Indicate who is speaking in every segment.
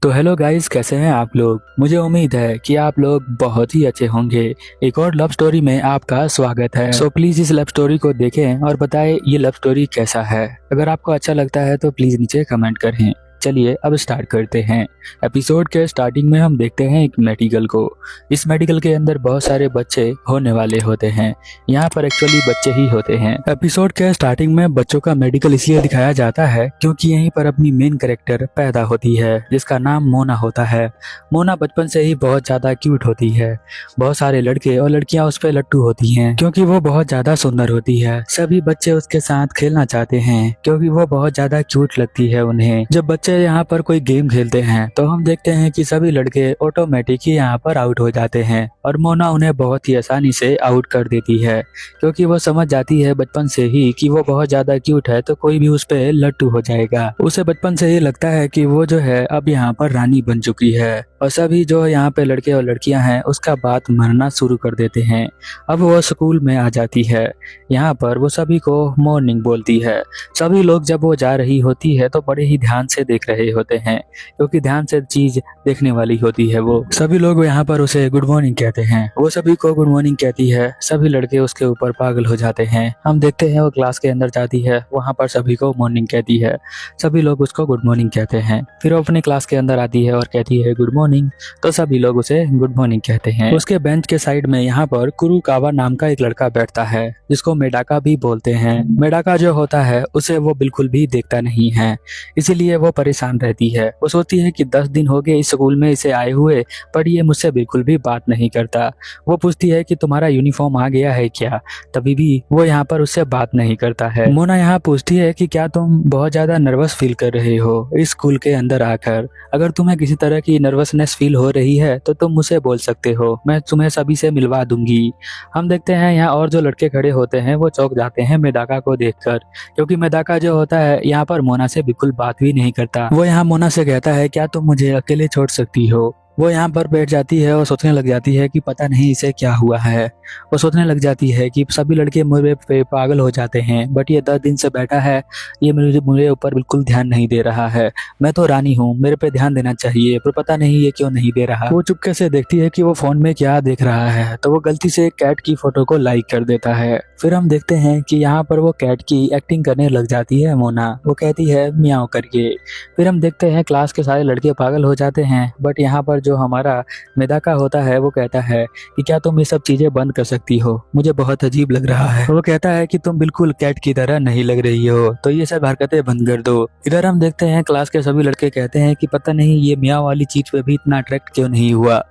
Speaker 1: तो hello guys, कैसे हैं आप लोग। मुझे उम्मीद है कि आप लोग बहुत ही अच्छे होंगे। एक और लव स्टोरी में आपका स्वागत है। सो प्लीज इस लव स्टोरी को देखें और बताएं ये लव स्टोरी कैसा है। अगर आपको अच्छा लगता है तो प्लीज नीचे कमेंट करें। चलिए अब स्टार्ट करते हैं। एपिसोड के स्टार्टिंग में हम देखते हैं एक मेडिकल को। इस मेडिकल के अंदर बहुत सारे बच्चे होने वाले होते हैं। यहाँ पर एक्चुअली बच्चे ही होते हैं। एपिसोड के स्टार्टिंग में बच्चों का मेडिकल इसलिए दिखाया जाता है क्योंकि यहीं पर अपनी मेन कैरेक्टर पैदा होती है जिसका नाम मोना होता है। मोना बचपन से ही बहुत ज्यादा क्यूट होती है। बहुत सारे लड़के और लड़कियां उस पर लट्टू होती हैं क्योंकि वो बहुत ज्यादा सुंदर होती है। सभी बच्चे उसके साथ खेलना चाहते हैं क्योंकि वो बहुत ज्यादा क्यूट लगती है उन्हें। जब बच्चे यहाँ पर कोई गेम खेलते हैं तो हम देखते हैं कि सभी लड़के ऑटोमेटिक ही यहाँ पर आउट हो जाते हैं और मोना उन्हें बहुत ही आसानी से आउट कर देती है क्योंकि वो समझ जाती है बचपन से ही कि वो बहुत ज्यादा क्यूट है तो कोई भी उस पे लट्टू हो जाएगा। उसे बचपन से ही लगता है कि वो जो है अब यहाँ पर रानी बन चुकी है और सभी जो यहाँ पे लड़के और लड़कियां हैं उसका बात मानना शुरू कर देते हैं। अब वो स्कूल में आ जाती है। यहाँ पर वो सभी को मॉर्निंग बोलती है। सभी लोग जब वो जा रही होती है तो बड़े ही ध्यान से देख रहे होते हैं क्योंकि ध्यान से चीज देखने वाली होती है। वो सभी लोग यहाँ पर उसे गुड मॉर्निंग कहते हैं। वो सभी को गुड मॉर्निंग कहती है। सभी लड़के उसके ऊपर पागल हो जाते हैं। हम देखते हैं वो क्लास के अंदर जाती है, वहाँ पर सभी को मॉर्निंग कहती है। सभी लोग उसको गुड मॉर्निंग कहते हैं। फिर वो अपने क्लास के अंदर आती है और कहती है गुड मॉर्निंग, तो सभी लोग उसे गुड मॉर्निंग कहते हैं। उसके बेंच के साइड में यहाँ पर कुरुकावा नाम का एक लड़का बैठता है जिसको मेडाका भी बोलते हैं। मेडाका जो होता है उसे वो बिल्कुल भी देखता नहीं है, इसीलिए वो परेशान रहती है। वो सोचती है कि 10 दिन हो गए इस स्कूल में इसे आए हुए पर ये मुझसे बिल्कुल भी बात नहीं करता। वो पूछती है कि तुम्हारा यूनिफॉर्म आ गया है क्या, तभी भी वो यहाँ पर उससे बात नहीं करता है। मोना यहाँ पूछती है कि क्या तुम बहुत ज्यादा नर्वस फील कर रहे हो इस स्कूल के अंदर आकर। अगर तुम्हें किसी तरह की नर्वसनेस फील हो रही है तो तुम मुझे बोल सकते हो, मैं तुम्हें सभी से मिलवा दूंगी। हम देखते हैं यहाँ और जो लड़के खड़े होते हैं वो चौंक जाते हैं मेदाका को देखकर क्योंकि मेदाका जो होता है यहाँ पर मोना से बिल्कुल बात भी नहीं करता। वो यहाँ मोना से कहता है क्या तुम मुझे अकेले छोड़ सकती हो। वो यहाँ पर बैठ जाती है और सोचने लग जाती है कि पता नहीं इसे क्या हुआ है। वो सोचने लग जाती है कि सभी लड़के मेरे पे पागल हो जाते हैं बट ये 10 दिन से बैठा है, ये मेरे ऊपर बिल्कुल ध्यान नहीं दे रहा है। मैं तो रानी हूँ, मेरे पे ध्यान देना चाहिए पर पता नहीं ये क्यों नहीं दे रहा। वो चुपके से देखती है कि वो फोन में क्या देख रहा है तो वो गलती से कैट की फोटो को लाइक कर देता है। फिर हम देखते हैं कि यहाँ पर वो कैट की एक्टिंग करने लग जाती है मोना। वो कहती है मियाओ करके। फिर हम देखते हैं क्लास के सारे लड़के पागल हो जाते हैं बट यहाँ पर जो हमारा मेदाका होता है वो कहता है कि क्या तुम ये सब चीजें बंद कर सकती हो, मुझे बहुत अजीब लग रहा है। वो कहता है कि तुम बिल्कुल कैट की तरह नहीं लग रही हो तो ये सब हरकतें बंद कर दो। इधर हम देखते हैं क्लास के सभी लड़के कहते हैं कि पता नहीं ये मियाँ वाली चीज पे भी इतना अट्रैक्ट क्यों नहीं हुआ।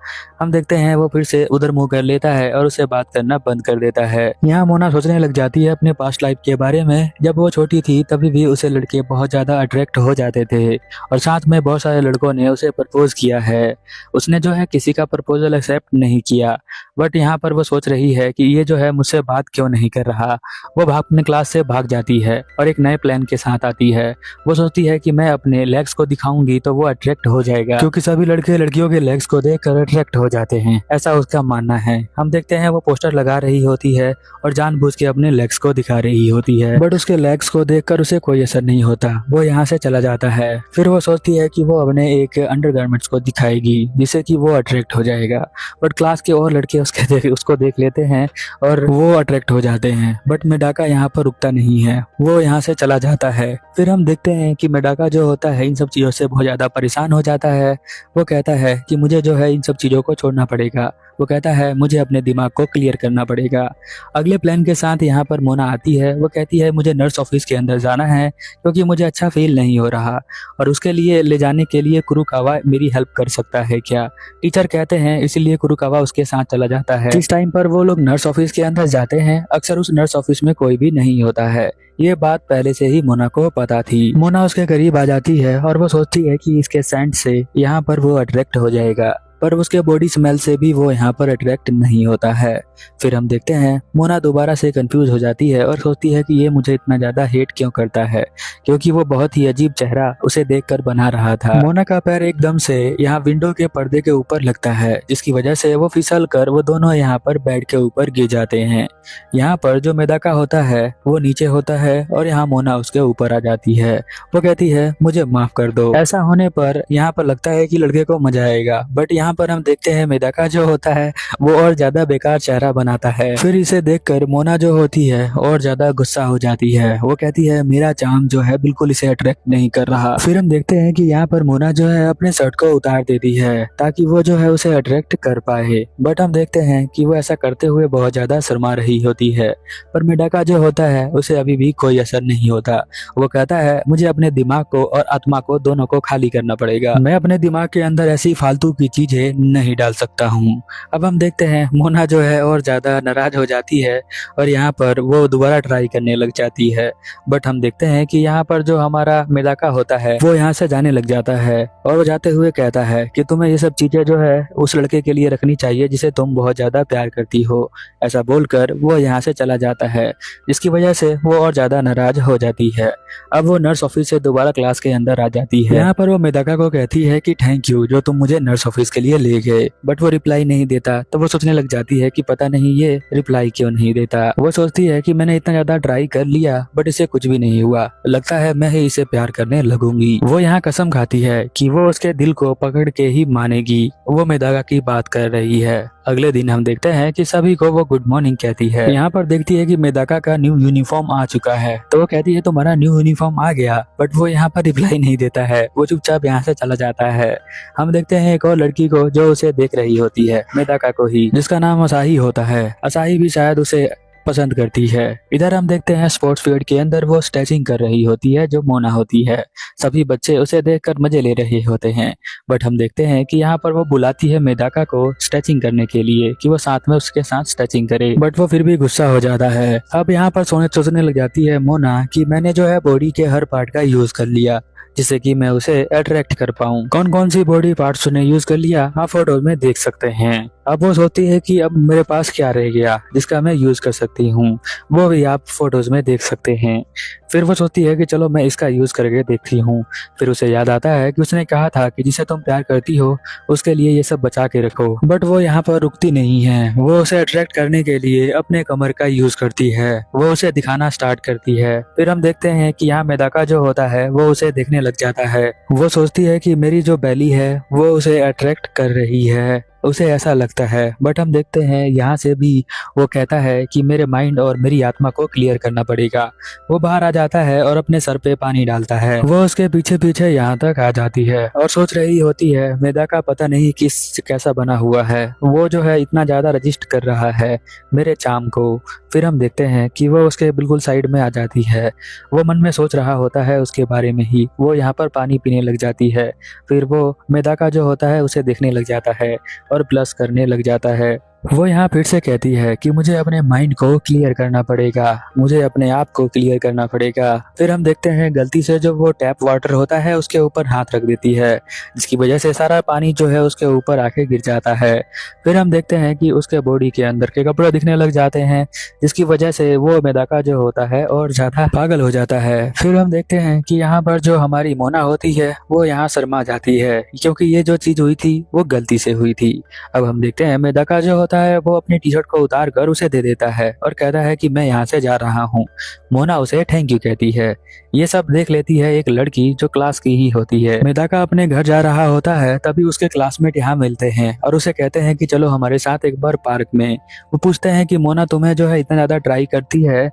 Speaker 1: हम देखते हैं वो फिर से उधर मुंह कर लेता है और उसे बात करना बंद कर देता है। यहाँ मोना सोचने लग जाती है अपने पास्ट लाइफ के बारे में। जब वो छोटी थी तभी भी उसे लड़के बहुत ज्यादा अट्रैक्ट हो जाते थे और साथ में बहुत सारे लड़कों ने उसे प्रपोज किया है। उसने जो है किसी का प्रपोजल एक्सेप्ट नहीं किया बट यहाँ पर वो सोच रही है कि ये जो है मुझसे बात क्यों नहीं कर रहा। वो अपने क्लास से भाग जाती है और एक नए प्लान के साथ आती है। वो सोचती है कि मैं अपने लेग्स को दिखाऊंगी तो वो अट्रैक्ट हो जाएगा क्योंकि सभी लड़के लड़कियों के लेग्स को देखकर अट्रैक्ट हो जाते हैं, ऐसा उसका मानना है। हम देखते हैं वो पोस्टर लगा रही होती है और जानबूझ के अपने लेग्स को दिखा रही होती है बट उसके लेग्स को देखकर उसे कोई असर नहीं होता। वो यहाँ से चला जाता है। फिर वो सोचती है कि वो अपने एक अंडरगारमेंट्स को दिखाएगी जिससे कि वो अट्रैक्ट हो जाएगा बट क्लास के और लड़के उसको देख लेते हैं और वो अट्रैक्ट हो जाते हैं बट मेडाका यहाँ पर रुकता नहीं है, वो यहाँ से चला जाता है। फिर हम देखते हैं कि मेडाका जो होता है इन सब चीजों से बहुत ज्यादा परेशान हो जाता है। वो कहता है कि मुझे जो है इन सब चीजों को छोड़ना पड़ेगा। वो कहता है मुझे अपने दिमाग को क्लियर करना पड़ेगा। अगले प्लान के साथ यहाँ पर मोना आती है। वो कहती है मुझे नर्स ऑफिस के अंदर जाना है क्योंकि मुझे अच्छा फील नहीं हो रहा और उसके लिए ले जाने के लिए कुरुकावा मेरी हेल्प कर सकता है क्या। टीचर कहते हैं इसीलिए कुरुकावा उसके साथ चला जाता है। इस टाइम पर वो लोग नर्स ऑफिस के अंदर जाते हैं। अक्सर उस नर्स ऑफिस में कोई भी नहीं होता है। ये बात पहले से ही मोना को पता थी। मोना उसके करीब आ जाती है और वो सोचती है कि इसके सेंट से यहाँ पर वो अट्रैक्ट हो जाएगा पर उसके बॉडी स्मेल से भी वो यहाँ पर अट्रैक्ट नहीं होता है। फिर हम देखते हैं मोना दोबारा से कंफ्यूज हो जाती है और सोचती है कि ये मुझे इतना ज्यादा हेट क्यों करता है, क्योंकि वो बहुत ही अजीब चेहरा उसे देखकर बना रहा था। मोना का पैर एकदम से यहाँ विंडो के पर्दे के ऊपर लगता है, जिसकी वजह से वो फिसल कर वो दोनों यहाँ पर बेड के ऊपर गिर जाते हैं। यहाँ पर जो मेदाका होता है वो नीचे होता है और यहाँ मोना उसके ऊपर आ जाती है। वो कहती है मुझे माफ कर दो। ऐसा होने पर यहाँ पर लगता है कि लड़के को मजा आएगा, बट यहाँ पर हम देखते हैं मेदाका जो होता है वो और ज्यादा बेकार चेहरा बनाता है। फिर इसे देखकर मोना जो होती है और ज्यादा गुस्सा हो जाती है। वो कहती है मेरा चार्म जो है बिल्कुल इसे अट्रैक्ट नहीं कर रहा। फिर हम देखते हैं कि यहाँ पर मोना जो है अपने शर्ट को उतार देती है ताकि वो जो है उसे अट्रैक्ट कर पाए, बट हम देखते हैं कि वो ऐसा करते हुए बहुत ज्यादा शर्मा रही होती है। पर मेदाका जो होता है उसे अभी भी कोई असर नहीं होता। वो कहता है मुझे अपने दिमाग को और आत्मा को दोनों को खाली करना पड़ेगा, मैं अपने दिमाग के अंदर ऐसी फालतू की चीजें नहीं डाल सकता हूँ। अब हम देखते हैं मोना जो है और ज्यादा नाराज हो जाती है और यहाँ पर वो दोबारा ट्राई करने लग जाती है। बट हम देखते हैं कि यहाँ पर जो हमारा मेदाका होता है वो यहाँ से जाने लग जाता है और वो जाते हुए कहता है कि तुम्हें ये सब चीजें जो है उस लड़के के लिए रखनी चाहिए जिसे तुम बहुत ज्यादा प्यार करती हो। ऐसा बोलकर वो यहाँ से चला जाता है, जिसकी वजह से वो और ज्यादा नाराज हो जाती है। अब वो नर्स ऑफिस से दोबारा क्लास के अंदर आ जाती है। यहाँ पर वो मेदाका को कहती है कि थैंक यू जो तुम मुझे नर्स ऑफिस के लिए ले गए, बट वो रिप्लाई नहीं देता। तो वो सोचने लग जाती है कि पता नहीं ये रिप्लाई क्यों नहीं देता। वो सोचती है कि मैंने इतना ज्यादा ट्राई कर लिया बट इसे कुछ भी नहीं हुआ, लगता है मैं ही इसे प्यार करने लगूंगी। वो यहाँ कसम खाती है कि वो उसके दिल को पकड़ के ही मानेगी। वो मेदाका की बात कर रही है। अगले दिन हम देखते हैं कि सभी को वो गुड मॉर्निंग कहती है। यहाँ पर देखती है कि मेदाका का न्यू यूनिफॉर्म आ चुका है, तो वो कहती है तुम्हारा न्यू यूनिफॉर्म आ गया, बट वो यहाँ पर रिप्लाई नहीं देता है। वो चुपचाप यहाँ से चला जाता है। हम देखते हैं एक और लड़की को जो उसे देख रही होती है, मेदाका को ही, जिसका नाम असाही होता है। असाही भी शायद उसे पसंद करती है। इधर हम देखते हैं स्पोर्ट्स फील्ड के अंदर वो स्ट्रेचिंग कर रही होती है जो मोना होती है। सभी बच्चे उसे देखकर मजे ले रहे होते हैं, बट हम देखते हैं कि यहाँ पर वो बुलाती है मेदाका को स्ट्रेचिंग करने के लिए कि वो साथ में उसके साथ स्ट्रेचिंग करे, बट वो फिर भी गुस्सा हो जाता है। अब यहाँ पर सोचने लग जाती है मोना कि मैंने जो है बॉडी के हर पार्ट का यूज कर लिया जिससे कि मैं उसे अट्रैक्ट कर पाऊं। कौन कौन सी बॉडी पार्ट्स ने यूज कर लिया आप फोटो में देख सकते हैं। अब वो सोचती है कि अब मेरे पास क्या रह गया जिसका मैं यूज कर सकती हूँ, वो भी आप फोटोज में देख सकते हैं। फिर वो सोचती है कि चलो मैं इसका यूज करके देखती हूँ। फिर उसे याद आता है कि उसने कहा था कि जिसे तुम प्यार करती हो उसके लिए ये सब बचा के रखो, बट वो यहाँ पर रुकती नहीं है। वो उसे अट्रैक्ट करने के लिए अपने कमर का यूज करती है, वो उसे दिखाना स्टार्ट करती है। फिर हम देखते हैं कि यहाँ मेदाका जो होता है वो उसे देखने लग जाता है। वो सोचती है कि मेरी जो बेली है वो उसे अट्रैक्ट कर रही है, उसे ऐसा लगता है। बट हम देखते हैं यहाँ से भी वो कहता है कि मेरे माइंड और मेरी आत्मा को क्लियर करना पड़ेगा। वो बाहर आ जाता है और अपने सर पे पानी डालता है। वो उसके पीछे पीछे यहाँ तक आ जाती है और सोच रही होती है मेदाका पता नहीं किस कैसा बना हुआ है, वो जो है इतना ज्यादा रजिस्ट कर रहा है मेरे चाम को। फिर हम देखते हैं कि वो उसके बिल्कुल साइड में आ जाती है। वो मन में सोच रहा होता है उसके बारे में ही। वो यहाँ पर पानी पीने लग जाती है। फिर वो मेदाका जो होता है उसे देखने लग जाता है और प्लस करने लग जाता है। वो यहाँ फिर से कहती है कि मुझे अपने माइंड को क्लियर करना पड़ेगा, मुझे अपने आप को क्लियर करना पड़ेगा। फिर हम देखते हैं गलती से जो वो टैप वाटर होता है उसके ऊपर हाथ रख देती है, जिसकी वजह से सारा पानी जो है उसके ऊपर आके गिर जाता है। फिर हम देखते हैं कि उसके बॉडी के अंदर के कपड़े दिखने लग जाते हैं, जिसकी वजह से वो मेदाका जो होता है और ज्यादा पागल हो जाता है। फिर हम देखते हैं कि यहाँ पर जो हमारी मोना होती है वो यहाँ शर्मा जाती है, क्योंकि ये जो चीज हुई थी वो गलती से हुई थी। अब हम देखते हैं मेदाका जो होता है वो अपनी टी शर्ट को उतार कर उसे दे देता है और कहता है कि मैं यहाँ से जा रहा हूँ। मोना उसे थैंक यू कहती है। ये सब देख लेती है एक लड़की जो क्लास की ही होती है। मेदाका अपने घर जा रहा होता है, तभी उसके क्लासमेट यहाँ मिलते हैं और उसे कहते हैं कि चलो हमारे साथ एक बार पार्क में। वो पूछते हैं कि मोना तुम्हें जो है इतना ज्यादा ट्राई करती है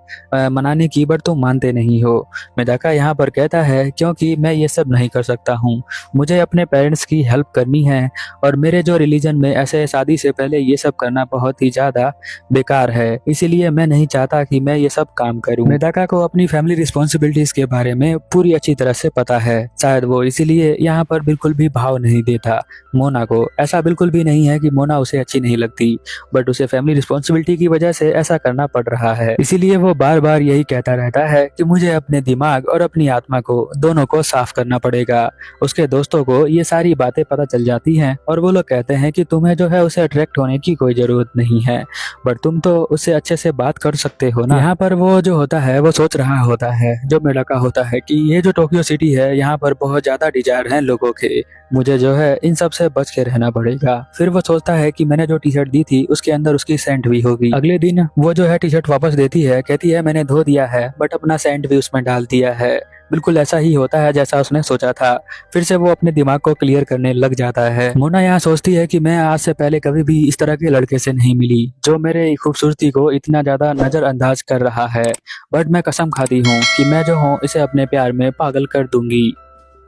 Speaker 1: मनाने की, बट तुम मानते नहीं हो। मेदाका यहाँ पर कहता है क्योंकि मैं ये सब नहीं कर सकता हूँ, मुझे अपने पेरेंट्स की हेल्प करनी है और मेरे जो रिलीजन में ऐसे शादी से पहले ये सब करना बहुत ही ज्यादा बेकार है, इसीलिए मैं नहीं चाहता कि मैं ये सब काम करूं। मेडाका को अपनी फैमिली रिस्पॉन्सिबिलिटीज के बारे में पूरी अच्छी तरह से पता है, शायद वो इसीलिए यहाँ पर बिल्कुल भी भाव नहीं देता मोना को। ऐसा बिल्कुल भी नहीं है कि मोना उसे अच्छी नहीं लगती, बट उसे फैमिली रिस्पॉन्सिबिलिटी की वजह से ऐसा करना पड़ रहा है। इसीलिए वो बार बार यही कहता रहता है कि मुझे अपने दिमाग और अपनी आत्मा को दोनों को साफ करना पड़ेगा। उसके दोस्तों को ये सारी बातें पता चल जाती हैं और वो लोग कहते हैं कि तुम्हें जो है उसे अट्रैक्ट होने की कोई जरूरत नहीं है, बट तुम तो उससे अच्छे से बात कर सकते हो ना। यहाँ पर वो जो होता है वो सोच रहा होता है, जो मेडाका होता है, कि ये जो टोक्यो सिटी है यहाँ पर बहुत ज्यादा डिजायर है लोगों के, मुझे जो है इन सब से बच के रहना पड़ेगा। फिर वो सोचता है कि मैंने जो टी शर्ट दी थी उसके अंदर उसकी सेंट भी होगी। अगले दिन वो जो है टी शर्ट वापस देती है, कहती है मैंने धो दिया है बट अपना सेंट भी उसमें डाल दिया है। बिल्कुल ऐसा ही होता है जैसा उसने सोचा था। फिर से वो अपने दिमाग को क्लियर करने लग जाता है। मोना यहाँ सोचती है कि मैं आज से पहले कभी भी इस तरह के लड़के से नहीं मिली जो मेरे खूबसूरती को इतना ज्यादा नजरअंदाज कर रहा है, बट मैं कसम खाती हूँ कि मैं जो हूँ इसे अपने प्यार में पागल कर दूंगी।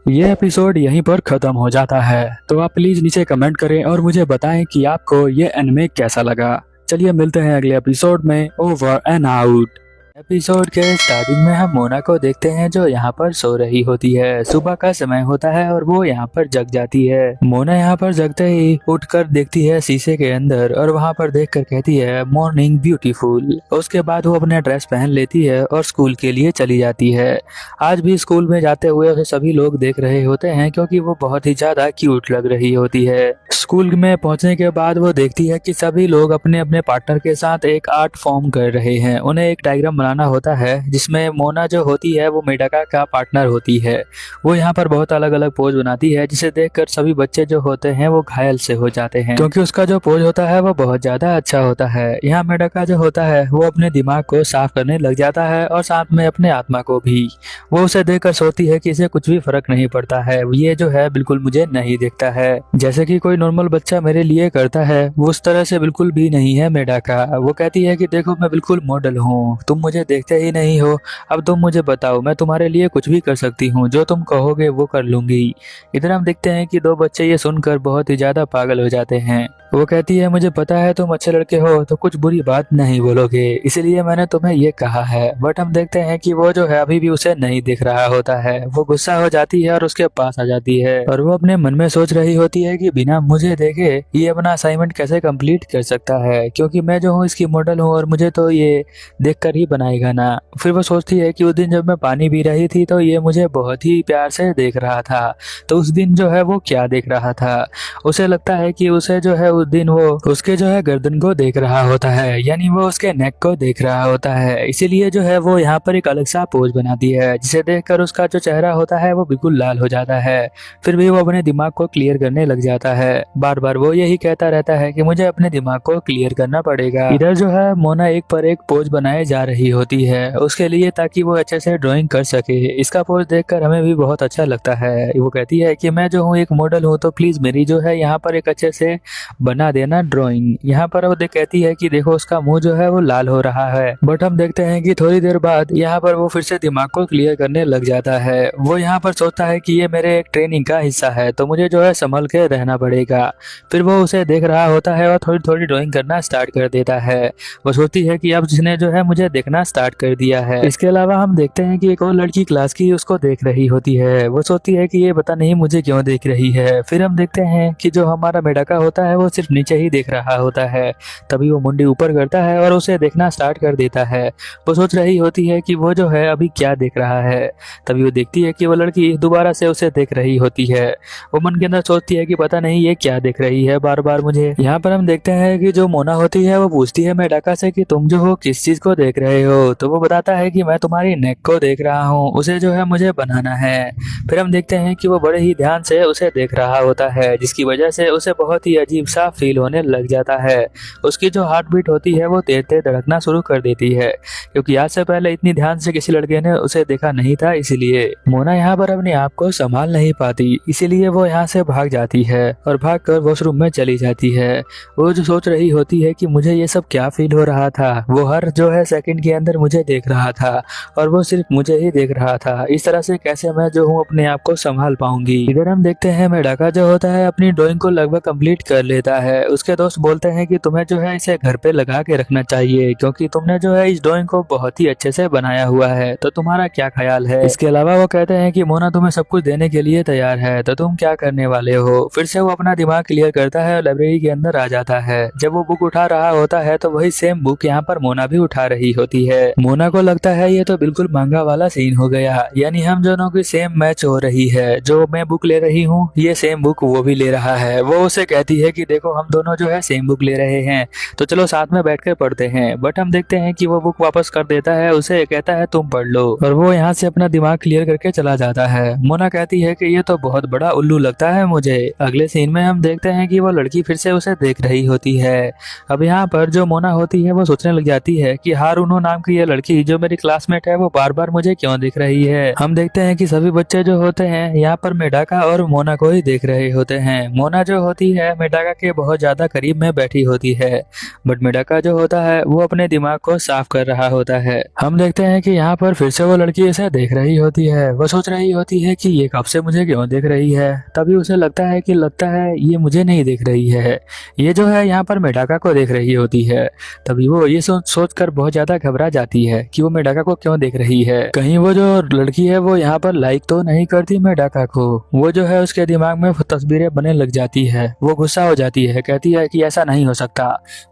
Speaker 1: ये एपिसोड यहीं पर खत्म हो जाता है, तो आप प्लीज नीचे कमेंट करें और मुझे बताएं कि आपको ये एनिमे कैसा लगा। चलिए मिलते हैं अगले एपिसोड में। Over and out. एपिसोड के स्टार्टिंग में हम मोना को देखते हैं जो यहाँ पर सो रही होती है। सुबह का समय होता है और वो यहाँ पर जग जाती है। मोना यहाँ पर जगते ही उठकर देखती है शीशे के अंदर और वहाँ पर देखकर कहती है मॉर्निंग ब्यूटीफुल। उसके बाद वो अपना ड्रेस पहन लेती है और स्कूल के लिए चली जाती है। आज भी स्कूल में जाते हुए उसे सभी लोग देख रहे होते हैं क्योंकि वो बहुत ही ज्यादा क्यूट लग रही होती है। स्कूल में पहुंचने के बाद वो देखती है कि सभी लोग अपने अपने पार्टनर के साथ एक आर्ट फॉर्म कर रहे हैं। उन्हें एक डायग्राम बनाना होता है जिसमें मोना जो होती है वो मेडाका का पार्टनर होती है। वो यहाँ पर बहुत अलग अलग पोज बनाती है जिसे देखकर सभी बच्चे जो होते हैं वो घायल से हो जाते हैं क्योंकि उसका जो पोज होता है वो बहुत ज्यादा अच्छा होता है। यहाँ मेडाका जो होता है वो अपने दिमाग को साफ करने लग जाता है और साथ में अपने आत्मा को भी। वो उसे देखकर सोचती है कि इसे कुछ भी फर्क नहीं पड़ता है, ये जो है बिल्कुल मुझे नहीं देखता है जैसे कि कोई नॉर्मल बच्चा मेरे लिए करता है, वो उस तरह से बिल्कुल भी नहीं है मेडाका। वो कहती है कि देखो मैं बिल्कुल मॉडल हूँ, तुम मुझे देखते ही नहीं हो, अब तुम मुझे बताओ मैं तुम्हारे लिए कुछ भी कर सकती हूँ, जो तुम कहोगे वो कर लूंगी। इधर हम देखते हैं कि दो बच्चे ये सुनकर बहुत ही ज्यादा पागल हो जाते हैं। वो कहती है मुझे पता है तुम अच्छे लड़के हो तो कुछ बुरी बात नहीं बोलोगे, इसलिए मैंने तुम्हें ये कहा है। बट हम देखते हैं कि वो जो है अभी भी उसे नहीं दिख रहा होता है। वो गुस्सा हो जाती है और उसके पास आ जाती है और वो अपने मन में सोच रही होती है कि बिना मुझे देखे ये अपना असाइनमेंट कैसे कंप्लीट कर सकता है, क्योंकि मैं जो हूँ इसकी मॉडल हूँ और मुझे तो ये देख कर ही बनाएगा ना। फिर वो सोचती है कि उस दिन जब मैं पानी पी रही थी तो ये मुझे बहुत ही प्यार से देख रहा था, तो उस दिन जो है वो क्या देख रहा था। उसे लगता है कि उसे जो है उस दिन वो उसके जो है गर्दन को देख रहा होता है, यानी वो उसके नेक को देख रहा होता है। इसीलिए जो है वो यहाँ पर एक अलग सा पोज बनाती है जिसे देखकर उसका जो चेहरा होता है वो बिल्कुल लाल हो जाता है। फिर भी वो अपने दिमाग को क्लियर करने लग जाता है। बार बार वो यही कहता रहता है कि मुझे अपने दिमाग को क्लियर करना पड़ेगा। इधर जो है मोना एक पर एक पोज बनाए जा रही होती है उसके लिए, ताकि वो अच्छे से ड्राइंग कर सके। इसका पोज देखकर हमें भी बहुत अच्छा लगता है। वो कहती है कि मैं जो हूँ एक मॉडल हूँ तो प्लीज मेरी जो है यहाँ पर एक अच्छे से बना देना ड्राइंग। यहाँ पर वो कहती है कि देखो उसका मुंह जो है वो लाल हो रहा है। बट हम देखते हैं कि थोड़ी देर बाद यहाँ पर वो फिर से दिमाग को क्लियर करने लग जाता है। वो यहाँ पर सोचता है कि ये मेरे एक ट्रेनिंग का हिस्सा है तो मुझे जो है संभल के रहना पड़ेगा। फिर वो उसे देख रहा होता है और थोड़ी थोड़ी ड्राइंग करना स्टार्ट कर देता है। वो सोचती है कि अब जिसने जो है मुझे देखना स्टार्ट कर दिया है। इसके अलावा हम देखते हैं कि एक और लड़की क्लास की उसको देख रही होती है। वो सोचती है कि ये पता नहीं मुझे क्यों देख रही है। फिर हम देखते हैं कि जो हमारा मेडाका होता है वो सिर्फ नीचे ही देख रहा होता है। तभी वो मुंडी ऊपर करता है और उसे देखना स्टार्ट कर देता है। वो सोच रही होती है कि वो जो है अभी क्या देख रहा है। तभी वो देखती है कि वो लड़की दोबारा से उसे देख रही होती है। वो मन के अंदर सोचती है कि पता नहीं ये क्या देख रही है बार बार मुझे। यहाँ पर हम देखते हैं कि जो मोना होती है वो पूछती है मेडाका से कि तुम जो हो किस चीज को देख रहे हो, तो वो बताता है कि मैं तुम्हारी नेक को देख रहा हूँ, उसे जो है मुझे बनाना है। फिर हम देखते हैं कि वो बड़े ही ध्यान से उसे देख रहा होता है जिसकी वजह से उसे बहुत ही अजीब सा फील होने लग जाता है। उसकी जो हार्ट बीट होती है वो तेज तेज धड़कना शुरू कर देती है क्योंकि आज से पहले इतनी ध्यान से किसी लड़के ने उसे देखा नहीं था। इसीलिए मोना यहाँ पर अपने आप को संभाल नहीं पाती, इसीलिए वो यहाँ से भाग जाती है और भागकर वॉशरूम में चली जाती है। वो जो सोच रही होती है कि मुझे ये सब क्या फील हो रहा था, वो हर जो है सेकंड के अंदर मुझे देख रहा था और वो सिर्फ मुझे ही देख रहा था। इस तरह से कैसे मैं जो हूँ अपने आप को संभाल पाऊंगी। इधर हम देखते हैं मेडाका जो होता है अपनी ड्राइंग को लगभग कंप्लीट कर लेता होता है। उसके दोस्त बोलते हैं कि तुम्हें जो है इसे घर पे लगा के रखना चाहिए, क्योंकि तुमने जो है इस ड्राइंग को बहुत ही अच्छे से बनाया हुआ है, तो तुम्हारा क्या ख्याल है। इसके अलावा वो कहते हैं कि मोना तुम्हें सब कुछ देने के लिए तैयार है, तो तुम क्या करने वाले हो। फिर से वो अपना दिमाग क्लियर करता है और लाइब्रेरी के अंदर आ जाता है। जब वो बुक उठा रहा होता है तो वही सेम बुक यहाँ पर मोना भी उठा रही होती है। मोना को लगता है ये तो बिल्कुल मांगा वाला सीन हो गया, यानी हम दोनों की सेम मैच हो रही है। जो मैं बुक ले रही हूँ ये सेम बुक वो भी ले रहा है। वो उसे कहती है कि देखो हम दोनों जो है सेम बुक ले रहे हैं, तो चलो साथ में बैठकर पढ़ते हैं। बट हम देखते हैं कि वो बुक वापस कर देता है, उसे कहता है तुम पढ़ लो, और वो यहाँ से अपना दिमाग क्लियर करके चला जाता है। मोना कहती है कि ये तो बहुत बड़ा उल्लू लगता है मुझे। अगले सीन में हम देखते हैं कि वो लड़की फिर से उसे देख रही होती है। अब यहाँ पर जो मोना होती है वो सोचने लग जाती है कि हारूनो नाम की ये लड़की जो मेरी क्लासमेट है वो बार बार मुझे क्यों दिख रही है। हम देखते हैं कि सभी बच्चे जो होते हैं यहाँ पर मेडाका और मोना को ही देख रहे होते हैं। मोना जो होती है मेडाका के बहुत ज्यादा करीब में बैठी होती है, बट मेडाका जो होता है वो अपने दिमाग को साफ कर रहा होता है। हम देखते हैं कि यहाँ पर फिर से वो लड़की इसे देख रही होती है। वो सोच रही होती है कि ये कब से मुझे क्यों देख रही है। तभी उसे लगता है कि लगता है ये मुझे नहीं देख रही है, ये जो है यहाँ पर मेडाका को देख रही होती है। तभी वो ये सोच कर बहुत ज्यादा घबरा जाती है कि वो मेडाका को क्यों देख रही है। कहीं वो जो लड़की है वो यहाँ पर लाइक तो नहीं करती मेडाका को। वो जो है उसके दिमाग में तस्वीरें बनने लग जाती है। वो गुस्सा हो जाती है, कहती है कि ऐसा नहीं हो सकता,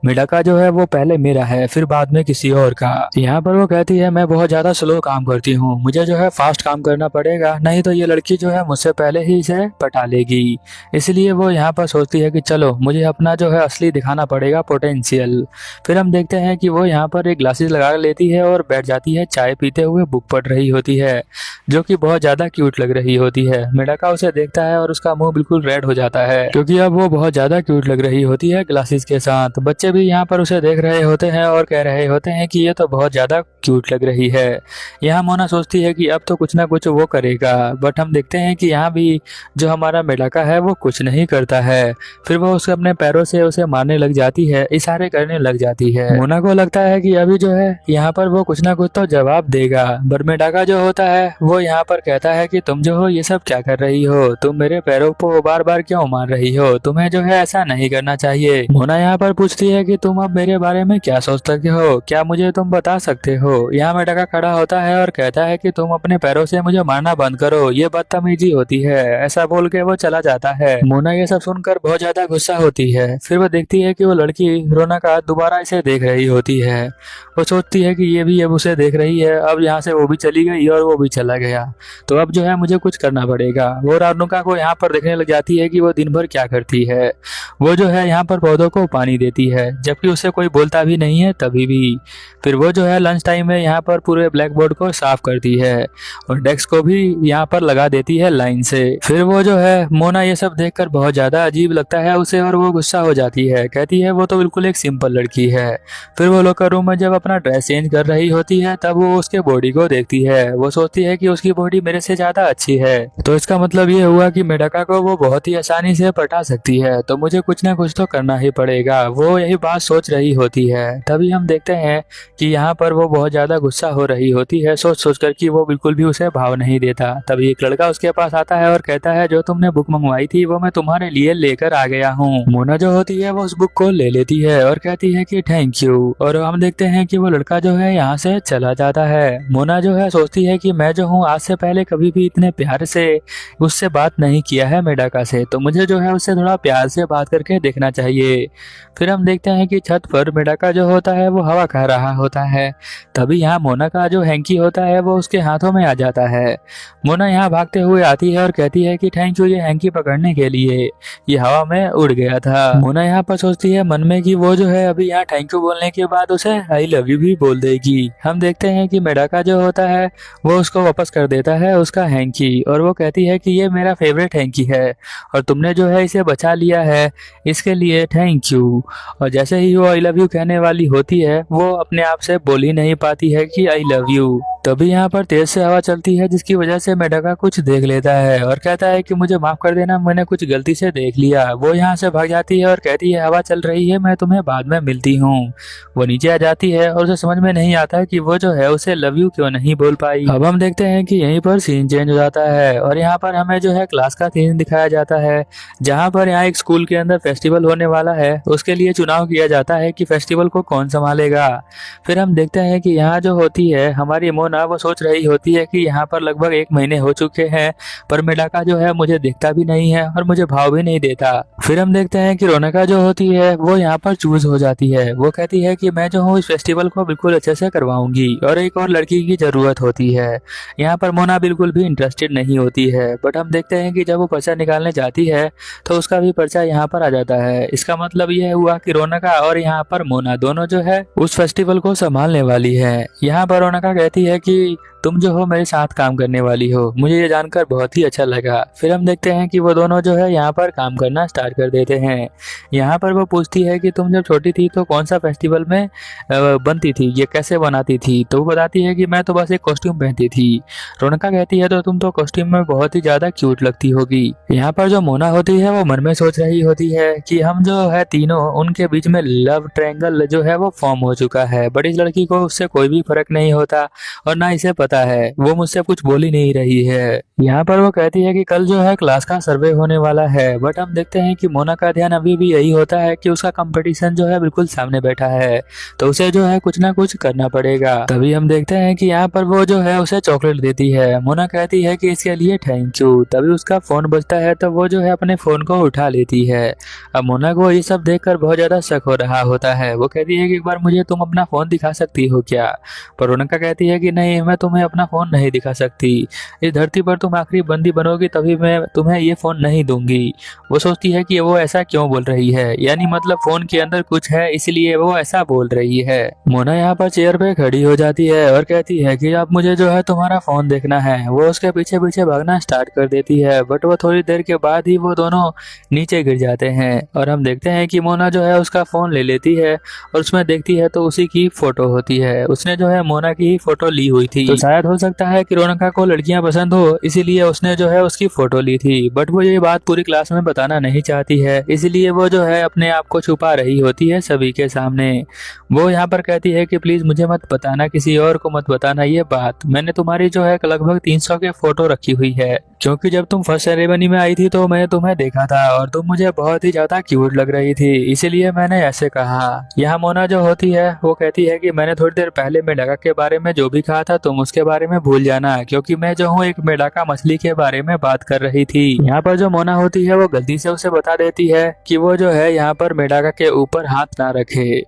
Speaker 1: मेडाका जो है वो पहले मेरा है फिर बाद में किसी और का। यहाँ पर वो कहती है मैं बहुत ज्यादा स्लो काम करती हूँ, मुझे जो है फास्ट काम करना पड़ेगा, नहीं तो ये लड़की जो है मुझसे पहले ही इसे पटा लेगी। इसलिए वो यहाँ पर सोचती है कि चलो मुझे अपना जो है असली दिखाना पड़ेगा पोटेंशियल। फिर हम देखते हैं कि वो यहाँ पर एक ग्लासेस लगा लेती है और बैठ जाती है चाय पीते हुए बुक पढ़ रही होती है, जो कि बहुत ज्यादा क्यूट लग रही होती है। मेडाका उसे देखता है और उसका मुंह बिल्कुल रेड हो जाता है, क्योंकि अब वो बहुत ज्यादा क्यूट लग रही होती है ग्लासेस के साथ। बच्चे भी यहाँ पर उसे देख रहे होते हैं और कह रहे होते हैं कि ये तो बहुत ज्यादा क्यूट लग रही है। यहाँ मोना सोचती है कि अब तो कुछ ना कुछ वो करेगा, बट हम देखते हैं कि यहाँ भी जो हमारा मेडाका है वो कुछ नहीं करता है। फिर वो उसके अपने पैरों से उसे मारने लग जाती है, इशारे करने लग जाती है। मोना को लगता है कि अभी जो है यहाँ पर वो कुछ ना कुछ तो जवाब देगा, बट मेडाका जो होता है वो यहाँ पर कहता है कि तुम जो हो ये सब क्या कर रही हो, तुम मेरे पैरों को बार बार क्यों मार रही हो, तुम्हें जो है ऐसा नहीं करना चाहिए। मोना यहाँ पर पूछती है कि तुम अब मेरे बारे में क्या सोचते हो, क्या मुझे तुम बता सकते हो। यहाँ मेडाका खड़ा होता है और कहता है कि तुम अपने पैरों से मुझे मारना बंद करो, ये बदतमीजी होती है। ऐसा बोल के वो चला जाता है। मोना ये सब सुनकर बहुत ज्यादा गुस्सा होती है। फिर वो देखती है कि वो लड़की रोनाका दोबारा इसे देख रही होती है। वो सोचती है कि ये भी अब उसे देख रही है, अब यहाँ से वो भी चली गई और वो भी चला गया, तो अब जो है मुझे कुछ करना पड़ेगा। वो रोनाका को यहाँ पर देखने लग जाती है कि वो दिन भर क्या करती है। वो जो है यहाँ पर पौधों को पानी देती है, जबकि उसे कोई बोलता भी नहीं है तभी भी। फिर वो जो है लंच टाइम में यहाँ पर पूरे ब्लैक बोर्ड को साफ करती है और डेस्क को भी यहाँ पर लगा देती है लाइन से। फिर वो जो है मोना ये सब देखकर बहुत ज्यादा अजीब लगता है उसे और वो गुस्सा हो जाती है, कहती है वो तो बिल्कुल एक सिंपल लड़की है। फिर वो लोकर रूम में जब अपना ड्रेस चेंज कर रही होती है तब वो उसके बॉडी को देखती है। वो सोचती है कि उसकी बॉडी मेरे से ज्यादा अच्छी है, तो इसका मतलब ये हुआ कि मेडाका को वो बहुत ही आसानी से पटा सकती है, तो मुझे कुछ ना कुछ तो करना ही पड़ेगा। वो यही बात सोच रही होती है। तभी हम देखते हैं कि यहाँ पर वो बहुत ज्यादा गुस्सा हो रही होती है, सोच सोच कर कि वो बिल्कुल भी उसे भाव नहीं देता। तभी एक लड़का उसके पास आता है और कहता है जो तुमने बुक मंगवाई थी वो मैं तुम्हारे लिए लेकर आ गया हूँ। मोना जो होती है वो उस बुक को ले लेती है और कहती है कि थैंक यू, और हम देखते हैं कि वो लड़का जो है यहाँ से चला जाता है। मोना जो है सोचती है कि मैं जो हूँ आज से पहले कभी भी इतने प्यार से उससे बात नहीं किया है मेडाका से, तो मुझे जो है उससे थोड़ा प्यार से बात करके देखना चाहिए। फिर हम देखते हैं कि छत पर मेडाका जो होता है वो हवा खा रहा होता है। तभी यहाँ मोना का जो हैंकी होता है वो उसके हाथों में आ जाता है। मोना यहाँ भागते हुए आती है और कहती है कि थैंक यू ये हैंकी पकड़ने के लिए, ये हवा में उड़ गया था। मोना यहाँ पर सोचती है मन में कि वो जो है अभी यहाँ थैंक यू बोलने के बाद उसे आई लव यू भी बोल देगी। हम देखते हैं कि मेडाका जो होता है वो उसको वापस कर देता है उसका हैंकी, और वो कहती है कि ये मेरा फेवरेट हैंकी है और तुमने जो है इसे बचा लिया है, इसके लिए थैंक यू। और जैसे ही वो आई लव यू कहने वाली होती है वो अपने आप से बोल ही नहीं पाती है कि आई लव यू। तभी यहाँ पर तेज से हवा चलती है, जिसकी वजह से मेडाका कुछ देख लेता है और कहता है कि मुझे माफ कर देना, मैंने कुछ गलती से देख लिया। वो यहाँ से भाग जाती है और कहती है हवा चल रही है, मैं तुम्हें बाद में मिलती हूँ। वो नीचे आ जाती है और उसे समझ में नहीं आता कि वो जो है उसे लव यू क्यों नहीं बोल पाई। अब हम देखते हैं कि यहीं पर सीन चेंज हो जाता है और यहाँ पर हमें जो है क्लास का सीन दिखाया जाता है, जहाँ पर यहाँ एक स्कूल के अंदर फेस्टिवल होने वाला है। उसके लिए चुनाव किया जाता है कि फेस्टिवल को कौन संभालेगा। फिर हम देखते हैं कि यहाँ जो होती है हमारी मोना, वो सोच रही होती है कि यहाँ पर लगभग 1 महीने हो चुके हैं, पर मेडाका जो है मुझे देखता भी नहीं है और मुझे भाव भी नहीं देता। फिर हम देखते हैं कि रोनका जो होती है वो यहाँ पर चूज हो जाती है। वो कहती है कि मैं जो हूँ इस फेस्टिवल को बिल्कुल अच्छे से करवाऊंगी और एक और लड़की की जरूरत होती है। यहाँ पर मोना बिल्कुल भी इंटरेस्टेड नहीं होती है, बट हम देखते हैं कि जब वो पर्चा निकालने जाती है तो उसका भी पर्चा यहाँ पर आ जाता है। इसका मतलब यह हुआ कि रोनका और यहाँ पर मोना दोनों जो है उस फेस्टिवल को संभालने वाली है। यहाँ पर रोनका कहती है कि तुम जो हो मेरे साथ काम करने वाली हो, मुझे ये जानकर बहुत ही अच्छा लगा। फिर हम देखते हैं कि वो दोनों जो है यहाँ पर काम करना स्टार्ट कर देते हैं। यहाँ पर वो पूछती है कि तुम जब छोटी थी तो कौन सा फेस्टिवल में बनती थी, ये कैसे बनाती थी। तो वो बताती है कि मैं तो बस एक कॉस्ट्यूम पहनती थी। रोनका कहती है तो तुम तो कॉस्ट्यूम में बहुत ही ज्यादा क्यूट लगती होगी। यहाँ पर जो मोना होती है वो मन में सोच रही होती है कि हम जो है तीनों, उनके बीच में लव ट्रायंगल जो है वो फॉर्म हो चुका है, बट इस लड़की को उससे कोई भी फर्क नहीं होता और ना इसे पता है, वो मुझसे कुछ बोल ही नहीं रही है। यहाँ पर वो कहती है कि कल जो है क्लास का सर्वे होने वाला है, बट हम देखते हैं कि मोना का ध्यान अभी भी यही होता है कि उसका कंपटीशन जो है बिल्कुल सामने बैठा है, तो उसे जो है कुछ ना कुछ करना पड़ेगा। तभी हम देखते हैं कि यहाँ पर वो जो है उसे चॉकलेट देती है। मोना कहती है कि इसके लिए थैंक यू। तभी उसका फोन बजता है तो वो जो है अपने फोन को उठा लेती है। अब मोना को ये सब देखकर बहुत ज्यादा शक हो रहा होता है। वो कहती है कि एक बार मुझे तुम अपना फोन दिखा सकती हो क्या। पर रोनका कहती है कि नहीं, मैं तुम्हें अपना फोन नहीं दिखा सकती। इस धरती पर तुम आखिरी बंदी बनोगी तभी मैं तुम्हें ये फोन नहीं दूंगी। वो सोचती है कि वो ऐसा क्यों बोल रही है, यानी मतलब फोन के अंदर कुछ है इसलिए वो ऐसा बोल रही है। मोना यहाँ पर चेयर पे खड़ी हो जाती है और कहती है कि अब मुझे जो है तुम्हारा फोन देखना है। वो उसके पीछे पीछे भागना स्टार्ट कर देती है, बट वो थोड़ी देर के बाद ही वो दोनों नीचे गिर जाते हैं और हम देखते हैं कि मोना जो है उसका फोन ले लेती है और उसमें देखती है तो उसी की फोटो होती है। उसने जो है मोना की ही फोटो ली हुई थी। तो शायद हो सकता है कि रोनका को लड़कियां पसंद हो, इसीलिए उसने जो है उसकी फोटो ली थी, बट वो ये बात पूरी क्लास में बताना नहीं चाहती है, इसलिए वो जो है अपने आप को छुपा रही होती है सभी के सामने। वो यहाँ पर कहती है कि प्लीज मुझे मत बताना, किसी और को मत बताना ये बात। मैंने तुम्हारी जो है लगभग 300 के फोटो रखी हुई है, क्योंकि जब तुम फर्स्ट सेरेमनी में आई थी तो मैंने तुम्हें देखा था और तुम मुझे बहुत ही ज्यादा क्यूट लग रही थी, इसीलिए मैंने ऐसे कहा। यहाँ मोना जो होती है वो कहती है कि मैंने थोड़ी देर पहले मेडाका के बारे में जो भी कहा था तुम उसके बारे में भूल जाना, क्योंकि मैं जो हूँ एक मेडाका मछली के बारे में बात कर रही थी। यहाँ पर जो मोना होती है वो गलती से उसे बता देती है कि वो जो है यहाँ पर मेडाका के ऊपर हाथ ना रखे,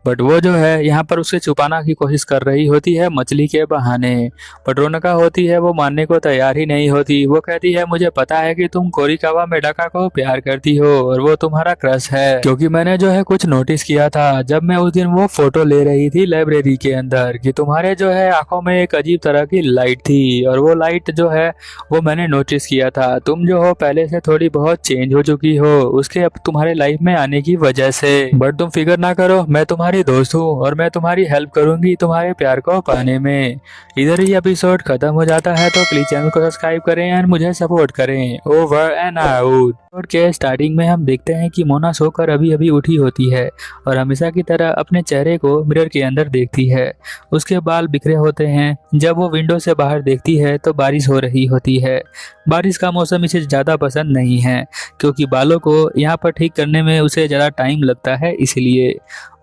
Speaker 1: बट वो जो है यहाँ पर उसे छुपाना की कोशिश कर रही होती है मछली के बहाने। बट रोनका होती है वो मानने को तैयार ही नहीं होती। वो कहती है मुझे पता है कि तुम कोरिकावा मेडाका को प्यार करती हो और वो तुम्हारा क्रश है, क्योंकि मैंने जो है कुछ नोटिस किया था जब मैं उस दिन वो फोटो ले रही थी लाइब्रेरी के अंदर, कि तुम्हारे जो है आंखों में एक अजीब तरह की लाइट थी और वो लाइट जो है वो मैंने नोटिस किया था। तुम जो हो पहले से थोड़ी बहुत चेंज हो चुकी हो उसके अब तुम्हारे लाइफ में आने की वजह से, बट तुम फिक्र ना करो, मैं तुम्हारी दोस्त हूँ और मैं तुम्हारी हेल्प करूंगी तुम्हारे प्यार को पाने में। इधर ही एपिसोड खत्म हो जाता है, तो प्लीज चैनल को सब्सक्राइब करें एंड मुझे सपोर्ट करें। Over and out. एपिसोड के स्टार्टिंग में हम देखते हैं कि मोना सोकर अभी अभी उठी होती है और हमेशा की तरह अपने चेहरे को मिरर के अंदर देखती है। उसके बाल बिखरे होते हैं। जब वो विंडो से बाहर देखती है तो बारिश हो रही होती है। बारिश का मौसम इसे ज़्यादा पसंद नहीं है, क्योंकि बालों को यहाँ पर ठीक करने में उसे ज़्यादा टाइम लगता है, इसलिए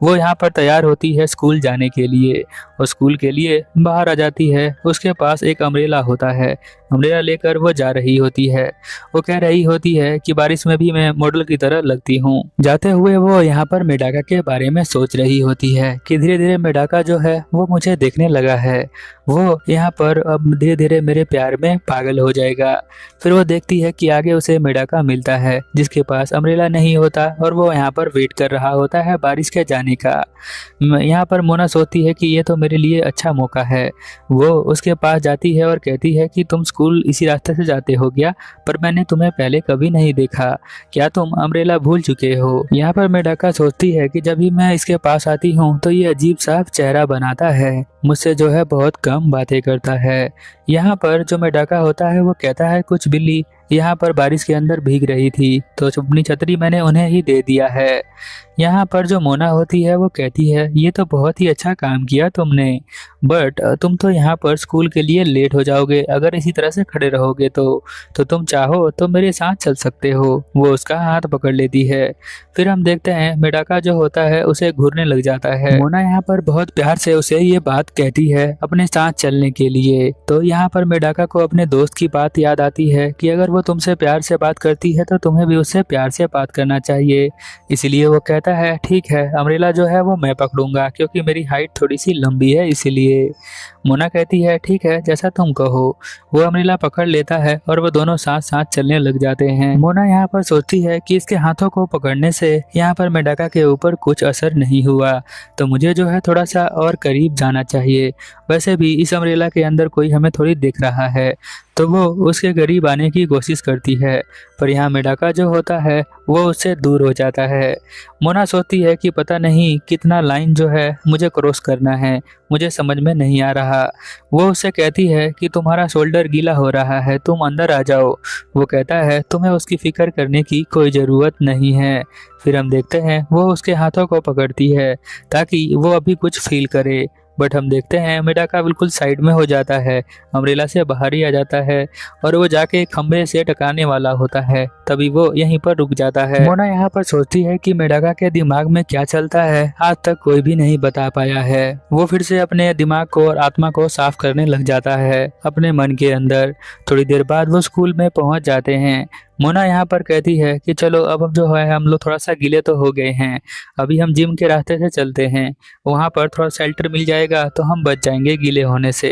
Speaker 1: वो यहाँ पर तैयार होती है स्कूल जाने के लिए और स्कूल के लिए बाहर आ जाती है। उसके पास एक अम्ब्रेला होता है। अम्ब्रेला लेकर वो जा रही होती है। वो कह रही होती है कि बारिश में भी मैं मॉडल की तरह लगती हूँ। जाते हुए वो यहाँ पर मेडाका के बारे में सोच रही होती है कि धीरे धीरे मेडाका जो है वो मुझे देखने लगा है, वो यहाँ पर अब धीरे धीरे मेरे प्यार में पागल हो जाएगा। फिर वो देखती है कि आगे उसे मेडाका मिलता है जिसके पास अम्ब्रेला नहीं होता और वो यहाँ पर वेट कर रहा होता है बारिश के जाने का। यहाँ पर मोना सोचती है कि ये तो मेरे लिए अच्छा मौका है। वो उसके पास जाती है और कहती है कि तुम स्कूल इसी रास्ते से जाते हो क्या, पर मैंने तुम्हें पहले कभी नहीं देखा, क्या तुम अम्ब्रेला भूल चुके हो। यहाँ पर मेडाका सोचती है कि जब भी मैं इसके पास आती हूँ तो ये अजीब सा चेहरा बनाता है। मुझसे जो है बहुत कम बातें करता है। यहाँ पर जो मेडाका होता है वो कहता है कुछ बिल्ली यहाँ पर बारिश के अंदर भीग रही थी तो अपनी छतरी मैंने उन्हें ही दे दिया है। यहाँ पर जो मोना होती है वो कहती है ये तो बहुत ही अच्छा काम किया तुमने, बट तुम तो यहाँ पर स्कूल के लिए लेट हो जाओगे अगर इसी तरह से खड़े रहोगे तो तुम चाहो तो मेरे साथ चल सकते हो। वो उसका हाथ पकड़ लेती है। फिर हम देखते हैं मेडाका जो होता है उसे घूरने लग जाता है। मोना यहाँ पर बहुत प्यार से उसे ये बात कहती है अपने साथ चलने के लिए। तो यहाँ पर मेडाका को अपने दोस्त की बात याद आती है कि अगर वो तुमसे प्यार से बात करती है तो तुम्हें भी उससे प्यार से बात करना चाहिए। इसलिए वो कहता है ठीक है, अम्ब्रेला जो है वो मैं पकड़ूंगा क्योंकि मेरी हाइट थोड़ी सी लंबी है इसीलिए। मोना कहती है ठीक है जैसा तुम कहो। वो अम्ब्रेला पकड़ लेता है और वो दोनों साथ साथ चलने लग जाते हैं। मोना यहाँ पर सोचती है कि इसके हाथों को पकड़ने से यहाँ पर मेडाका के ऊपर कुछ असर नहीं हुआ तो मुझे जो है थोड़ा सा और करीब जाना चाहिए। वैसे भी इस अम्ब्रेला के अंदर कोई हमें थोड़ी दिख रहा है तो वो उसके करीब आने की कोशिश करती है, पर यहाँ मेडाका जो होता है वो उससे दूर हो जाता है। मोना सोचती है कि पता नहीं कितना लाइन जो है मुझे क्रॉस करना है, मुझे समझ में नहीं आ रहा। वो उससे कहती है कि तुम्हारा शोल्डर गीला हो रहा है, तुम अंदर आ जाओ। वो कहता है तुम्हें उसकी फिक्र करने की कोई ज़रूरत नहीं है। फिर हम देखते हैं वो उसके हाथों को पकड़ती है ताकि वो अभी कुछ फील करे, बट हम देखते हैं मेडाका बिल्कुल साइड में हो जाता है, अम्ब्रेला से बाहर ही आ जाता है और वो जाके खंबे से टकराने वाला होता है, तभी वो यहीं पर रुक जाता है। मोना यहाँ पर सोचती है कि मेडाका के दिमाग में क्या चलता है आज तक कोई भी नहीं बता पाया है। वो फिर से अपने दिमाग को और आत्मा को साफ करने लग जाता है अपने मन के अंदर। थोड़ी देर बाद वो स्कूल में पहुंच जाते हैं। मोना यहाँ पर कहती है कि चलो अब जो है हम लोग थोड़ा सा गीले तो हो गए हैं, अभी हम जिम के रास्ते से चलते हैं, वहाँ पर थोड़ा शेल्टर मिल जाएगा तो हम बच जाएंगे गीले होने से।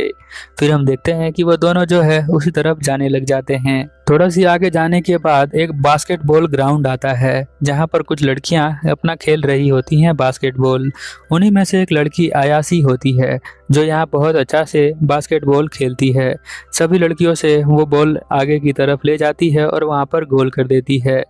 Speaker 1: फिर हम देखते हैं कि वो दोनों जो है उसी तरफ जाने लग जाते हैं। थोड़ा सी आगे जाने के बाद एक बास्केटबॉल ग्राउंड आता है जहाँ पर कुछ लड़कियां अपना खेल रही होती हैं बास्केटबॉल। उन्हीं में से एक लड़की आयासी होती है जो यहाँ बहुत अच्छा से बास्केटबॉल खेलती है। सभी लड़कियों से वो बॉल आगे की तरफ ले जाती है और वहाँ पर गोल कर देती है।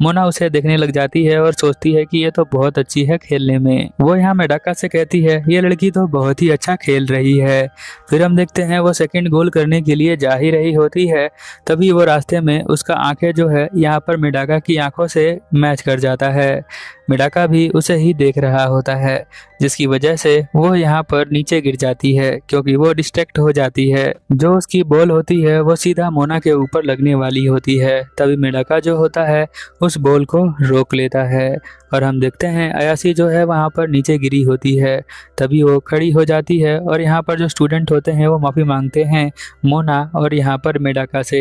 Speaker 1: मोना उसे देखने लग जाती है और सोचती है कि ये तो बहुत अच्छी है खेलने में। वो यहाँ मेडाका से कहती है ये लड़की तो बहुत ही अच्छा खेल रही है। फिर हम देखते हैं वो सेकंड गोल करने के लिए जा ही रही होती है, तभी वो रास्ते में उसका आंखें जो है यहाँ पर मेडाका की आंखों से मैच कर जाता है। मेडाका भी उसे ही देख रहा होता है जिसकी वजह से वो यहाँ पर नीचे गिर जाती है क्योंकि वो डिस्ट्रैक्ट हो जाती है। जो उसकी बॉल होती है वो सीधा मोना के ऊपर लगने वाली होती है, तभी मेडाका जो होता है उस बॉल को रोक लेता है और हम देखते हैं अयासी जो है वहाँ पर नीचे गिरी होती है, तभी वो खड़ी हो जाती है और यहाँ पर जो स्टूडेंट होते हैं वो माफ़ी मांगते हैं मोना और यहाँ पर मेडाका से।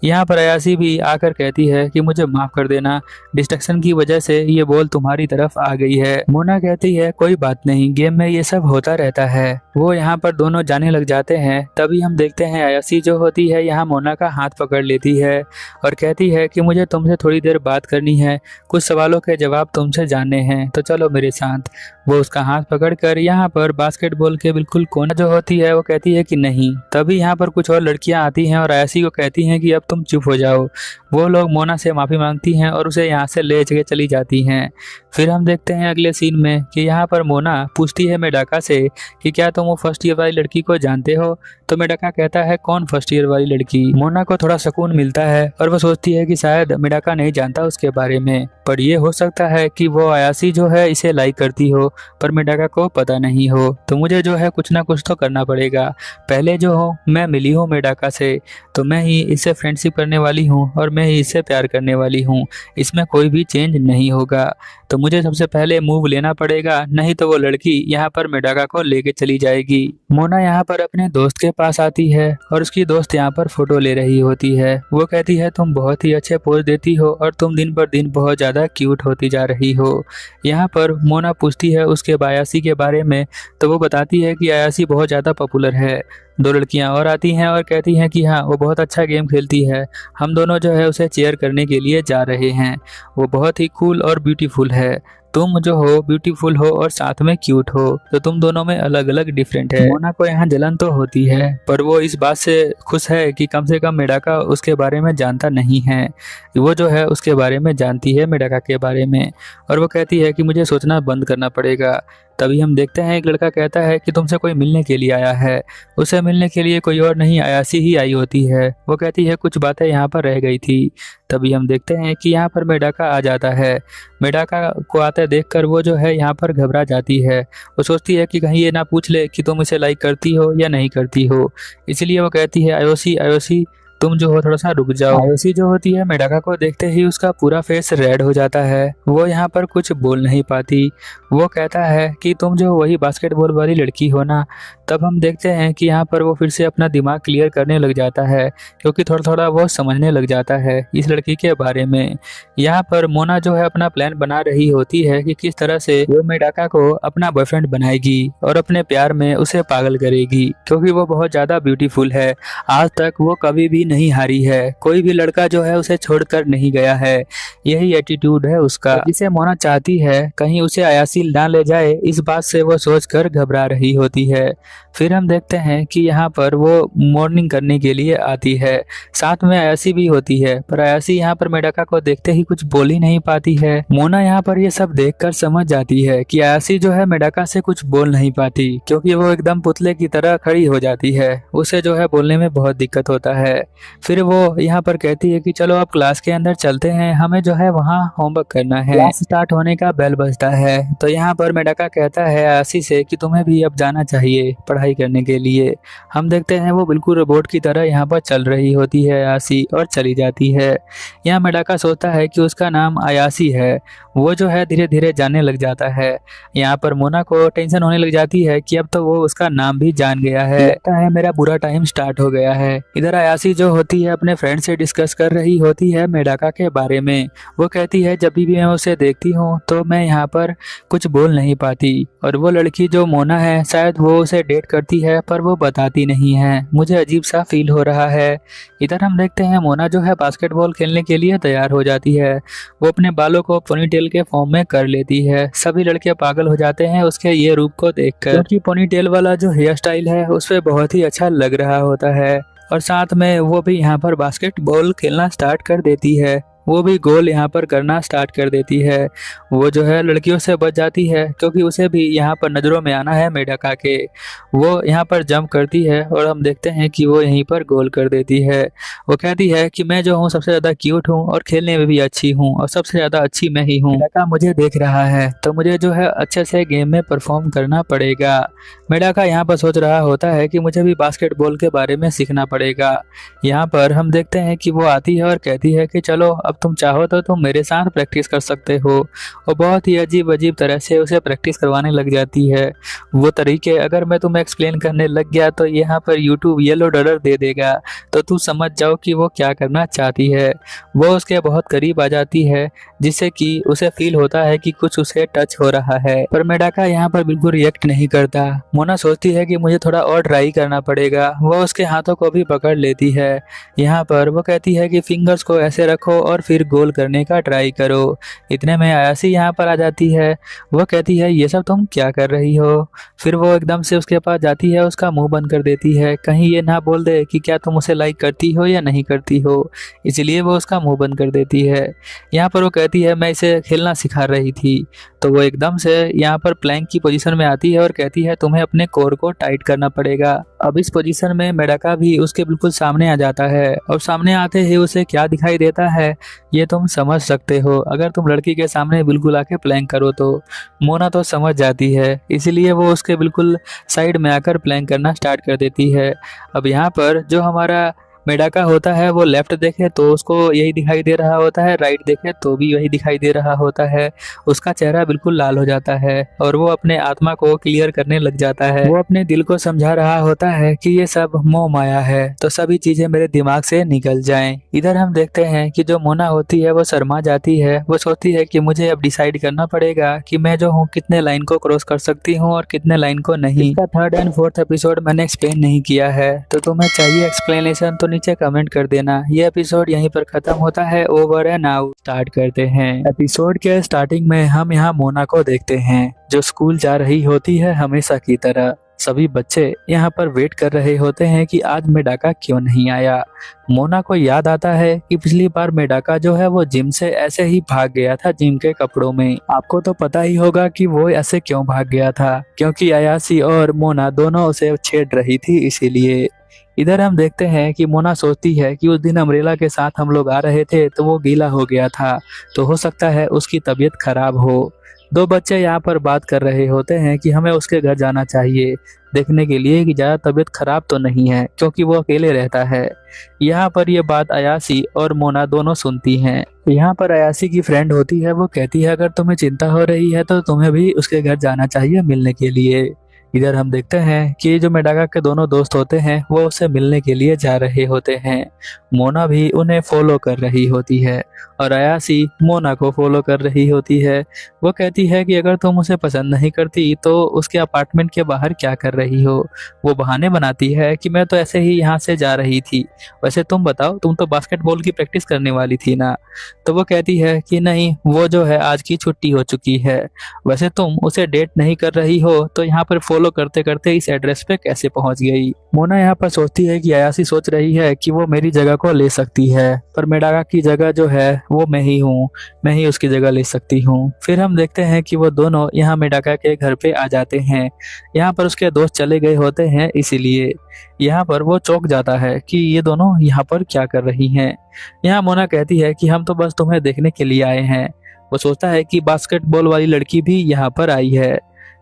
Speaker 1: यहाँ पर अयासी भी आकर कहती है कि मुझे माफ़ कर देना, डिस्ट्रैक्शन की वजह से ये बॉल तुम्हारी तरफ आ गई है। मोना कहती है कोई बात नहीं, गेम में ये सब होता रहता है। वो यहाँ पर दोनों जाने लग जाते हैं, तभी हम देखते हैं अयासी जो होती है यहाँ मोना का हाथ पकड़ लेती है और कहती है कि मुझे तुमसे थोड़ी देर बात करनी है, कुछ सवालों के जवाब तुमसे जानने हैं, तो चलो मेरे साथ। वो उसका हाथ पकड़कर यहाँ पर बास्केटबॉल के बिल्कुल कोना जो होती है वो कहती है कि नहीं। तभी यहाँ पर कुछ और लड़कियाँ आती हैं और अयासी को कहती हैं कि अब तुम चुप हो जाओ। वो लोग मोना से माफ़ी मांगती हैं और उसे यहाँ से ले के चली जाती हैं। फिर हम देखते हैं अगले सीन में कि यहाँ पर मोना पूछती है मेडाका से कि क्या तुम वो फर्स्ट ईयर वाली लड़की को जानते हो। तो मेडाका कहता है कौन फर्स्ट ईयर वाली लड़की। मोना को थोड़ा सुकून मिलता है और वो सोचती है कि शायद मेडाका नहीं जानता उसके बारे में, पर ये हो सकता है कि वो अयासी जो है इसे लाइक करती हो पर मेडाका को पता नहीं हो। तो मुझे जो है कुछ ना कुछ तो करना पड़ेगा। पहले जो हो मैं मिली हूँ मेडाका से तो मैं ही इससे फ्रेंडशिप करने वाली हूँ और मैं ही इससे प्यार करने वाली हूँ, इसमें कोई भी चेंज नहीं होगा। तो मुझे सबसे पहले मूव लेना पड़ेगा, नहीं तो वो लड़की यहाँ पर मेडाका को लेके चली जाएगी। मोना यहाँ पर अपने दोस्त के पास आती है और उसकी दोस्त यहाँ पर फोटो ले रही होती है। वो कहती है तुम बहुत ही अच्छे पोज देती हो और तुम दिन पर दिन बहुत ज़्यादा क्यूट होती जा रही हो। यहाँ पर मोना पूछती है उसके अयासी के बारे में, तो वो बताती है कि अयासी बहुत ज़्यादा पॉपुलर है। दो लड़कियां और आती हैं और कहती हैं कि हाँ वो बहुत अच्छा गेम खेलती है, हम दोनों जो है उसे चेयर करने के लिए जा रहे हैं। वो बहुत ही कूल और ब्यूटीफुल है, तुम जो हो ब्यूटीफुल हो और साथ में क्यूट हो, तो तुम दोनों में अलग अलग डिफरेंट है। मोना को यहाँ जलन तो होती है पर वो इस बात से खुश है कि कम से कम मेडाका उसके बारे में जानता नहीं है। वो जो है उसके बारे में जानती है मेडाका के बारे में और वो कहती है कि मुझे सोचना बंद करना पड़ेगा। तभी हम देखते हैं एक लड़का कहता है कि तुमसे कोई मिलने के लिए आया है। उसे मिलने के लिए कोई और नहीं, अयासी ही आई होती है। वो कहती है कुछ बातें यहाँ पर रह गई थी। तभी हम देखते हैं कि यहाँ पर मेडाका आ जाता है। मेडाका को आते देखकर वो जो है यहाँ पर घबरा जाती है। वो सोचती है कि कहीं ये ना पूछ ले कि तुम इसे लाइक करती हो या नहीं करती हो। इसलिए वो कहती है आयोसी आयोसी, तुम जो हो थोड़ा सा रुक जाओ। आयोसी जो होती है मेडाका को देखते ही उसका पूरा फेस रेड हो जाता है। वो यहाँ पर कुछ बोल नहीं पाती। वो कहता है कि तुम जो वही बास्केटबॉल वाली लड़की हो ना। तब हम देखते हैं कि यहाँ पर वो फिर से अपना दिमाग क्लियर करने लग जाता है, क्योंकि थोड़ा थोड़ा वो समझने लग जाता है इस लड़की के बारे में। यहाँ पर मोना जो है अपना प्लान बना रही होती है कि किस तरह से वो मेडाका को अपना बॉयफ्रेंड बनाएगी और अपने प्यार में उसे पागल करेगी, क्योंकि वो बहुत ज़्यादा ब्यूटीफुल है। आज तक वो कभी भी नहीं हारी है, कोई भी लड़का जो है उसे छोड़कर नहीं गया है। यही एटीट्यूड है उसका, जिसे मोना चाहती है कहीं उसे अयासी ना ले जाए, इस बात से वो सोचकर घबरा रही होती है। फिर हम देखते हैं कि यहाँ पर वो मॉर्निंग करने के लिए आती है। साथ में अयासी भी होती है, पर अयासी यहाँ पर मेडाका को देखते ही कुछ बोल ही नहीं पाती है। मोना यहाँ पर ये सब देखकर समझ जाती है कि अयासी जो है मेडाका से कुछ बोल नहीं पाती, क्योंकि वो एकदम पुतले की तरह खड़ी हो जाती है। उसे जो है बोलने में बहुत दिक्कत होता है। फिर वो यहाँ पर कहती है कि चलो अब क्लास के अंदर चलते हैं, हमें जो है वहाँ होमवर्क करना है। क्लास स्टार्ट होने का बेल बजता है तो यहाँ पर मेडाका कहता है आयासी से कि तुम्हें भी अब जाना चाहिए पढ़ाई करने के लिए। हम देखते हैं वो बिल्कुल रोबोट की तरह यहाँ पर चल रही होती है आयासी, और चली जाती है। यहाँ मेडाका सोचता है कि उसका नाम आयासी है। वो जो है धीरे धीरे जानने लग जाता है। यहाँ पर मोना को टेंशन होने लग जाती है कि अब तो वो उसका नाम भी जान गया है। लगता है मेरा बुरा टाइम स्टार्ट हो गया है। इधर आयासी जो होती है अपने फ्रेंड से डिस्कस कर रही होती है मेडाका के बारे में। वो कहती है जब भी मैं उसे देखती हूँ तो मैं यहाँ पर कुछ बोल नहीं पाती, और वो लड़की जो मोना है शायद वो उसे डेट करती है पर वो बताती नहीं है। मुझे अजीब सा फील हो रहा है। इधर हम देखते हैं मोना जो है बास्केटबॉल खेलने के लिए तैयार हो जाती है। वो अपने बालों को पोनीटेल के फॉर्म में कर लेती है। सभी लड़के पागल हो जाते हैं उसके ये रूप को देखकर, क्योंकि पोनीटेल वाला जो हेयर स्टाइल है उस पर बहुत ही अच्छा लग रहा होता है। और साथ में वो भी यहाँ पर बास्केटबॉल खेलना स्टार्ट कर देती है। वो भी गोल यहाँ पर करना स्टार्ट कर देती है। वो जो है लड़कियों से बच जाती है, क्योंकि उसे भी यहाँ पर नज़रों में आना है मेडाका के। वो यहाँ पर जंप करती है और हम देखते हैं कि वो यहीं पर गोल कर देती है। वो कहती है कि मैं जो हूँ सबसे ज़्यादा क्यूट हूँ और खेलने में भी अच्छी हूँ, और सबसे ज़्यादा अच्छी मैं ही हूँ। मेडाका मुझे देख रहा है तो मुझे जो है अच्छे से गेम में परफॉर्म करना पड़ेगा। मेडाका यहाँ पर सोच रहा होता है कि मुझे भी बास्केटबॉल के बारे में सीखना पड़ेगा। यहाँ पर हम देखते हैं कि वो आती है और कहती है कि चलो अब तुम चाहो तो तुम मेरे साथ प्रैक्टिस कर सकते हो। और बहुत ही अजीब अजीब तरह से उसे प्रैक्टिस करवाने लग जाती है। वो तरीके अगर मैं तुम्हें एक्सप्लेन करने लग गया तो यहाँ पर यूट्यूब येलो डॉलर दे देगा, तो तू समझ जाओ कि वो क्या करना चाहती है। वो उसके बहुत करीब आ जाती है, जिससे कि उसे फील होता है कि कुछ उसे टच हो रहा है, पर मेडाका यहाँ पर बिल्कुल रिएक्ट नहीं करता। मोना सोचती है कि मुझे थोड़ा और ट्राई करना पड़ेगा। वो उसके हाथों को भी पकड़ लेती है। यहाँ पर वो कहती है कि फिंगर्स को ऐसे रखो और फिर गोल करने का ट्राई करो। इतने में आयासी यहाँ पर आ जाती है। वो कहती है ये सब तुम क्या कर रही हो। फिर वो एकदम से उसके पास जाती है, उसका मुंह बंद कर देती है, कहीं ये ना बोल दे कि क्या तुम उसे लाइक करती हो या नहीं करती हो। इसलिए वो उसका मुंह बंद कर देती है। यहाँ पर वो कहती है मैं इसे खेलना सिखा रही थी। तो वो एकदम से यहाँ पर प्लैंक की पोजीशन में आती है और कहती है तुम्हें अपने कोर को टाइट करना पड़ेगा। अब इस पोजीशन में मेडाका भी उसके बिल्कुल सामने आ जाता है, और सामने आते ही उसे क्या दिखाई देता है ये तुम समझ सकते हो अगर तुम लड़की के सामने बिल्कुल आके प्लैंक करो तो। मोना तो समझ जाती है, इसलिए वो उसके बिल्कुल साइड में आकर प्लैंक करना स्टार्ट कर देती है। अब यहाँ पर जो हमारा मेडाका होता है वो लेफ्ट देखे तो उसको यही दिखाई दे रहा होता है, राइट देखे तो भी वही दिखाई दे रहा होता है। उसका चेहरा बिल्कुल लाल हो जाता है और वो अपने आत्मा को क्लियर करने लग जाता है। वो अपने दिल को समझा रहा होता है कि ये सब मोह माया है, तो सभी चीजें मेरे दिमाग से निकल जाएं। इधर हम देखते हैं कि जो मोना होती है वो शर्मा जाती है। वो सोचती है कि मुझे अब डिसाइड करना पड़ेगा कि मैं जो हूँ कितने लाइन को क्रॉस कर सकती हूँ और कितने लाइन को नहीं। इसका 3rd एंड 4th एपिसोड मैंने एक्सप्लेन नहीं किया है, तो तुम्हें चाहिए एक्सप्लेनेशन तो नीचे कमेंट कर देना। ये एपिसोड यहीं पर खत्म होता है। Over and out. स्टार्ट करते हैं। एपिसोड के स्टार्टिंग में हम यहाँ मोना को देखते हैं जो स्कूल जा रही होती है हमेशा की तरह। सभी बच्चे यहाँ पर वेट कर रहे होते हैं कि आज मेडाका क्यों नहीं आया। मोना को याद आता है कि पिछली बार मेडाका जो है वो जिम से ऐसे ही भाग गया था जिम के कपड़ों में। आपको तो पता ही होगा कि वो ऐसे क्यों भाग गया था, क्योंकि अयासी और मोना दोनों उसे छेड़ रही थी इसीलिए। इधर हम देखते हैं कि मोना सोचती है कि उस दिन अम्ब्रेला के साथ हम लोग आ रहे थे तो वो गीला हो गया था, तो हो सकता है उसकी तबीयत खराब हो। दो बच्चे यहाँ पर बात कर रहे होते हैं कि हमें उसके घर जाना चाहिए देखने के लिए कि ज़्यादा तबीयत खराब तो नहीं है, क्योंकि वो अकेले रहता है। यहाँ पर ये बात अयासी और मोना दोनों सुनती हैं। यहाँ पर अयासी की फ्रेंड होती है, वो कहती है अगर तुम्हें चिंता हो रही है तो तुम्हें भी उसके घर जाना चाहिए मिलने के लिए। इधर हम देखते हैं कि जो मेडाका के दोनों दोस्त होते हैं वो उससे मिलने के लिए जा रहे होते हैं। मोना भी उन्हें फॉलो कर रही होती है और अयासी मोना को फॉलो कर रही होती है। वो कहती है कि अगर तुम उसे पसंद नहीं करती तो उसके अपार्टमेंट के बाहर क्या कर रही हो। वो बहाने बनाती है कि मैं तो ऐसे ही यहाँ से जा रही थी, वैसे तुम बताओ, तुम तो बास्केटबॉल की प्रैक्टिस करने वाली थी ना। तो वो कहती है कि नहीं, वो जो है आज की छुट्टी हो चुकी है। वैसे तुम उसे डेट नहीं कर रही हो तो यहाँ पर फॉलो करते करते इस एड्रेस पे कैसे पहुंच गई। मोना यहाँ पर सोचती है कि अयासी सोच रही है कि वो मेरी जगह को ले सकती है, पर मेडाका की जगह जो है वो मैं ही हूँ, मैं ही उसकी जगह ले सकती हूँ। फिर हम देखते हैं कि वो दोनों यहाँ मेडाका के घर पे आ जाते हैं। यहाँ पर उसके दोस्त चले गए होते हैं, इसीलिए यहाँ पर वो चौंक जाता है कि ये दोनों यहाँ पर क्या कर रही हैं। यहाँ मोना कहती है कि हम तो बस तुम्हें देखने के लिए आए हैं। वो सोचता है कि बास्केटबॉल वाली लड़की भी यहाँ पर आई है।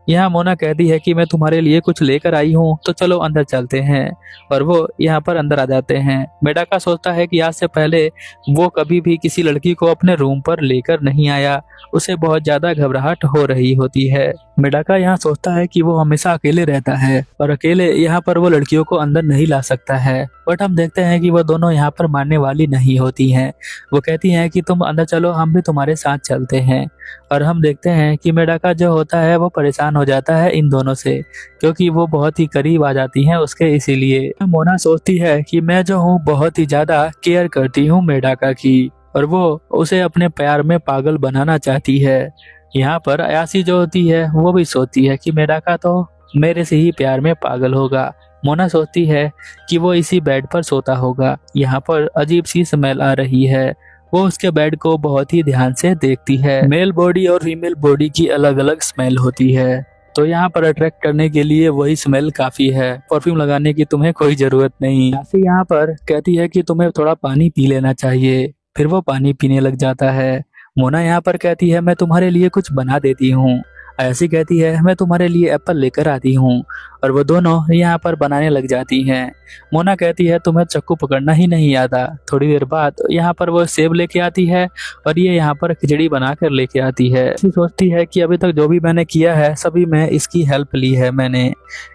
Speaker 1: यहाँ मोना कहती है कि मैं तुम्हारे लिए कुछ लेकर आई हूँ, तो चलो अंदर चलते हैं। और वो यहाँ पर अंदर आ जाते हैं। मेडाका सोचता है कि आज से पहले वो कभी भी किसी लड़की को अपने रूम पर लेकर नहीं आया, उसे बहुत ज्यादा घबराहट हो रही होती है। मेडाका यहाँ सोचता है कि वो हमेशा अकेले रहता है और अकेले यहाँ पर वो लड़कियों को अंदर नहीं ला सकता है। बट हम देखते हैं कि वो दोनों यहाँ पर मानने वाली नहीं होती हैं। वो कहती हैं कि तुम अंदर चलो, हम भी तुम्हारे साथ चलते हैं। और हम देखते हैं कि मेडाका जो होता है वो परेशान हो जाता है इन दोनों से, क्योंकि वो बहुत ही करीब आ जाती हैं उसके। इसीलिए मोना सोचती है कि मैं जो हूँ बहुत ही ज्यादा केयर करती हूँ मेडाका की, और वो उसे अपने प्यार में पागल बनाना चाहती है। यहाँ पर अयासी जो होती है वो भी सोचती है कि मेडाका तो मेरे से ही प्यार में पागल होगा। मोना सोचती है कि वो इसी बेड पर सोता होगा। यहाँ पर अजीब सी स्मेल आ रही है। वो उसके बेड को बहुत ही ध्यान से देखती है। मेल बॉडी और फीमेल बॉडी की अलग अलग स्मेल होती है, तो यहाँ पर अट्रैक्ट करने के लिए वही स्मेल काफी है, परफ्यूम लगाने की तुम्हें कोई जरूरत नहीं। अयासी यहाँ पर कहती है कि तुम्हें थोड़ा पानी पी लेना चाहिए, फिर वो पानी पीने लग जाता है। मोना यहाँ पर कहती है मैं तुम्हारे लिए कुछ बना देती हूँ। अयासी कहती है मैं तुम्हारे लिए एप्पल लेकर आती हूँ, और वो दोनों यहाँ पर बनाने लग जाती हैं। मोना कहती है तुम्हें चाकू पकड़ना ही नहीं आता। थोड़ी देर बाद यहाँ पर वो सेब लेके आती है और ये यहाँ पर खिचड़ी बनाकर लेके आती है। सोचती है कि अभी तक जो भी मैंने किया है सभी में इसकी हेल्प ली है मैंने।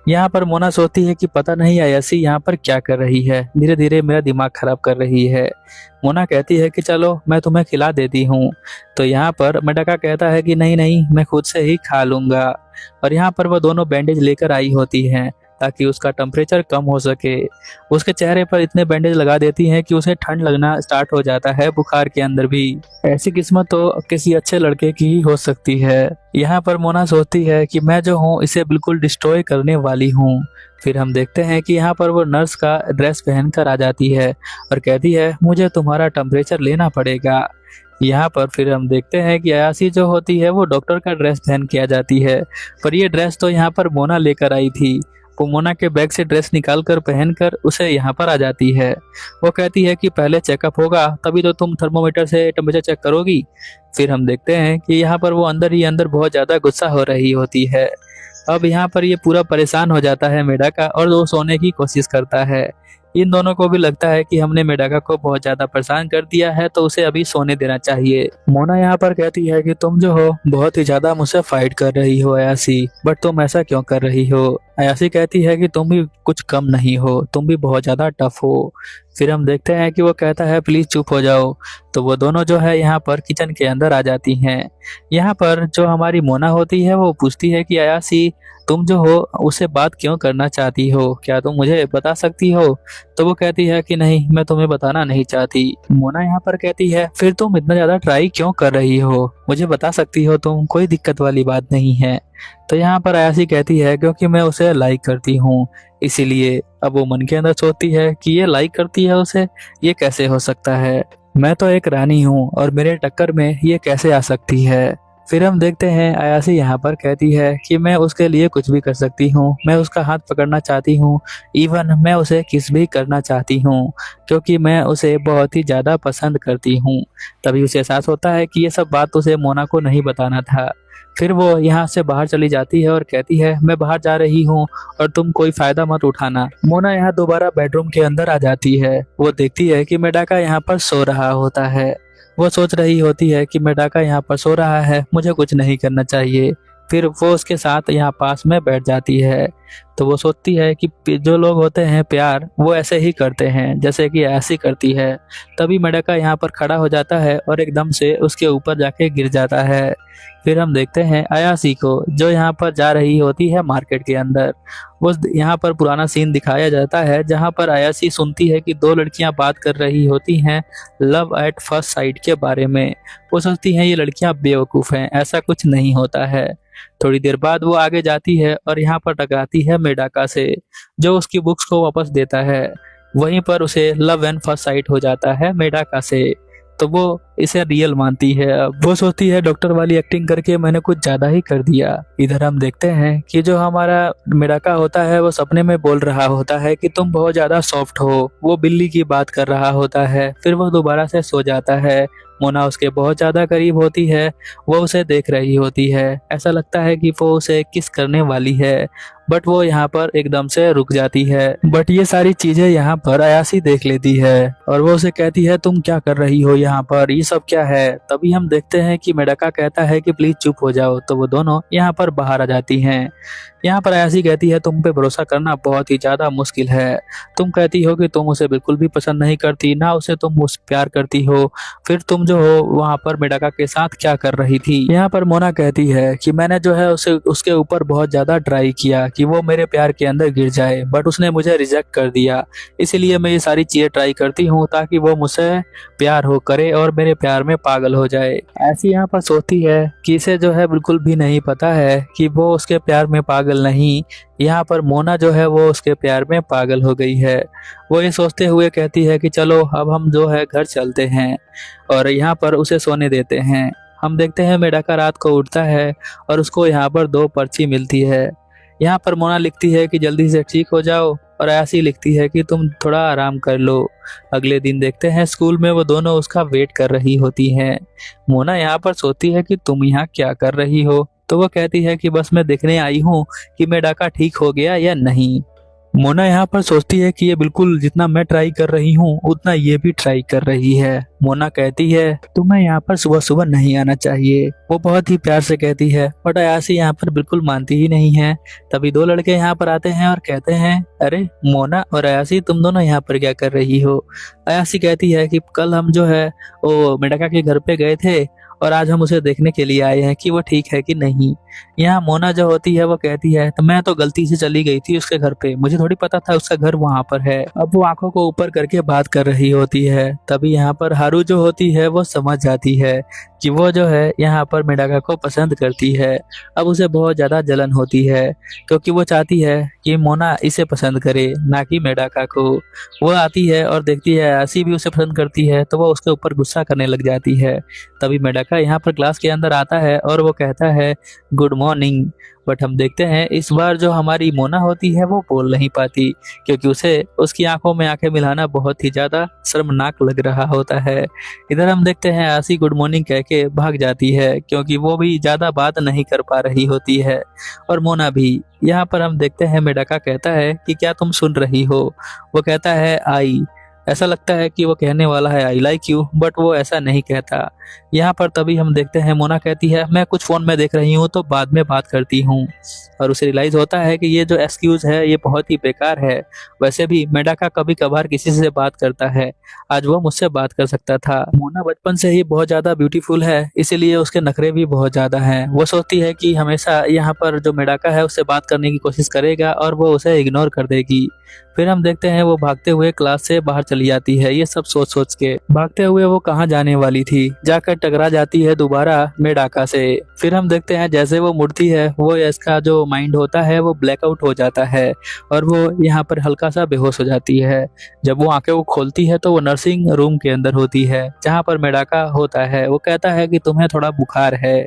Speaker 1: यहाँ पर मोना सोचती है कि पता नहीं अयासी यहाँ पर क्या कर रही है, धीरे धीरे मेरा दिमाग खराब कर रही है। मोना कहती है कि चलो मैं तुम्हें खिला देती हूँ। तो यहाँ पर मेडाका कहता है कि नहीं नहीं, मैं खुद से ही खा लूंगा। और यहाँ पर वो दोनों बैंडेज लेकर आई होती हैं ताकि उसका टेम्परेचर कम हो सके। उसके चेहरे पर इतने बैंडेज लगा देती हैं कि उसे ठंड लगना स्टार्ट हो जाता है बुखार के अंदर भी। ऐसी किस्मत तो किसी अच्छे लड़के की ही हो सकती है। यहाँ पर मोना सोचती है कि मैं जो हूँ इसे बिल्कुल डिस्ट्रॉय करने वाली हूँ। फिर हम देखते हैं कि यहाँ पर वो नर्स का ड्रेस पहनकर आ जाती है और कहती है मुझे तुम्हारा टेम्परेचर लेना पड़ेगा। यहाँ पर फिर हम देखते हैं कि अयासी जो होती है वो डॉक्टर का ड्रेस पहन के आ जाती है, पर ये ड्रेस तो यहाँ पर मोना लेकर आई थी। वो मोना के बैग से ड्रेस निकाल कर पहनकर उसे यहाँ पर आ जाती है। वो कहती है कि पहले चेकअप होगा तभी तो तुम थर्मोमीटर से टेम्परेचर चेक करोगी। फिर हम देखते हैं कि यहाँ पर वो अंदर ही अंदर बहुत ज़्यादा गुस्सा हो रही होती है। अब यहाँ पर ये पूरा परेशान हो जाता है मेडाका और वो सोने की कोशिश करता है। इन दोनों को भी लगता है कि हमने मेडाका को बहुत ज्यादा परेशान कर दिया है, तो उसे अभी सोने देना चाहिए। मोना यहाँ पर कहती है कि तुम जो हो बहुत ही ज्यादा मुझसे फाइट कर रही हो अयासी, बट तुम ऐसा क्यों कर रही हो। अयासी कहती है कि तुम भी कुछ कम नहीं हो, तुम भी बहुत ज्यादा टफ हो। फिर हम देखते हैं कि वो कहता है प्लीज चुप हो जाओ। तो वो दोनों जो है यहाँ पर किचन के अंदर आ जाती हैं। यहाँ पर जो हमारी मोना होती है वो पूछती है कि अयासी तुम जो हो उससे बात क्यों करना चाहती हो, क्या तुम मुझे बता सकती हो। तो वो कहती है कि नहीं, मैं तुम्हें बताना नहीं चाहती। मोना यहाँ पर कहती है फिर तुम इतना ज्यादा ट्राई क्यों कर रही हो, मुझे बता सकती हो तुम, कोई दिक्कत वाली बात नहीं है। तो यहाँ पर अयासी कहती है क्योंकि मैं उसे लाइक करती हूँ इसीलिए। अब वो मन के अंदर सोचती है कि ये लाइक करती है उसे, ये कैसे हो सकता है, मैं तो एक रानी हूँ और मेरे टक्कर में ये कैसे आ सकती है। फिर हम देखते हैं अयासी यहाँ पर कहती है कि मैं उसके लिए कुछ भी कर सकती हूँ, मैं उसका हाथ पकड़ना चाहती हूँ, इवन मैं उसे किस भी करना चाहती हूँ क्योंकि मैं उसे बहुत ही ज़्यादा पसंद करती हूँ। तभी उसे एहसास होता है कि ये सब बात उसे मोना को नहीं बताना था। फिर वो यहाँ से बाहर चली जाती है और कहती है मैं बाहर जा रही हूँ और तुम कोई फायदा मत उठाना। मोना यहाँ दोबारा बेडरूम के अंदर आ जाती है। वो देखती है कि मेडाका यहाँ पर सो रहा होता है। वो सोच रही होती है कि मेडाका यहाँ पर सो रहा है, मुझे कुछ नहीं करना चाहिए। फिर वो उसके साथ यहाँ पास में बैठ जाती है। तो वो सोचती है कि जो लोग होते हैं प्यार वो ऐसे ही करते हैं जैसे कि ऐसी करती है। तभी मेडाका यहाँ पर खड़ा हो जाता है और एकदम से उसके ऊपर जाके गिर जाता है। फिर हम देखते हैं अयासी को जो यहाँ पर जा रही होती है मार्केट के अंदर। वो यहाँ पर पुराना सीन दिखाया जाता है जहाँ पर अयासी सुनती है कि दो लड़कियाँ बात कर रही होती हैं लव एट फर्स्ट साइट के बारे में। वो सोचती हैं ये लड़कियाँ बेवकूफ़ हैं, ऐसा कुछ नहीं होता है। थोड़ी देर बाद वो आगे जाती है और यहाँ पर टकराती है मेडाका से जो उसकी बुक्स को वापस देता है। वहीं पर उसे लव एंड फर्स्ट साइट हो जाता है मेडाका से। तो वो इसे रियल मानती है। अब वो सोचती है डॉक्टर वाली एक्टिंग करके मैंने कुछ ज्यादा ही कर दिया। इधर हम देखते हैं कि जो हमारा मेडाका होता है वो सपने में बोल रहा होता है कि तुम बहुत ज्यादा सॉफ्ट हो, वो बिल्ली की बात कर रहा होता है। फिर वो दोबारा से सो जाता है। मोना उसके बहुत ज्यादा करीब होती है, वो उसे देख रही होती है, ऐसा लगता है कि वो उसे किस करने वाली है, बट वो यहाँ पर एकदम से रुक जाती है। बट ये सारी चीजें यहाँ पर अयासी देख लेती है और वो उसे कहती है तुम क्या कर रही हो यहाँ पर, ये सब क्या है। तभी हम देखते हैं कि मेडाका कहता है कि प्लीज चुप हो जाओ। तो वो दोनों यहाँ पर बाहर आ जाती हैं। यहाँ पर अयासी कहती है तुम पे भरोसा करना बहुत ही ज्यादा मुश्किल है। तुम कहती हो कि तुम उसे बिल्कुल भी पसंद नहीं करती, ना उसे तुम उस प्यार करती हो, फिर तुम जो हो वहाँ पर मेडाका के साथ क्या कर रही थी। यहाँ पर मोना कहती है कि मैंने जो है उसे उसके ऊपर बहुत ज्यादा ट्राई किया कि वो मेरे प्यार के अंदर गिर जाए, बट उसने मुझे रिजेक्ट कर दिया। इसीलिए मैं ये सारी चीजें ट्राई करती हूँ ताकि वो मुझसे प्यार हो करे और मेरे प्यार में पागल हो जाए। ऐसी यहाँ पर सोचती है कि इसे जो है बिल्कुल भी नहीं पता है कि वो उसके प्यार में पागल नहीं, यहाँ पर मोना जो है वो उसके प्यार में पागल हो गई है। वो ये सोचते हुए कहती है कि चलो अब हम जो है घर चलते हैं और यहाँ पर उसे सोने देते हैं। हम देखते हैं मेडाका रात को उठता है और उसको यहाँ पर 2 पर्ची मिलती है। यहाँ पर मोना लिखती है कि जल्दी से ठीक हो जाओ और अयासी लिखती है कि तुम थोड़ा आराम कर लो। अगले दिन देखते हैं स्कूल में वो दोनों उसका वेट कर रही होती हैं। मोना यहाँ पर सोचती है कि तुम यहाँ क्या कर रही हो, तो वो कहती है कि बस मैं देखने आई हूँ कि मेडाका ठीक हो गया या नहीं। मोना यहाँ पर सोचती है कि ये बिल्कुल जितना मैं ट्राई कर रही हूँ उतना ये भी ट्राई कर रही है। मोना कहती है तुम्हें यहाँ पर सुबह सुबह नहीं आना चाहिए, वो बहुत ही प्यार से कहती है, बट अयासी यहाँ पर बिल्कुल मानती ही नहीं है। तभी 2 लड़के यहाँ पर आते हैं और कहते हैं अरे मोना और अयासी तुम दोनों यहाँ पर क्या कर रही हो। अयासी कहती है कि कल हम जो है वो मेडाका के घर पे गए थे और आज हम उसे देखने के लिए आए हैं कि वो ठीक है कि नहीं। यहाँ मोना जो होती है वो कहती है तो मैं तो गलती से चली गई थी उसके घर पे, मुझे थोड़ी पता था उसका घर वहां पर है। अब वो आंखों को ऊपर करके बात कर रही होती है। तभी यहाँ पर हारू जो होती है वो समझ जाती है कि वो जो है यहाँ पर मेडाका को पसंद करती है। अब उसे बहुत ज्यादा जलन होती है क्योंकि वो चाहती है कि मोना इसे पसंद करे ना कि मेडाका को। वो आती है और देखती है आसी भी उसे पसंद करती है तो वो उसके ऊपर गुस्सा करने लग जाती है। तभी मेडाका यहाँ पर क्लास के अंदर आता है और वो कहता है गुड मॉर्निंग। बट हम देखते हैं इस बार जो हमारी मोना होती है वो बोल नहीं पाती क्योंकि उसे उसकी आंखों में आंखें मिलाना बहुत ही ज्यादा शर्मनाक लग रहा होता है। इधर हम देखते हैं आसी गुड मॉर्निंग कह के भाग जाती है क्योंकि वो भी ज्यादा बात नहीं कर पा रही होती है और मोना भी। यहाँ पर हम देखते हैं मेडाका कहता है कि क्या तुम सुन रही हो। वो कहता है आई। ऐसा लगता है कि वो कहने वाला है आई लाइक यू, बट वो ऐसा नहीं कहता। यहाँ पर तभी हम देखते हैं मोना कहती है मैं कुछ फोन में देख रही हूँ तो बाद में बात करती हूँ। और उसे रियलाइज होता है कि ये जो एक्सक्यूज है ये बहुत ही बेकार है। वैसे भी मेडाका कभी कभार किसी से बात करता है, आज वो मुझसे बात कर सकता था। मोना बचपन से ही बहुत ज्यादा ब्यूटीफुल है इसीलिए उसके नखरे भी बहुत ज्यादा हैं। वो सोचती है कि हमेशा यहाँ पर जो मेडाका है उससे बात करने की कोशिश करेगा और वो उसे इग्नोर कर देगी। फिर हम देखते हैं वो भागते हुए क्लास से बाहर चली जाती है ये सब सोच सोच के। भागते हुए वो कहाँ जाने वाली थी, जाकर टकरा जाती है दोबारा मेडाका से। फिर हम देखते हैं जैसे वो मुड़ती है वो इसका जो माइंड होता है वो ब्लैकआउट हो जाता है और वो यहाँ पर हल्का सा बेहोश हो जाती है। जब वो आंखें वो खोलती है तो वो नर्सिंग रूम के अंदर होती है जहाँ पर मेडाका होता है। वो कहता है कि तुम्हें थोड़ा बुखार है।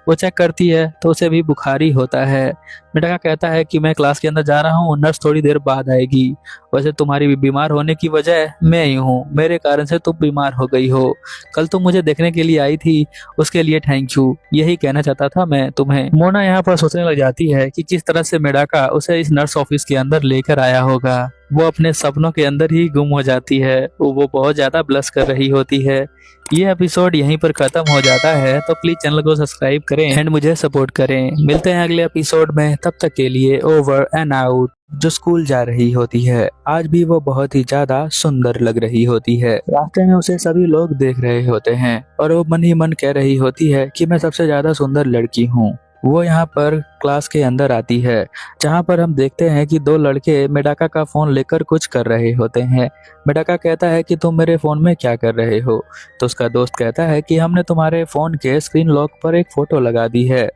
Speaker 1: वो चेक करती है तो उसे भी बुखार ही होता है। मेडाका कहता है कि मैं क्लास के अंदर जा रहा हूँ, नर्स थोड़ी देर बाद आएगी। वैसे तुम्हारी बीमार होने की वजह मैं ही हूँ, मेरे कारण से तुम बीमार हो गई हो। कल तुम मुझे देखने के लिए आई थी, उसके लिए थैंक यू, यही कहना चाहता था मैं तुम्हें। मोना यहाँ पर सोचने लग जाती है कि किस तरह से मेडाका उसे इस नर्स ऑफिस के अंदर लेकर आया होगा। वो अपने सपनों के अंदर ही गुम हो जाती है। वो बहुत ज्यादा ब्लश कर रही होती है। ये एपिसोड यहीं पर खत्म हो जाता है, तो प्लीज चैनल को सब्सक्राइब करें एंड मुझे सपोर्ट करें। मिलते हैं अगले एपिसोड में, तब तक के लिए ओवर एंड आउट। जो स्कूल जा रही होती है आज भी वो बहुत ही ज्यादा सुंदर लग रही होती है। रास्ते में उसे सभी लोग देख रहे होते हैं और वो मन ही मन कह रही होती है कि मैं सबसे ज्यादा सुंदर लड़की हूँ। वो यहाँ पर क्लास के अंदर आती है जहाँ पर हम देखते हैं कि दो लड़के मेडाका का फोन लेकर कुछ कर रहे होते हैं। मेडाका कहता है कि तुम मेरे फोन में क्या कर रहे हो, तो उसका दोस्त कहता है कि हमने तुम्हारे फोन के स्क्रीन लॉक पर एक फोटो लगा दी है।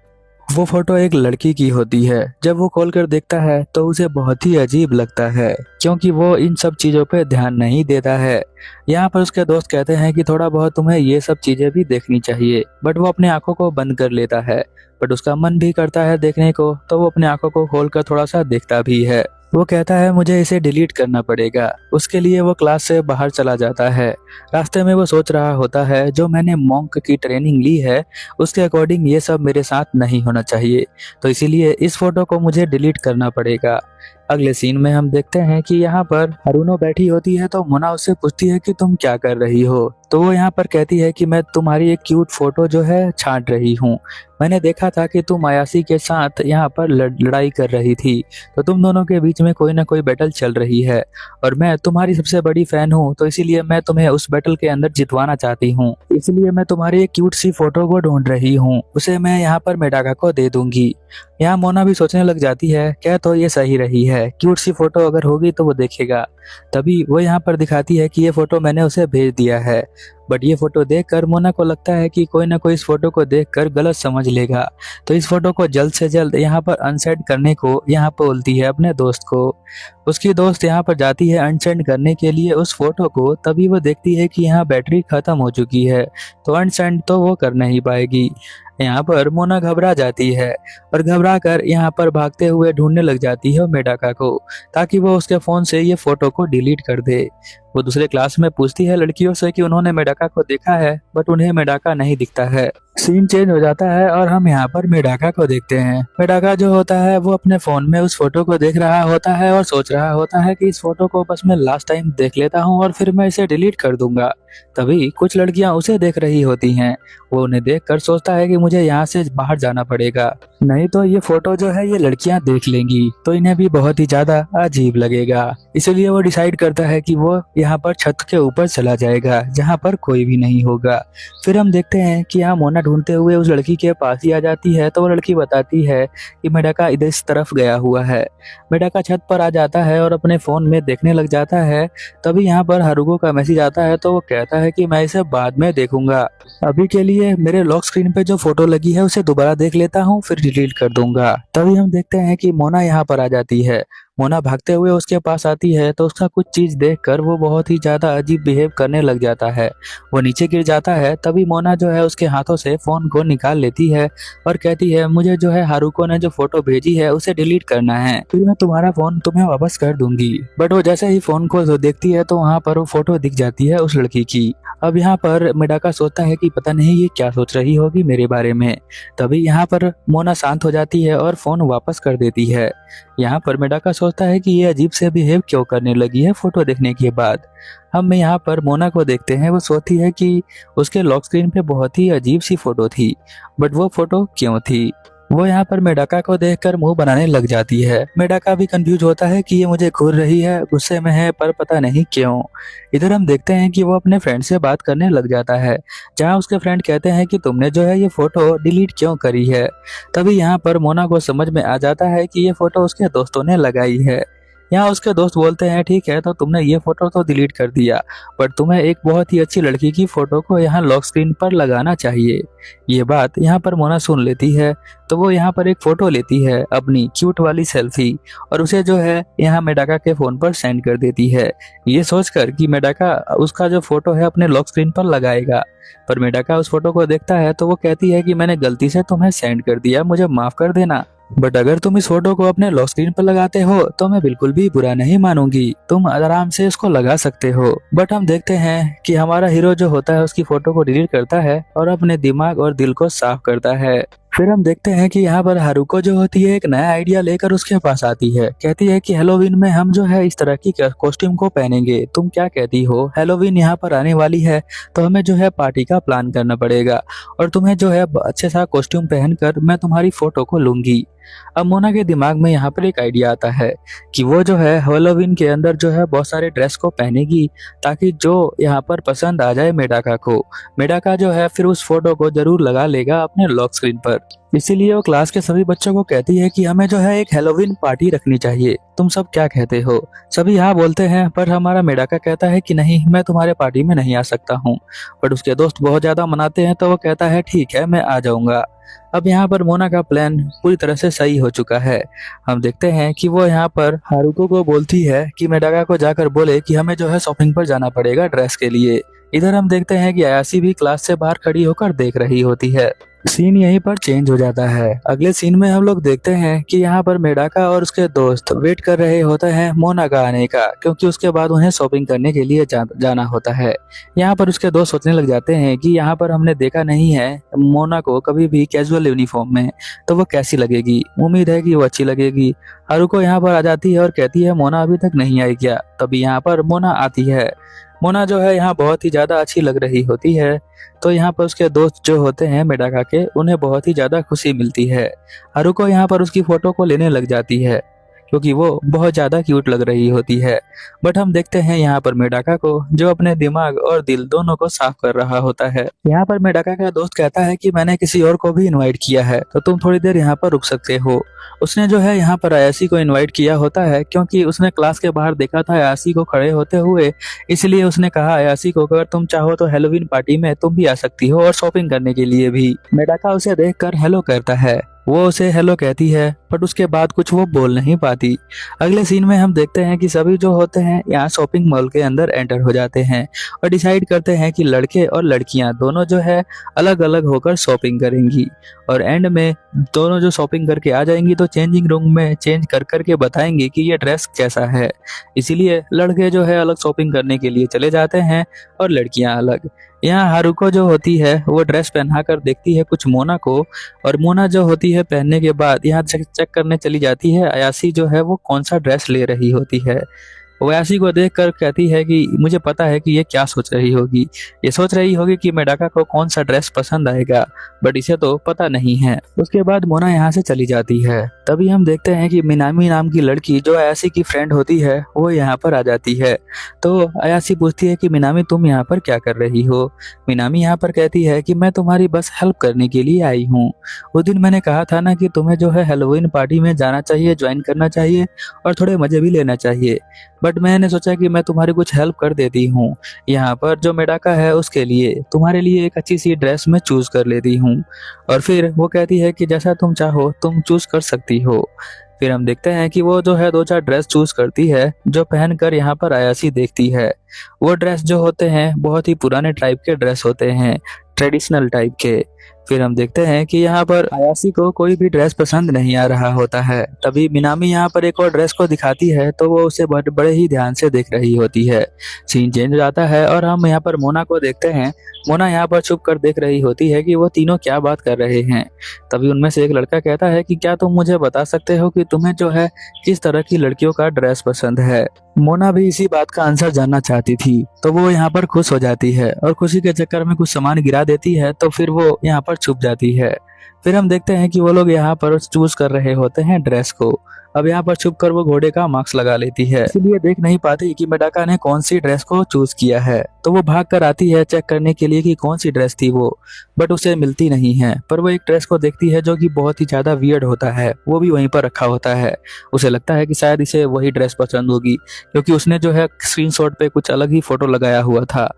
Speaker 1: वो फोटो एक लड़की की होती है। जब वो खोल कर देखता है तो उसे बहुत ही अजीब लगता है क्योंकि वो इन सब चीजों पे ध्यान नहीं देता है। यहाँ पर उसके दोस्त कहते हैं कि थोड़ा बहुत तुम्हें ये सब चीजें भी देखनी चाहिए, बट वो अपने आंखों को बंद कर लेता है। बट उसका मन भी करता है देखने को, तो वो अपने आंखों को खोलकर थोड़ा सा देखता भी है। वो कहता है मुझे इसे डिलीट करना पड़ेगा। उसके लिए वो क्लास से बाहर चला जाता है। रास्ते में वो सोच रहा होता है जो मैंने मॉन्क की ट्रेनिंग ली है उसके अकॉर्डिंग ये सब मेरे साथ नहीं होना चाहिए, तो इसीलिए इस फोटो को मुझे डिलीट करना पड़ेगा। अगले सीन में हम देखते हैं कि यहाँ पर हारुनो बैठी होती है तो मोना उससे पूछती है कि तुम क्या कर रही हो, तो वो यहाँ पर कहती है कि मैं तुम्हारी एक क्यूट फोटो जो है छांट रही हूँ। मैंने देखा था कि तुम आयासी के साथ यहाँ पर लड़ाई कर रही थी, तो तुम दोनों के बीच में कोई ना कोई बैटल चल रही है और मैं तुम्हारी सबसे बड़ी फैन हूँ, तो इसीलिए मैं तुम्हें उस बैटल के अंदर जितवाना चाहती हूँ। इसलिए मैं तुम्हारी एक क्यूट सी फोटो को ढूंढ रही हूँ, उसे मैं यहाँ पर मेडाका को दे दूंगी। यहाँ मोना भी सोचने लग जाती है क्या तो ये सही रही है, क्यूट सी फोटो अगर होगी तो वो देखेगा। तभी वो यहाँ पर दिखाती है कि ये फोटो मैंने उसे भेज दिया है। बट ये फोटो देखकर मोना को लगता है कि कोई ना कोई इस फोटो को देखकर गलत समझ लेगा, तो इस फोटो को जल्द से जल्द यहाँ पर अनसेंड करने को यहाँ पर बोलती है अपने दोस्त को। उसकी दोस्त यहाँ पर जाती है अनसेंड करने के लिए उस फोटो को। तभी वो देखती है कि यहाँ बैटरी खत्म हो चुकी है, तो अनसेंड तो वो कर नहीं पाएगी। यहाँ पर मोना घबरा जाती है और घबरा कर यहाँ पर भागते हुए ढूंढने लग जाती है मेडाका को, ताकि वो उसके फोन से ये फोटो को डिलीट कर दे। वो दूसरे क्लास में पूछती है लड़कियों से कि उन्होंने मेडाका को देखा है, बट उन्हें मेडाका नहीं दिखता है। सीन चेंज हो जाता है और हम यहाँ पर मेडाका को देखते हैं। मेडाका जो होता है वो अपने फोन में उस फोटो को देख रहा होता है और सोच रहा होता है कि इस फोटो को बस मैं लास्ट टाइम देख लेता हूँ और फिर मैं इसे डिलीट कर दूंगा। तभी कुछ लड़कियां उसे देख रही होती हैं। वो उन्हें देखकर सोचता है कि मुझे यहाँ से बाहर जाना पड़ेगा, नहीं तो ये फोटो जो है ये लड़कियां देख लेंगी तो इन्हें भी बहुत ही ज्यादा अजीब लगेगा। इसलिए वो डिसाइड करता है कि वो यहाँ पर छत के ऊपर चला जाएगा जहाँ पर कोई भी नहीं होगा। फिर हम देखते हैं कि यहाँ मोना ढूंढते हुए उस लड़की के पास ही आ जाती है, तो वो लड़की बताती है कि मेडाका इधर इस तरफ गया हुआ है। मेडाका छत पर आ जाता है और अपने फोन में देखने लग जाता है। तभी यहाँ पर हारुको का मैसेज आता है, तो वो कहता है कि मैं इसे बाद में देखूंगा, अभी के लिए मेरे लॉक स्क्रीन पे जो फोटो लगी है उसे दोबारा देख लेता हूँ फिर डिलीट कर दूंगा। तभी हम देखते हैं कि मोना यहाँ पर आ जाती है। मोना भागते हुए उसके पास आती है तो उसका कुछ चीज देखकर वो बहुत ही ज्यादा अजीब बिहेव करने लग जाता है। वो नीचे गिर जाता है। तभी मोना जो है उसके हाथों से फोन को निकाल लेती है और कहती है मुझे जो है हारुको ने जो फोटो भेजी है उसे डिलीट करना है, फिर मैं तुम्हारा फोन तुम्हें वापस कर दूंगी। बट वो जैसे ही फोन को देखती है तो वहाँ पर वो फोटो दिख जाती है उस लड़की की। अब यहाँ पर मेडाका सोचता है कि पता नहीं ये क्या सोच रही होगी मेरे बारे में। तभी यहाँ पर मोना शांत हो जाती है और फोन वापस कर देती है। यहाँ पर मेडाका सोचता है कि ये अजीब से बिहेव क्यों करने लगी है फोटो देखने के बाद। हम यहाँ पर मोना को देखते हैं, वो सोचती है कि उसके लॉक स्क्रीन पे बहुत ही अजीब सी फोटो थी, बट वो फोटो क्यों थी। वो यहाँ पर मेडाका को देखकर मुंह बनाने लग जाती है। मेडाका भी कंफ्यूज होता है कि ये मुझे घूर रही है, गुस्से में है, पर पता नहीं क्यों। इधर हम देखते हैं कि वो अपने फ्रेंड से बात करने लग जाता है, जहाँ उसके फ्रेंड कहते हैं कि तुमने जो है ये फोटो डिलीट क्यों करी है। तभी यहाँ पर मोना को समझ में आ जाता है कि ये फोटो उसके दोस्तों ने लगाई है। यहाँ उसके दोस्त बोलते हैं ठीक है, तो तुमने ये फोटो तो डिलीट कर दिया, पर तुम्हें एक बहुत ही अच्छी लड़की की फोटो को यहाँ लॉक स्क्रीन पर लगाना चाहिए। ये बात यहाँ पर मोना सुन लेती है, तो वो यहाँ पर एक फोटो लेती है अपनी क्यूट वाली सेल्फी, और उसे जो है यहाँ मेडाका के फोन पर सेंड कर देती है, ये सोचकर कि मेडाका उसका जो फोटो है अपने लॉक स्क्रीन पर लगाएगा। पर मेडाका उस फोटो को देखता है तो वो कहती है कि मैंने गलती से तुम्हें सेंड कर दिया, मुझे माफ कर देना। बट अगर तुम इस फोटो को अपने लॉक स्क्रीन पर लगाते हो तो मैं बिल्कुल भी बुरा नहीं मानूंगी, तुम आराम से इसको लगा सकते हो। बट हम देखते हैं कि हमारा हीरो जो होता है उसकी फोटो को डिलीट करता है और अपने दिमाग और दिल को साफ करता है। फिर हम देखते हैं कि यहाँ पर हारुको जो होती है एक नया आइडिया लेकर उसके पास आती है, कहती है कि हेलोवीन में हम जो है इस तरह की कॉस्ट्यूम को पहनेंगे, तुम क्या कहती हो? हेलोवीन यहाँ पर आने वाली है तो हमें जो है पार्टी का प्लान करना पड़ेगा और तुम्हें जो है अच्छे सा कॉस्ट्यूम पहनकर मैं तुम्हारी फोटो को लूंगी। अब मोना के दिमाग में यहाँ पर एक आइडिया आता है कि वो जो है हेलोवीन के अंदर जो है बहुत सारे ड्रेस को पहनेगी ताकि जो यहाँ पर पसंद आ जाए मेडाका को। मेडाका जो है फिर उस फोटो को जरूर लगा लेगा अपने लॉक स्क्रीन पर। इसीलिए वो क्लास के सभी बच्चों को कहती है कि हमें जो है एक हेलोवीन पार्टी रखनी चाहिए, तुम सब क्या कहते हो? सभी हाँ बोलते हैं, पर हमारा मेडाका कहता है कि नहीं, मैं तुम्हारे पार्टी में नहीं आ सकता हूँ। बट उसके दोस्त बहुत ज्यादा मनाते हैं तो वो कहता है ठीक है, मैं आ जाऊंगा। अब यहाँ पर मोना का प्लान पूरी तरह से सही हो चुका है। हम देखते हैं कि वो यहाँ पर हारुको को बोलती है कि मेडाका को जाकर बोले कि हमें जो है शॉपिंग पर जाना पड़ेगा ड्रेस के लिए। इधर हम देखते हैं कि आयासी भी क्लास से बाहर खड़ी होकर देख रही होती है। सीन यहीं पर चेंज हो जाता है। अगले सीन में हम लोग देखते हैं कि यहाँ पर मेडाका और उसके दोस्त वेट कर रहे होते हैं मोना का आने का, क्योंकि उसके बाद उन्हें शॉपिंग करने के लिए जाना होता है। यहाँ पर उसके दोस्त सोचने लग जाते हैं कि यहाँ पर हमने देखा नहीं है मोना को कभी भी कैजुअल यूनिफॉर्म में, तो वो कैसी लगेगी, उम्मीद है कि वो अच्छी लगेगी। हारुको यहाँ पर आ जाती है और कहती है मोना अभी तक नहीं आई क्या? तभी यहाँ पर मोना आती है। मोना जो है यहाँ बहुत ही ज्यादा अच्छी लग रही होती है, तो यहाँ पर उसके दोस्त जो होते हैं मेडाका के, उन्हें बहुत ही ज्यादा खुशी मिलती है। हारुको यहाँ पर उसकी फोटो को लेने लग जाती है क्योंकि वो बहुत ज्यादा क्यूट लग रही होती है। बट हम देखते हैं यहाँ पर मेडाका को जो अपने दिमाग और दिल दोनों को साफ कर रहा होता है। यहाँ पर मेडाका का दोस्त कहता है कि मैंने किसी और को भी इनवाइट किया है, तो तुम थोड़ी देर यहाँ पर रुक सकते हो। उसने जो है यहाँ पर आयासी को इनवाइट किया होता है क्योंकि उसने क्लास के बाहर देखा था आयासी को खड़े होते हुए, इसलिए उसने कहा आयासी को अगर तुम चाहो तो हेलोवीन पार्टी में तुम भी आ सकती हो और शॉपिंग करने के लिए भी। मेडाका उसे देखकर हेलो करता है, वो उसे हेलो कहती है, बट उसके बाद कुछ वो बोल नहीं पाती। अगले सीन में हम देखते हैं कि सभी जो होते हैं यहाँ शॉपिंग मॉल के अंदर एंटर हो जाते हैं और डिसाइड करते हैं कि लड़के और लड़कियां दोनों जो है अलग अलग होकर शॉपिंग करेंगी, और एंड में दोनों जो शॉपिंग करके आ जाएंगी तो चेंजिंग रूम में चेंज कर करके बताएंगे कि ये ड्रेस कैसा है। इसीलिए लड़के जो है अलग शॉपिंग करने के लिए चले जाते हैं और लड़कियां अलग। यहाँ हारुको जो होती है वो ड्रेस पहना कर देखती है कुछ मोना को, और मोना जो होती है पहनने के बाद यहाँ चेक करने चली जाती है आयासी जो है वो कौन सा ड्रेस ले रही होती है। वो आयासी को देखकर कहती है कि मुझे पता है कि ये क्या सोच रही होगी, ये सोच रही होगी कि मेडाका को कौन सा ड्रेस पसंद आएगा, बट इसे तो पता नहीं है। उसके बाद मोना यहाँ से चली जाती है। तभी हम देखते हैं कि मिनामी नाम की लड़की जो आयासी की फ्रेंड होती है वो यहाँ पर आ जाती है। तो आयासी पूछती है कि मिनामी तुम यहाँ पर क्या कर रही हो? मिनामी यहाँ पर कहती है कि मैं तुम्हारी बस हेल्प करने के लिए आई हूँ। उस दिन मैंने कहा था ना कि तुम्हें जो है हेलोवीन पार्टी में जाना चाहिए, ज्वाइन करना चाहिए और थोड़े मजे भी लेना चाहिए, बट मैंने सोचा कि मैं तुम्हारी कुछ हेल्प कर देती हूँ। यहाँ पर जो मेडाका है उसके लिए तुम्हारे लिए एक अच्छी सी ड्रेस मैं चूज कर लेती हूँ। और फिर वो कहती है कि जैसा तुम चाहो तुम चूज कर सकती हो। फिर हम देखते हैं कि वो जो है 2-4 ड्रेस चूज करती है जो पहनकर यहाँ पर आयासी देखती है। वो ड्रेस जो होते हैं बहुत ही पुराने टाइप के ड्रेस होते हैं, ट्रेडिशनल टाइप के। फिर हम देखते हैं कि यहाँ पर आयासी को कोई भी ड्रेस पसंद नहीं आ रहा होता है। तभी मिनामी यहाँ पर एक और ड्रेस को दिखाती है तो वो उसे बड़े ही ध्यान से देख रही होती है। सीन चेंज हो जाता है और हम यहाँ पर मोना को देखते हैं। मोना यहाँ पर छुप कर देख रही होती है कि वो तीनों क्या बात कर रहे हैं। तभी उनमें से एक लड़का कहता है कि क्या तुम मुझे बता सकते हो कि तुम्हें जो है किस तरह की लड़कियों का ड्रेस पसंद है। मोना भी इसी बात का आंसर जानना चाहती थी, तो वो यहाँ पर खुश हो जाती है और खुशी के चक्कर में कुछ सामान गिरा देती है, तो फिर वो यहाँ पर छुप जाती है। फिर हम देखते हैं कि वो लोग यहाँ पर चूज कर रहे होते हैं ड्रेस को। अब यहाँ पर छुप कर वो घोड़े का मास्क लगा लेती है, इसलिए देख नहीं पाती कि मेडाका ने कौन सी ड्रेस को चूज किया है। तो वो भाग कर आती है चेक करने के लिए कि कौन सी ड्रेस थी वो, बट उसे मिलती नहीं है। पर वो एक ड्रेस को देखती है जो कि बहुत ही ज्यादा वियर्ड होता है, वो भी वहीं पर रखा होता है। उसे लगता है कि शायद इसे वही ड्रेस पसंद होगी, क्योंकि उसने जो है स्क्रीनशॉट पे कुछ अलग ही फोटो लगाया हुआ था,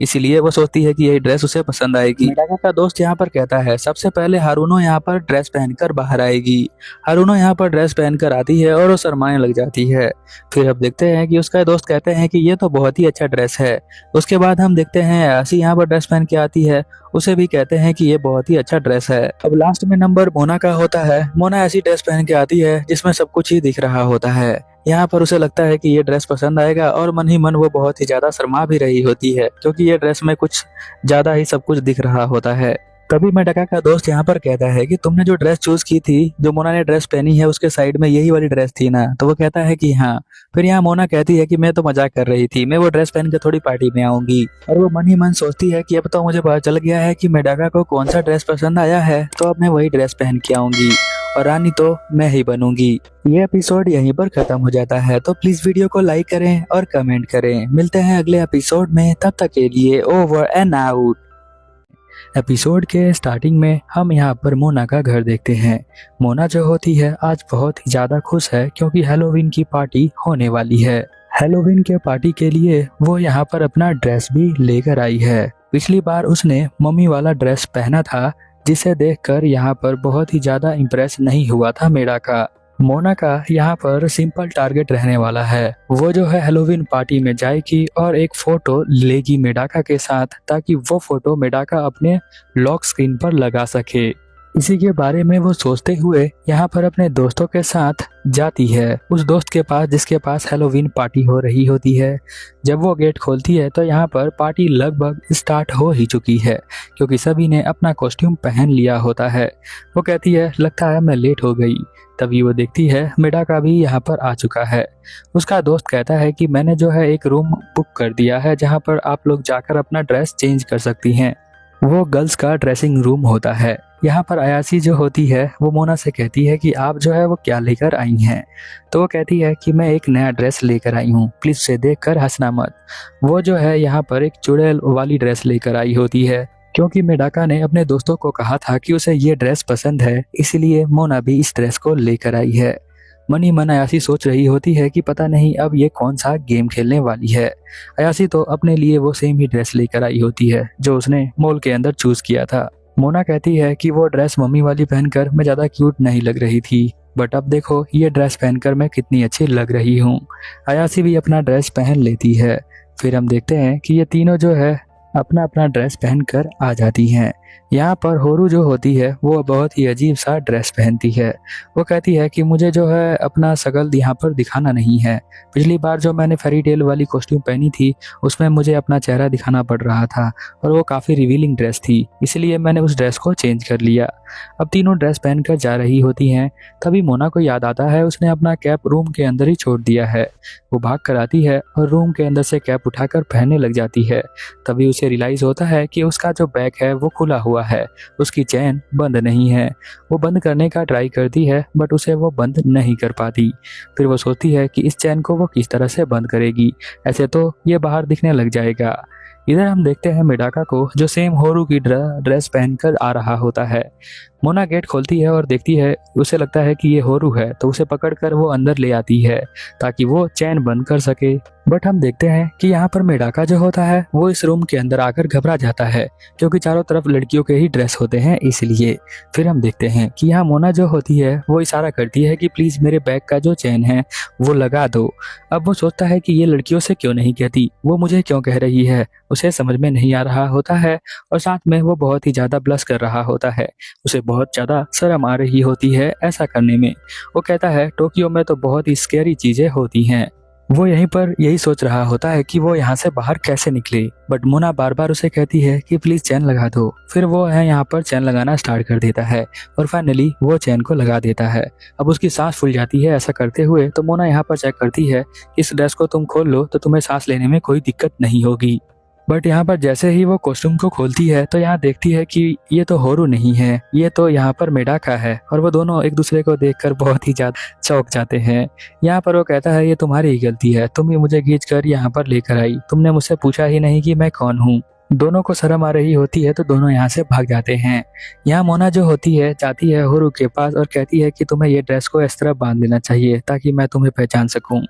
Speaker 1: इसीलिए वो सोचती है कि यही ड्रेस उसे पसंद आएगी। मेडाका का दोस्त यहाँ पर कहता है सबसे पहले हारुनो यहाँ पर ड्रेस पहनकर बाहर आएगी। हारुनो यहाँ पर ड्रेस पहनकर आती है और वो शर्माने लग जाती है। फिर अब देखते हैं कि उसका दोस्त कहते हैं कि ये तो बहुत ही अच्छा ड्रेस है। उसके बाद हम देखते हैं आशी यहाँ पर ड्रेस पहन के आती है, उसे भी कहते हैं कि ये बहुत ही अच्छा ड्रेस है। अब लास्ट में नंबर मोना का होता है। मोना ऐसी ड्रेस पहन के आती है जिसमें सब कुछ ही दिख रहा होता है। यहाँ पर उसे लगता है कि ये ड्रेस पसंद आएगा और मन ही मन वो बहुत ही ज्यादा शर्मा भी रही होती है, क्योंकि ये ड्रेस में कुछ ज्यादा ही सब कुछ दिख रहा होता है। तभी मेडाका का दोस्त यहाँ पर कहता है कि तुमने जो ड्रेस चूज की थी, जो मोना ने ड्रेस पहनी है उसके साइड में यही वाली ड्रेस थी ना? तो वो कहता है कि हाँ। फिर यहाँ मोना कहती है कि मैं तो मजाक कर रही थी, मैं वो ड्रेस पहन के थोड़ी पार्टी में आऊंगी। और वो मन ही मन सोचती है कि अब तो मुझे पता चल गया है कि मेडाका को कौन सा ड्रेस पसंद आया है, तो अब मैं वही ड्रेस पहन के आऊंगी और रानी तो मैं ही बनूंगी। ये एपिसोड यहीं पर खत्म हो जाता है। तो प्लीज वीडियो को लाइक करें और कमेंट करें। मिलते हैं अगले एपिसोड में, तब तक के लिए ओवर एंड आउट। एपिसोड के स्टार्टिंग में हम यहाँ पर मोना का घर देखते हैं। मोना जो होती है आज बहुत ही ज्यादा खुश है, क्योंकि हैलोवीन की पार्टी होने वाली है। हैलोवीन के पार्टी के लिए वो यहाँ पर अपना ड्रेस भी लेकर आई है। पिछली बार उसने मम्मी वाला ड्रेस पहना था, जिसे देखकर यहाँ पर बहुत ही ज्यादा इम्प्रेस नहीं हुआ था मेडाका। मोना का यहाँ पर सिंपल टारगेट रहने वाला है। वो जो है हैलोवीन पार्टी में जाएगी और एक फोटो लेगी मेडाका के साथ, ताकि वो फोटो मेडाका अपने लॉक स्क्रीन पर लगा सके। इसी के बारे में वो सोचते हुए यहाँ पर अपने दोस्तों के साथ जाती है, उस दोस्त के पास जिसके पास हैलोवीन पार्टी हो रही होती है। जब वो गेट खोलती है तो यहाँ पर पार्टी लगभग स्टार्ट हो ही चुकी है, क्योंकि सभी ने अपना कॉस्ट्यूम पहन लिया होता है। वो कहती है लगता है मैं लेट हो गई। तभी वो देखती है मेडाका भी यहाँ पर आ चुका है। उसका दोस्त कहता है कि मैंने जो है एक रूम बुक कर दिया है, जहाँ पर आप लोग जाकर अपना ड्रेस चेंज कर सकती हैं। वो गर्ल्स का ड्रेसिंग रूम होता है। यहाँ पर अयाशी जो होती है वो मोना से कहती है कि आप जो है वो क्या लेकर आई हैं। तो वो कहती है कि मैं एक नया ड्रेस लेकर आई हूँ, प्लीज उसे देखकर हंसना मत। वो जो है यहाँ पर एक चुड़ैल वाली ड्रेस लेकर आई होती है, क्योंकि मेडाका ने अपने दोस्तों को कहा था कि उसे ये ड्रेस पसंद है, इसलिए मोना भी इस ड्रेस को लेकर आई है। मन ही मन अयाशी सोच रही होती है कि पता नहीं अब ये कौन सा गेम खेलने वाली है। अयाशी तो अपने लिए वो सेम ही ड्रेस लेकर आई होती है जो उसने मॉल के अंदर चूज किया था। मोना कहती है कि वो ड्रेस मम्मी वाली पहनकर मैं ज्यादा क्यूट नहीं लग रही थी, बट अब देखो ये ड्रेस पहनकर मैं कितनी अच्छी लग रही हूँ। अयाशी भी अपना ड्रेस पहन लेती है। फिर हम देखते हैं कि ये तीनों जो है अपना अपना ड्रेस पहनकर आ जाती हैं। यहाँ पर होरू जो होती है वो बहुत ही अजीब सा ड्रेस पहनती है। वो कहती है कि मुझे जो है अपना शकल यहाँ पर दिखाना नहीं है। पिछली बार जो मैंने फेरी टेल वाली कॉस्ट्यूम पहनी थी उसमें मुझे अपना चेहरा दिखाना पड़ रहा था और वो काफ़ी रिवीलिंग ड्रेस थी, इसलिए मैंने उस ड्रेस को चेंज कर लिया। अब तीनों ड्रेस पहनकर जा रही होती हैं। तभी मोना को याद आता है उसने अपना कैप रूम के अंदर ही छोड़ दिया है। वो भाग कर आती है और रूम के अंदर से कैप उठाकर पहनने लग जाती है। तभी उसे रियलाइज होता है कि उसका जो बैग है वो खुला हुआ है, उसकी चेन बंद नहीं है। वो बंद करने का ट्राई करती है बट उसे वो बंद नहीं कर पाती। फिर वो सोचती है कि इस चेन को वो किस तरह से बंद करेगी, ऐसे तो ये बाहर दिखने लग जाएगा। इधर हम देखते हैं मेडाका को जो सेम होरू की ड्रेस पहनकर आ रहा होता है। मोना गेट खोलती है और देखती है, उसे लगता है कि ये होरू है, तो उसे पकड़कर वो अंदर ले आती है ताकि वो चैन बंद कर सके। बट हम देखते हैं कि यहाँ पर मेडाका जो होता है वो इस रूम के अंदर आकर घबरा जाता है, क्योंकि चारों तरफ लड़कियों के ही ड्रेस होते हैं इसलिए। फिर हम देखते हैं कि यहाँ मोना जो होती है वो इशारा करती है कि प्लीज मेरे बैग का जो चैन है वो लगा दो। अब वो सोचता है कि ये लड़कियों से क्यों नहीं कहती, वो मुझे क्यों कह रही है, उसे समझ में नहीं आ रहा होता है और साथ में वो बहुत ही ज्यादा ब्लश कर रहा होता है। उसे बहुत ज्यादा शर्म आ रही होती है ऐसा करने में। वो कहता है टोक्यो में तो बहुत ही स्कैरी चीजें होती हैं। वो यहीं पर यही सोच रहा होता है कि वो यहाँ से बाहर कैसे निकले, बट मोना बार बार उसे कहती है कि प्लीज चैन लगा दो। फिर वो है यहाँ पर चैन लगाना स्टार्ट कर देता है और फाइनली वो चैन को लगा देता है। अब उसकी सांस फूल जाती है ऐसा करते हुए, तो मोना यहाँ पर चेक करती है इस ड्रेस को तुम खोल लो तो तुम्हें सांस लेने में कोई दिक्कत नहीं होगी। बट यहाँ पर जैसे ही वो कॉस्ट्यूम को खोलती है तो यहाँ देखती है कि ये तो होरू नहीं है, ये तो यहाँ पर मेडाका है। और वो दोनों एक दूसरे को देखकर बहुत ही ज्यादा चौंक जाते हैं। यहाँ पर वो कहता है ये तुम्हारी ही गलती है, तुम ही मुझे खींच कर यहाँ पर लेकर आई, तुमने मुझसे पूछा ही नहीं कि मैं कौन हूँ। दोनों को शर्म आ रही होती है तो दोनों यहाँ से भाग जाते हैं। यहाँ मोना जो होती है जाती है होरू के पास और कहती है कि तुम्हें ये ड्रेस को इस तरह बांध लेना चाहिए ताकि मैं तुम्हें पहचान सकूं।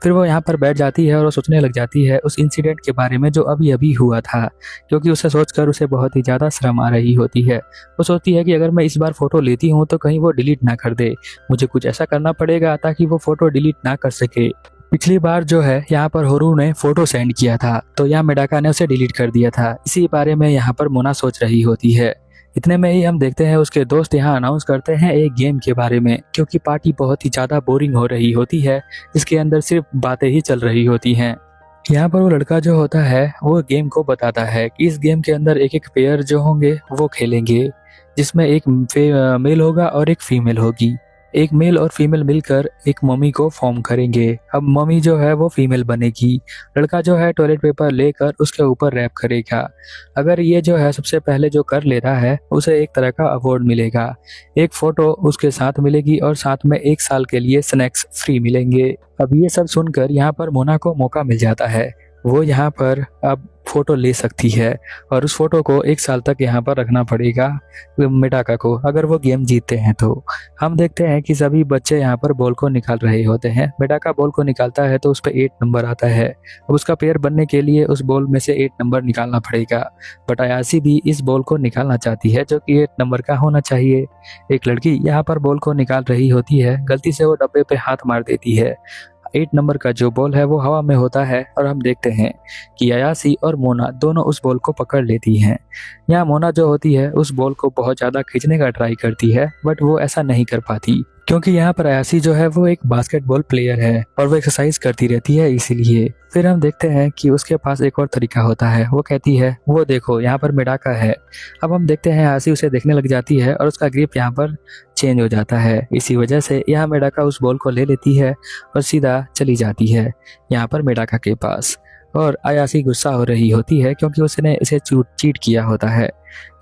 Speaker 1: फिर वो यहाँ पर बैठ जाती है और वो सोचने लग जाती है उस इंसिडेंट के बारे में जो अभी अभी हुआ था, क्योंकि उसे सोचकर उसे बहुत ही ज़्यादा शर्म आ रही होती है। वो सोचती है कि अगर मैं इस बार फ़ोटो लेती हूँ तो कहीं वो डिलीट ना कर दे, मुझे कुछ ऐसा करना पड़ेगा ताकि वो फ़ोटो डिलीट ना कर सके। पिछली बार जो है यहाँ पर होरू ने फोटो सेंड किया था तो यहाँ मेडाका ने उसे डिलीट कर दिया था, इसी बारे में यहाँ पर मोना सोच रही होती है। इतने में ही हम देखते हैं उसके दोस्त यहाँ अनाउंस करते हैं एक गेम के बारे में, क्योंकि पार्टी बहुत ही ज़्यादा बोरिंग हो रही होती है, जिसके अंदर सिर्फ बातें ही चल रही होती हैं। यहाँ पर वो लड़का जो होता है वो गेम को बताता है कि इस गेम के अंदर एक एक पेयर जो होंगे वो खेलेंगे, जिसमें एक मेल होगा और एक फीमेल होगी। एक मेल और फीमेल मिलकर एक मम्मी को फॉर्म करेंगे। अब मम्मी जो है वो फीमेल बनेगी। लड़का जो है टॉयलेट पेपर लेकर उसके ऊपर रैप करेगा। अगर ये जो है सबसे पहले जो कर लेता है उसे एक तरह का अवार्ड मिलेगा, एक फोटो उसके साथ मिलेगी और साथ में 1 साल के लिए स्नैक्स फ्री मिलेंगे। अब ये सब सुनकर यहाँ पर मोना को मौका मिल जाता है, वो यहाँ पर अब फोटो ले सकती है और उस फोटो को 1 साल तक यहाँ पर रखना पड़ेगा मेडाका को, अगर वो गेम जीतते हैं तो। हम देखते हैं कि सभी बच्चे यहाँ पर बॉल को निकाल रहे होते हैं। मेडाका बॉल को निकालता है तो उस पर 8 नंबर आता है। अब उसका पेयर बनने के लिए उस बॉल में से 8 नंबर निकालना पड़ेगा, बट अयासी भी इस बॉल को निकालना चाहती है जो कि 8 नंबर का होना चाहिए। एक लड़की यहाँ पर बॉल को निकाल रही होती है, गलती से वो डब्बे पे हाथ मार देती है। 8 नंबर का जो बॉल है वो हवा में होता है और हम देखते हैं कि अयासी और मोना दोनों उस बॉल को पकड़ लेती हैं। यहाँ मोना जो होती है उस बॉल को बहुत ज़्यादा खींचने का ट्राई करती है, बट वो ऐसा नहीं कर पाती, क्योंकि यहाँ पर अयासी जो है वो एक बास्केटबॉल प्लेयर है और वो एक्सरसाइज करती रहती है इसीलिए। फिर हम देखते हैं कि उसके पास एक और तरीका होता है। वो कहती है वो देखो यहाँ पर मेडाका है। अब हम देखते हैं अयासी उसे देखने लग जाती है और उसका ग्रिप यहाँ पर चेंज हो जाता है। इसी वजह से यहाँ मेडाका उस बॉल को ले लेती है और सीधा चली जाती है यहाँ पर मेडाका के पास। और अयासी गुस्सा हो रही होती है क्योंकि उसने इसे चीट किया होता है।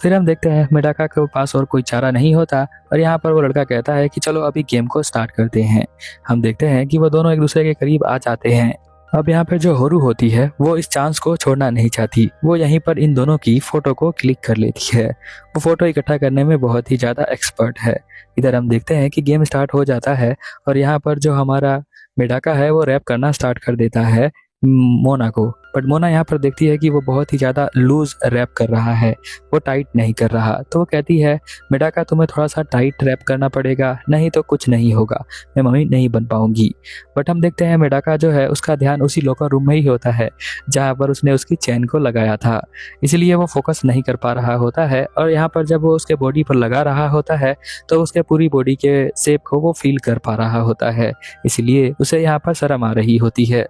Speaker 1: फिर हम देखते हैं मेडाका के पास और कोई चारा नहीं होता और यहाँ पर वो लड़का कहता है कि चलो अभी गेम को स्टार्ट करते हैं। हम देखते हैं कि वो दोनों एक दूसरे के करीब आ जाते हैं। अब यहाँ पर जो होरू होती है वो इस चांस को छोड़ना नहीं चाहती, वो यहीं पर इन दोनों की फोटो को क्लिक कर लेती है। वो फोटो इकट्ठा करने में बहुत ही ज़्यादा एक्सपर्ट है। इधर हम देखते हैं कि गेम स्टार्ट हो जाता है और यहाँ पर जो हमारा मेडाका है वो रैप करना स्टार्ट कर देता है मोना को, बट मोना यहाँ पर देखती है कि वो बहुत ही ज़्यादा लूज रैप कर रहा है, वो टाइट नहीं कर रहा। तो वो कहती है मेडाका तुम्हें थोड़ा सा टाइट रैप करना पड़ेगा, नहीं तो कुछ नहीं होगा, मैं मम्मी नहीं बन पाऊंगी। बट हम देखते हैं मेडाका जो है उसका ध्यान उसी लॉकर रूम में ही होता है जहाँ पर उसने उसकी चैन को लगाया था, इसलिए वो फोकस नहीं कर पा रहा होता है। और यहाँ पर जब वो उसके बॉडी पर लगा रहा होता है तो उसके पूरी बॉडी के शेप को वो फील कर पा रहा होता है, इसलिए उसे यहाँ पर शर्म आ रही होती है।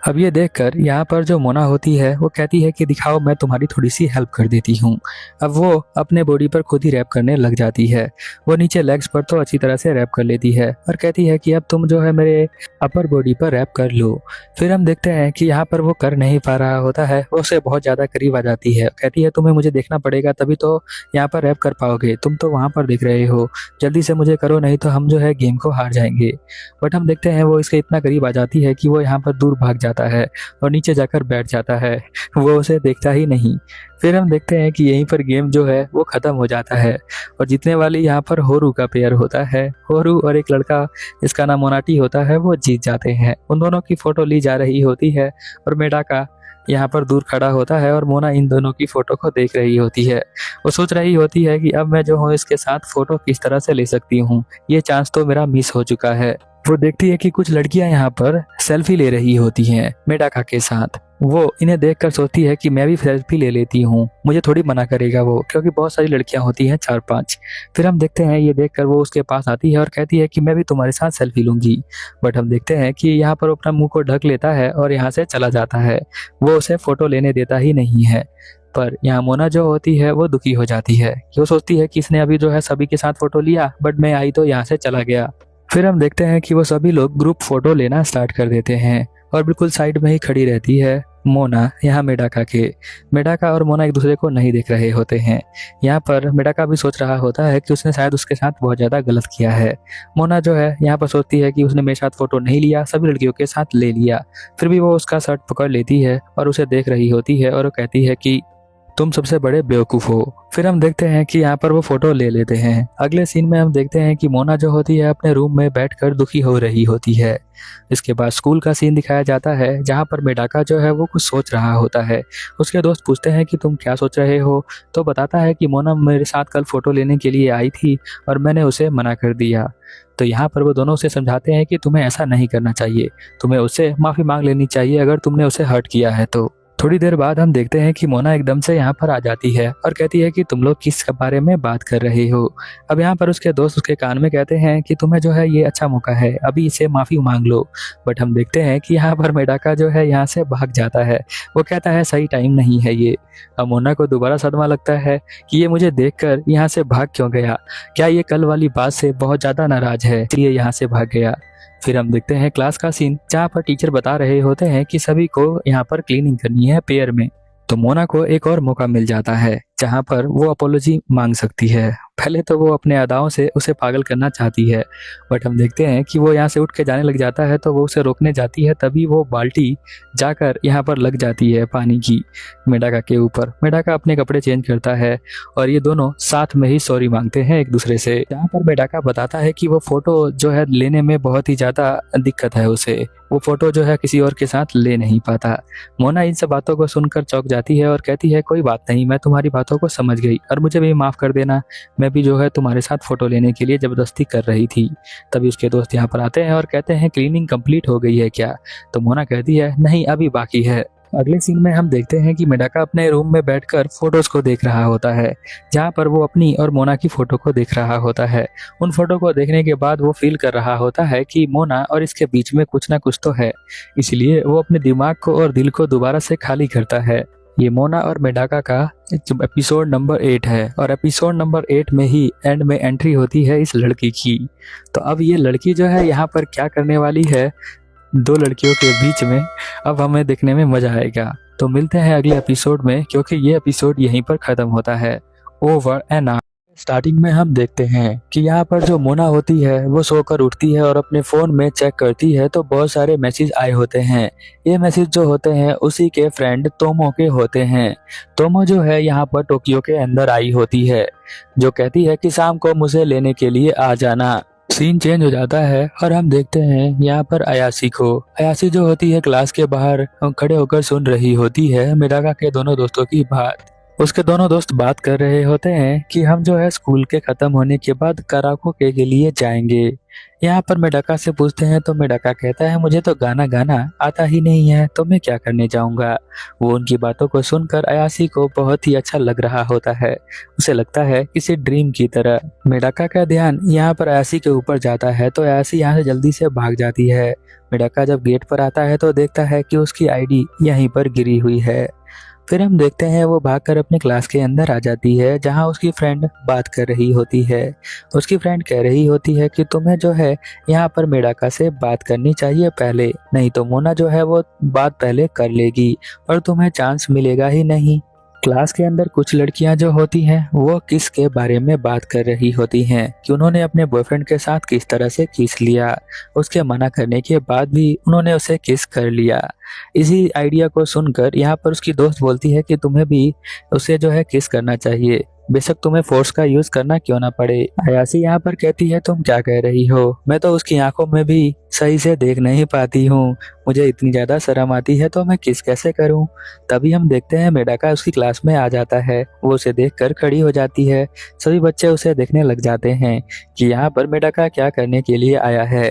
Speaker 1: अब ये देखकर यहाँ पर जो मोना होती है वो कहती है कि दिखाओ मैं तुम्हारी थोड़ी सी हेल्प कर देती हूँ। अब वो अपने बॉडी पर खुद ही रैप करने लग जाती है। वो नीचे लेग्स पर तो अच्छी तरह से रैप कर लेती है और कहती है कि अब तुम जो है मेरे अपर बॉडी पर रैप कर लो। फिर हम देखते हैं कि यहाँ पर वो कर नहीं पा रहा होता है, वो उससे बहुत ज़्यादा करीब आ जाती है। कहती है तुम्हें मुझे देखना पड़ेगा तभी तो यहाँ पर रैप कर पाओगे, तुम तो वहाँ पर दिख रहे हो, जल्दी से मुझे करो नहीं तो हम जो है गेम को हार जाएंगे। बट हम देखते हैं वो इसके इतना करीब आ जाती है कि वो यहाँ पर दूर भाग जाता है और नीचे जाकर बैठ जाता है, वो उसे देखता ही नहीं। फिर हम देखते हैं कि यहीं पर गेम जो है वो खत्म हो जाता है और जीतने वाली यहाँ पर होरू का पेयर होता है। होरू और एक लड़का जिसका नाम मोनाटी होता है वो जीत जाते हैं। उन दोनों की फोटो ली जा रही होती है और मेडाका यहाँ पर दूर खड़ा होता है और मोना इन दोनों की फोटो को देख रही होती है। वो सोच रही होती है कि अब मैं जो हूँ इसके साथ फोटो किस तरह से ले सकती हूँ, ये चांस तो मेरा मिस हो चुका है। वो देखती है कि कुछ लड़कियां यहाँ पर सेल्फी ले रही होती हैं मेडाका के साथ। वो इन्हें देखकर सोचती है कि मैं भी सेल्फी ले लेती हूँ, मुझे थोड़ी मना करेगा वो, क्योंकि बहुत सारी लड़कियां होती हैं 4-5। फिर हम देखते हैं ये देखकर वो उसके पास आती है और कहती है कि मैं भी तुम्हारे साथ सेल्फी लूंगी। बट हम देखते हैं कि यहाँ पर अपना मुंह को ढक लेता है और यहाँ से चला जाता है, वो उसे फोटो लेने देता ही नहीं है। पर यहाँ मोना जो होती है वो दुखी हो जाती है, वो सोचती है कि इसने अभी जो है सभी के साथ फोटो लिया बट मैं आई तो यहाँ से चला गया। फिर हम देखते हैं कि वो सभी लोग ग्रुप फोटो लेना स्टार्ट कर देते हैं और बिल्कुल साइड में ही खड़ी रहती है मोना यहाँ मेडाका के। मेडाका और मोना एक दूसरे को नहीं देख रहे होते हैं। यहाँ पर मेडाका भी सोच रहा होता है कि उसने शायद उसके साथ बहुत ज़्यादा गलत किया है। मोना जो है यहाँ पर सोचती है कि उसने मेरे साथ फोटो नहीं लिया, सभी लड़कियों के साथ ले लिया। फिर भी वो उसका शर्ट पकड़ लेती है और उसे देख रही होती है और वो कहती है कि तुम सबसे बड़े बेवकूफ़ हो। फिर हम देखते हैं कि यहाँ पर वो फोटो ले लेते हैं। अगले सीन में हम देखते हैं कि मोना जो होती है अपने रूम में बैठकर दुखी हो रही होती है। इसके बाद स्कूल का सीन दिखाया जाता है जहाँ पर मेडाका जो है वो कुछ सोच रहा होता है। उसके दोस्त पूछते हैं कि तुम क्या सोच रहे हो, तो बताता है कि मोना मेरे साथ कल फोटो लेने के लिए आई थी और मैंने उसे मना कर दिया। तो यहाँ पर वो दोनों उसे समझाते हैं कि तुम्हें ऐसा नहीं करना चाहिए, तुम्हें उससे माफ़ी मांग लेनी चाहिए अगर तुमने उसे हर्ट किया है तो। थोड़ी देर बाद हम देखते हैं कि मोना एकदम से यहाँ पर आ जाती है और कहती है कि तुम लोग किस बारे में बात कर रहे हो। अब यहाँ पर उसके दोस्त उसके कान में कहते हैं कि तुम्हें जो है ये अच्छा मौका है, अभी इसे माफ़ी मांग लो। बट हम देखते हैं कि यहाँ पर मेडाका जो है यहाँ से भाग जाता है। वो कहता है सही टाइम नहीं है ये। अब मोना को दोबारा सदमा लगता है कि ये मुझे देखकर यहाँ से भाग क्यों गया, क्या ये कल वाली बात से बहुत ज़्यादा नाराज है इसलिए यहाँ से भाग गया। फिर हम देखते हैं क्लास का सीन जहाँ पर टीचर बता रहे होते हैं कि सभी को यहाँ पर क्लीनिंग करनी है पेयर में। तो मोना को एक और मौका मिल जाता है जहाँ पर वो अपोलॉजी मांग सकती है। पहले तो वो अपने अदाओं से उसे पागल करना चाहती है, बट हम देखते हैं कि वो यहाँ से उठ के जाने लग जाता है तो वो उसे रोकने जाती है, तभी वो बाल्टी जाकर यहाँ पर लग जाती है पानी की मेडाका के ऊपर। मेडाका अपने कपड़े चेंज करता है और ये दोनों साथ में ही सॉरी मांगते हैं एक दूसरे से। यहाँ पर मेडाका बताता है कि वो फोटो जो है लेने में बहुत ही ज़्यादा दिक्कत है उसे, वो फोटो जो है किसी और के साथ ले नहीं पाता। मोना इन सब बातों को सुनकर चौंक जाती है और कहती है कोई बात नहीं, मैं तुम्हारी बातों को समझ गई और मुझे भी माफ़ कर देना, मैं भी जो है तुम्हारे साथ फ़ोटो लेने के लिए ज़बरदस्ती कर रही थी। तभी उसके दोस्त यहाँ पर आते हैं और कहते हैं क्लीनिंग कंप्लीट हो गई है क्या। तो मोना कहती है नहीं अभी बाकी है। अगले सीन में हम देखते हैं कि मेडाका अपने रूम में बैठकर फोटोज को देख रहा होता है, जहाँ पर वो अपनी और मोना की फ़ोटो को देख रहा होता है। उन फोटो को देखने के बाद वो फील कर रहा होता है कि मोना और इसके बीच में कुछ ना कुछ तो है, इसलिए वो अपने दिमाग को और दिल को दोबारा से खाली करता है। ये मोना और मेडाका का एपिसोड नंबर 8 है और एपिसोड नंबर 8 में ही एंड में एंट्री होती है इस लड़की की। तो अब ये लड़की जो है यहाँ पर क्या करने वाली है दो लड़कियों के बीच में, अब हमें देखने में मजा आएगा। तो मिलते हैं अगले एपिसोड में, क्योंकि ये एपिसोड यहीं पर ख़त्म होता है। Over and out. स्टार्टिंग में हम देखते हैं कि यहाँ पर जो मोना होती है वो सोकर उठती है और अपने फ़ोन में चेक करती है तो बहुत सारे मैसेज आए होते हैं। ये मैसेज जो होते हैं उसी के फ्रेंड तोमो के होते हैं। तोमो जो है यहाँ पर टोक्यो के अंदर आई होती है, जो कहती है कि शाम को मुझे लेने के लिए आ जाना। सीन चेंज हो जाता है और हम देखते हैं यहाँ पर अयासी को। अयासी जो होती है क्लास के बाहर खड़े होकर सुन रही होती है मेडाका के दोनों दोस्तों की बात। उसके दोनों दोस्त बात कर रहे होते हैं कि हम जो है स्कूल के खत्म होने के बाद कराओके के लिए जाएंगे। यहाँ पर मेडाका से पूछते हैं तो मेडाका कहता है मुझे तो गाना गाना आता ही नहीं है, तो मैं क्या करने जाऊंगा। वो उनकी बातों को सुनकर अयासी को बहुत ही अच्छा लग रहा होता है, उसे लगता है किसी ड्रीम की तरह। मेडाका का ध्यान यहाँ पर अयासी के ऊपर जाता है तो अयासी यहाँ से जल्दी से भाग जाती है। मेडाका जब गेट पर आता है तो देखता है कि उसकी आईडी यहीं पर गिरी हुई है। फिर हम देखते हैं वो भागकर अपने क्लास के अंदर आ जाती है, जहां उसकी फ्रेंड बात कर रही होती है। उसकी फ्रेंड कह रही होती है कि तुम्हें जो है यहाँ पर मेडाका से बात करनी चाहिए पहले, नहीं तो मोना जो है वो बात पहले कर लेगी और तुम्हें चांस मिलेगा ही नहीं। क्लास के अंदर कुछ लड़कियां जो होती हैं वो किस के बारे में बात कर रही होती हैं कि उन्होंने अपने बॉयफ्रेंड के साथ किस तरह से किस लिया, उसके मना करने के बाद भी उन्होंने उसे किस कर लिया। इसी आइडिया को सुनकर यहाँ पर उसकी दोस्त बोलती है कि तुम्हें भी उसे जो है किस करना चाहिए, बेशक तुम्हें फोर्स का यूज करना क्यों ना पड़े। अयासी यहाँ पर कहती है तुम क्या कह रही हो, मैं तो उसकी आंखों में भी सही से देख नहीं पाती हूँ, मुझे इतनी ज्यादा शर्म आती है तो मैं किस कैसे करूँ। तभी हम देखते हैं मेडाका उसकी क्लास में आ जाता है, वो उसे देखकर खड़ी हो जाती है। सभी बच्चे उसे देखने लग जाते हैं कि यहाँ पर मेडाका क्या करने के लिए आया है।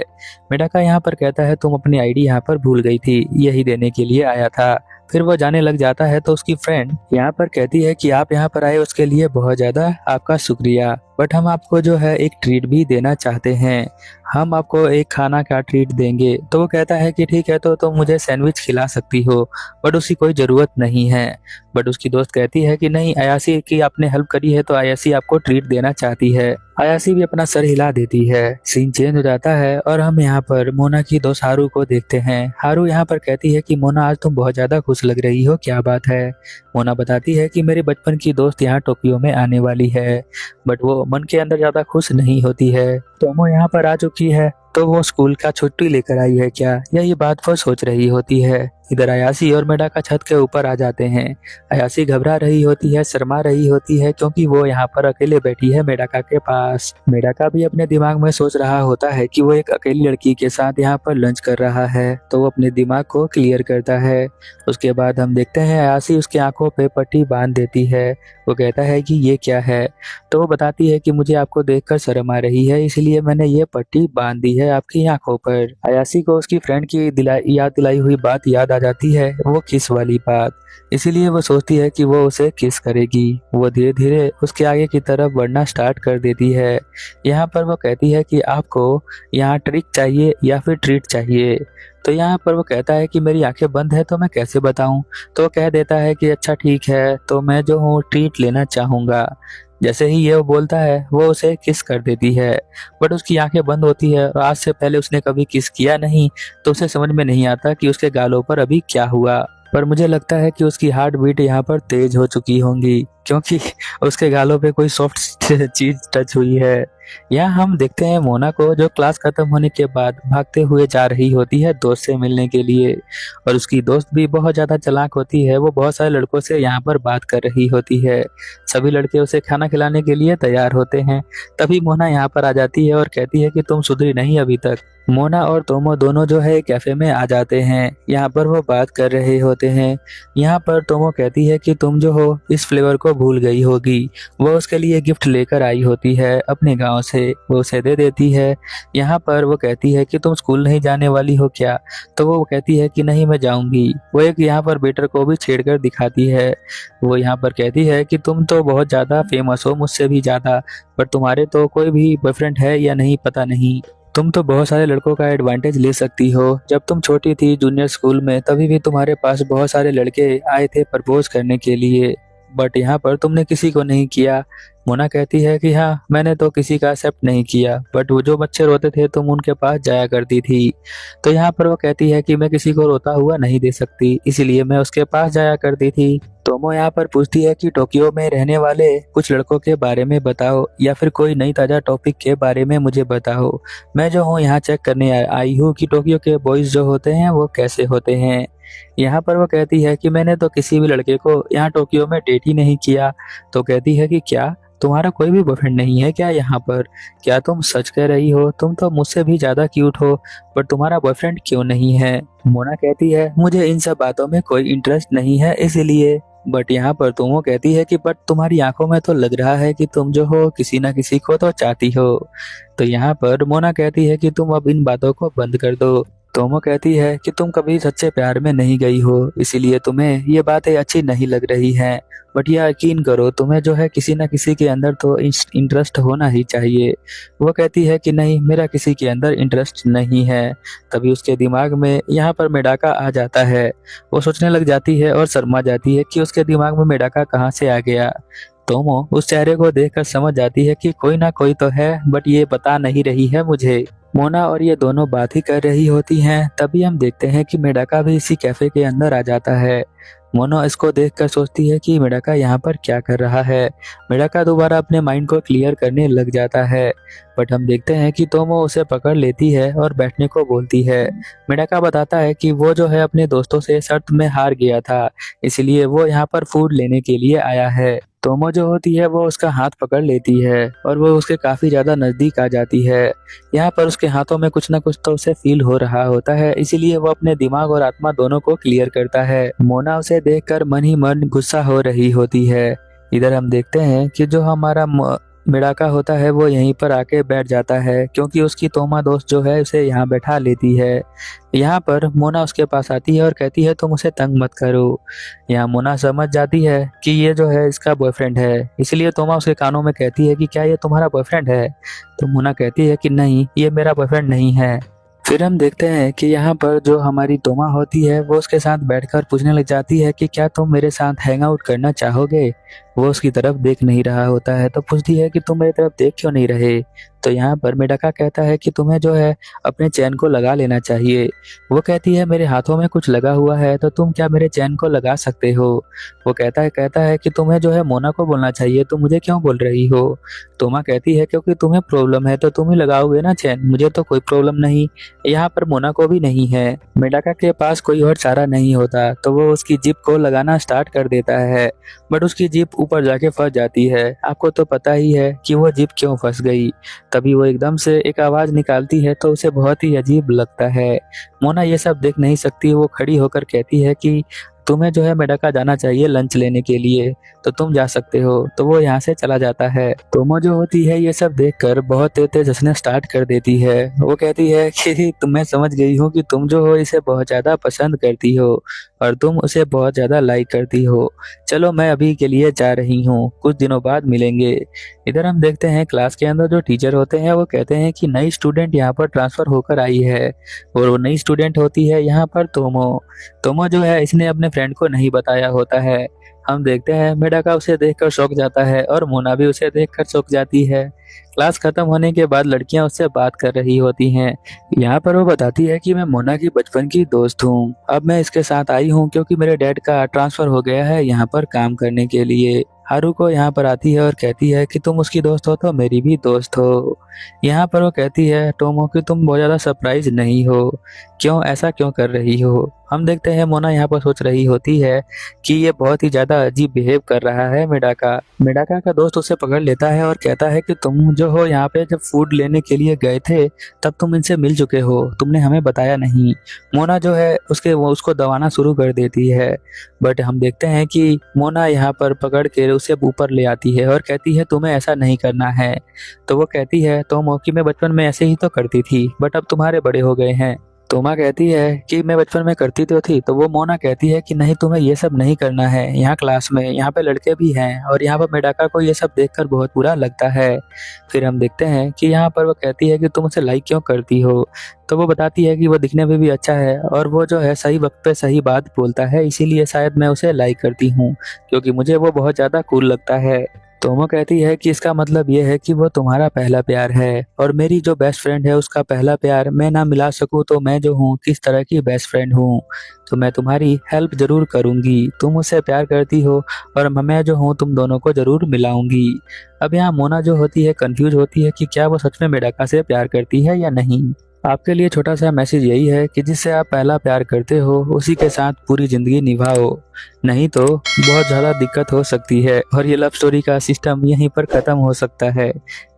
Speaker 1: मेडाका यहाँ पर कहता है तुम अपनी आईडी यहाँ पर भूल गई थी, यही देने के लिए आया था। फिर वो जाने लग जाता है तो उसकी फ्रेंड यहाँ पर कहती है कि आप यहाँ पर आए उसके लिए बहुत ज़्यादा आपका शुक्रिया। बट हम आपको जो है एक ट्रीट भी देना चाहते हैं, हम आपको एक खाना का ट्रीट देंगे। तो वो कहता है कि ठीक है, तो तुम मुझे सैंडविच खिला सकती हो, बट उसकी कोई ज़रूरत नहीं है। बट उसकी दोस्त कहती है कि नहीं, अयासी की आपने हेल्प करी है तो अयासी आपको ट्रीट देना चाहती है। अयासी भी अपना सर हिला देती है। सीन चेंज हो जाता है और हम यहाँ पर मोना की दोस्त हारू को देखते हैं। हारू यहाँ पर कहती है कि मोना, आज तुम बहुत ज्यादा खुश लग रही हो, क्या बात है। मोना बताती है कि मेरी बचपन की दोस्त यहाँ टोक्यो में आने वाली है, बट वो मन के अंदर ज्यादा खुश नहीं होती है। तोमो यहाँ पर आ चुकी है, तो वो स्कूल का छुट्टी लेकर आई है क्या, यही बात वो सोच रही होती है। इधर अयासी और मेडाका छत के ऊपर आ जाते हैं। अयासी घबरा रही होती है, शर्मा रही होती है, क्योंकि वो यहाँ पर अकेले बैठी है मेडाका के पास। मेडाका भी अपने दिमाग में सोच रहा होता है कि वो एक अकेली लड़की के साथ यहाँ पर लंच कर रहा है, तो वो अपने दिमाग को क्लियर करता है। उसके बाद हम देखते हैं अयासी उसकी आंखों पे पट्टी बांध देती है। वो कहता है कि ये क्या है, तो वो बताती है कि मुझे आपको देखकर शर्म आ रही है, इसलिए मैंने ये पट्टी बांध दी है आपकी आंखों पर। अयासी को उसकी फ्रेंड की याद दिलाई हुई बात याद आ जाती है, वो किस वाली बात। इसीलिए वो सोचती है कि वो उसे किस करेगी। वो धीरे धीरे उसके आगे की तरफ बढ़ना स्टार्ट कर देती है। यहाँ पर वो कहती है कि आपको यहाँ ट्रिक चाहिए या फिर ट्रीट चाहिए। तो यहाँ पर वो कहता है कि मेरी आंखें बंद है तो मैं कैसे बताऊं। तो वो कह देता है कि अच्छा ठीक है, तो मैं जो हूँ ट्रीट लेना चाहूंगा। जैसे ही ये वो बोलता है, वो उसे किस कर देती है, बट उसकी आंखें बंद होती है और आज से पहले उसने कभी किस किया नहीं, तो उसे समझ में नहीं आता कि उसके गालों पर अभी क्या हुआ। पर मुझे लगता है कि उसकी हार्ट बीट यहाँ पर तेज हो चुकी होंगी, क्योंकि उसके गालों पे कोई सॉफ्ट चीज टच हुई है। यहाँ हम देखते हैं मोना को, जो क्लास खत्म होने के बाद भागते हुए जा रही होती है दोस्त से मिलने के लिए। और उसकी दोस्त भी बहुत ज्यादा चालाक होती है, वो बहुत सारे लड़कों से यहाँ पर बात कर रही होती है। सभी लड़के उसे खाना खिलाने के लिए तैयार होते हैं। तभी मोना यहाँ पर आ जाती है और कहती है कि तुम सुधरी नहीं अभी तक। मोना और तोमो दोनों जो है कैफे में आ जाते हैं। यहाँ पर वो बात कर रहे होते हैं। यहाँ पर तोमो कहती है कि तुम जो हो इस फ्लेवर को भूल गई होगी। वो उसके लिए गिफ्ट लेकर आई होती है अपने गांव से, वो उसे दे देती है। यहाँ पर वो कहती है कि तुम स्कूल नहीं जाने वाली हो क्या, तो वो कहती है कि नहीं मैं जाऊंगी। वो एक यहाँ पर बेटर को भी छेड़कर दिखाती है। वो यहाँ पर कहती है कि तुम तो बहुत ज्यादा फेमस हो, मुझसे भी ज्यादा, पर तुम्हारे तो कोई भी बॉयफ्रेंड है या नहीं पता नहीं। तुम तो बहुत सारे लड़कों का एडवांटेज ले सकती हो। जब तुम छोटी थी जूनियर स्कूल में, तभी भी तुम्हारे पास बहुत सारे लड़के आए थे प्रपोज करने के लिए, बट यहाँ पर तुमने किसी को नहीं किया। मोना कहती है कि हाँ, मैंने तो किसी का एक्सेप्ट नहीं किया, बट वो जो बच्चे रोते थे तुम उनके पास जाया करती थी। तो यहाँ पर वो कहती है कि मैं किसी को रोता हुआ नहीं दे सकती, इसीलिए मैं उसके पास जाया करती थी। तोमो यहाँ पर पूछती है कि टोक्यो में रहने वाले कुछ लड़कों के बारे में बताओ, या फिर कोई नई ताजा टॉपिक के बारे में मुझे बताओ। मैं जो हूँ यहाँ चेक करने आई हूँ कि टोक्यो के बॉयज जो होते हैं वो कैसे होते हैं। यहाँ पर वो कहती है कि मैंने तो किसी भी लड़के को यहाँ टोक्यो में डेट ही नहीं किया। तो कहती है कि क्या तुम्हारा कोई भी बॉयफ्रेंड नहीं है क्या यहाँ पर? क्या तुम सच कह रही हो? तुम तो मुझसे भी ज्यादा क्यूट हो, पर तुम्हारा बॉयफ्रेंड क्यों नहीं है? मोना कहती है मुझे इन सब बातों में कोई इंटरेस्ट नहीं है इसीलिए। बट यहाँ पर तुम कहती है कि बट तुम्हारी आंखों में तो लग रहा है कि तुम जो हो किसी ना किसी को तो चाहती हो। तो यहाँ पर मोना कहती है कि तुम अब इन बातों को बंद कर दो। तोमो कहती है कि तुम कभी सच्चे प्यार में नहीं गई हो, इसीलिए तुम्हें ये बातें अच्छी नहीं लग रही हैं। बट यह यकीन करो, तुम्हें जो है किसी न किसी के अंदर तो इंटरेस्ट होना ही चाहिए। वो कहती है कि नहीं, मेरा किसी के अंदर इंटरेस्ट नहीं है। तभी उसके दिमाग में यहाँ पर मेडाका आ जाता है। वो सोचने लग जाती है और शर्मा जाती है कि उसके दिमाग में मेडाका कहाँ से आ गया। तोमो उस चेहरे को देखकर समझ जाती है कि कोई ना कोई तो है, बट ये बता नहीं रही है मुझे। मोना और ये दोनों बात ही कर रही होती हैं। तभी हम देखते हैं कि मेडाका भी इसी कैफे के अंदर आ जाता है। मोना इसको देखकर सोचती है कि मेडाका यहाँ पर क्या कर रहा है। मेडाका दोबारा अपने माइंड को क्लियर करने लग जाता है, बट हम देखते हैं कि तोमो उसे पकड़ लेती है और बैठने को बोलती है। मेडाका बताता है कि वो जो है अपने दोस्तों से शर्त में हार गया था, इसलिए वो यहाँ पर फूड लेने के लिए आया है। तोमो जो होती है वो उसका हाथ पकड़ लेती है और वो उसके काफी ज्यादा नजदीक आ जाती है। यहाँ पर उसके हाथों में कुछ ना कुछ तो उसे फील हो रहा होता है, इसीलिए वो अपने दिमाग और आत्मा दोनों को क्लियर करता है। मोना उसे देखकर मन ही मन गुस्सा हो रही होती है। इधर हम देखते हैं कि जो हमारा मेडाका होता है वो यहीं पर आके बैठ जाता है क्योंकि उसकी तोमा दोस्त जो है उसे यहाँ बैठा लेती है। यहाँ पर मोना उसके पास आती है और कहती है तुम उसे तंग मत करो। यहाँ मोना समझ जाती है कि ये जो है इसका बॉयफ्रेंड है, इसलिए तोमा उसके कानों में कहती है कि क्या ये तुम्हारा बॉयफ्रेंड है। तो मोना कहती है कि नहीं, ये मेरा बॉयफ्रेंड नहीं है। फिर हम देखते हैं कि यहाँ पर जो हमारी तोमा होती है वो उसके साथ बैठकर पूछने लग जाती है कि क्या तुम मेरे साथ हैंग आउट करना चाहोगे। वो उसकी तरफ देख नहीं रहा होता है तो पूछती है कि तुम मेरी तरफ देख क्यों नहीं रहे। तो यहाँ पर मेडाका कहता है कि तुम्हें जो है अपने चैन को लगा लेना चाहिए। वो कहती है मेरे हाथों में कुछ लगा हुआ है तो तुम क्या मेरे चैन को लगा सकते हो। वो कहता है कि तुम्हें जो है मोना को बोलना चाहिए, तुम मुझे क्यों बोल रही हो। तोमा कहती है क्योंकि तुम्हें प्रॉब्लम है तो तुम ही लगाओगे ना चैन, मुझे तो कोई प्रॉब्लम नहीं, यहाँ पर मोना को भी नहीं है। मेडाका के पास कोई और चारा नहीं होता तो वो उसकी जिप को लगाना स्टार्ट कर देता है, बट उसकी जिप ऊपर जाके फंस जाती है। आपको तो पता ही है कि वो जिप क्यों फंस गई। तभी वो एकदम से एक आवाज निकालती है तो उसे बहुत ही अजीब लगता है। मोना ये सब देख नहीं सकती, वो खड़ी होकर कहती है कि तुम्हें जो है मेडाका जाना चाहिए लंच लेने के लिए, तो तुम जा सकते हो। तो वो यहाँ से चला जाता है। तोमो जो होती है ये सब देखकर बहुत तेज तेज हंसना स्टार्ट कर देती है। वो कहती है कि मैं समझ गई हूँ कि तुम जो हो इसे बहुत ज्यादा पसंद करती हो और तुम उसे बहुत ज्यादा लाइक करती हो। चलो मैं अभी के लिए जा रही हूँ, कुछ दिनों बाद मिलेंगे। इधर हम देखते हैं क्लास के अंदर जो टीचर होते हैं वो कहते हैं कि नई स्टूडेंट यहाँ पर ट्रांसफर होकर आई है और वो नई स्टूडेंट होती है यहाँ पर तोमो। तोमो जो है इसने अपने फ्रेंड को नहीं बताया होता है। हम देखते हैं मेडाका उसे देखकर चौंक जाता है और मोना भी उसे देखकर चौंक जाती है। क्लास खत्म होने के बाद लड़कियां उससे बात कर रही होती हैं। यहाँ पर वो बताती है कि मैं मोना की बचपन की दोस्त हूँ, अब मैं इसके साथ आई हूँ क्योंकि मेरे डैड का ट्रांसफर हो गया है यहाँ पर काम करने के लिए। हारुको यहाँ पर आती है और कहती है कि तुम उसकी दोस्त हो तो मेरी भी दोस्त हो। यहाँ पर वो कहती है टोमो कि तुम बहुत ज्यादा सरप्राइज नहीं हो, क्यों ऐसा क्यों कर रही हो। हम देखते हैं मोना यहाँ पर सोच रही होती है कि ये बहुत ही ज्यादा अजीब बिहेव कर रहा है मेडाका। मेडाका का दोस्त उसे पकड़ लेता है और कहता है कि तुम जो हो यहाँ पे जब फूड लेने के लिए गए थे तब तुम इनसे मिल चुके हो, तुमने हमें बताया नहीं। मोना जो है वो उसको दबाना शुरू कर देती है, बट हम देखते हैं कि मोना यहाँ पर पकड़ के उसे ऊपर ले आती है और कहती है तुम्हें ऐसा नहीं करना है। तो वो कहती है तो मौकी में बचपन में ऐसे ही तो करती थी, बट अब तुम्हारे बड़े हो गए हैं। तोमा कहती है कि मैं बचपन में करती तो थी। तो वो मोना कहती है कि नहीं, तुम्हें ये सब नहीं करना है, यहाँ क्लास में यहाँ पे लड़के भी हैं और यहाँ पर मेडाका को ये सब देखकर बहुत बुरा लगता है। फिर हम देखते हैं कि यहाँ पर वो कहती है कि तुम उसे लाइक क्यों करती हो। तो वो बताती है कि वो दिखने में भी अच्छा है और वो जो है सही वक्त पे सही बात बोलता है, इसीलिए शायद मैं उसे लाइक करती हूँ क्योंकि मुझे वो बहुत ज़्यादा कूल लगता है। तोमो कहती है कि इसका मतलब ये है कि वो तुम्हारा पहला प्यार है और मेरी जो बेस्ट फ्रेंड है उसका पहला प्यार मैं ना मिला सकूं तो मैं जो हूँ किस तरह की बेस्ट फ्रेंड हूँ। तो मैं तुम्हारी हेल्प जरूर करूंगी, तुम उससे प्यार करती हो और मैं जो हूँ तुम दोनों को जरूर मिलाऊंगी। अब यहाँ मोना जो होती है कंफ्यूज होती है कि क्या वो सच में मेडाका से प्यार करती है या नहीं। आपके लिए छोटा सा मैसेज यही है कि जिससे आप पहला प्यार करते हो उसी के साथ पूरी जिंदगी निभाओ, नहीं तो बहुत ज़्यादा दिक्कत हो सकती है और ये लव स्टोरी का सिस्टम यहीं पर ख़त्म हो सकता है।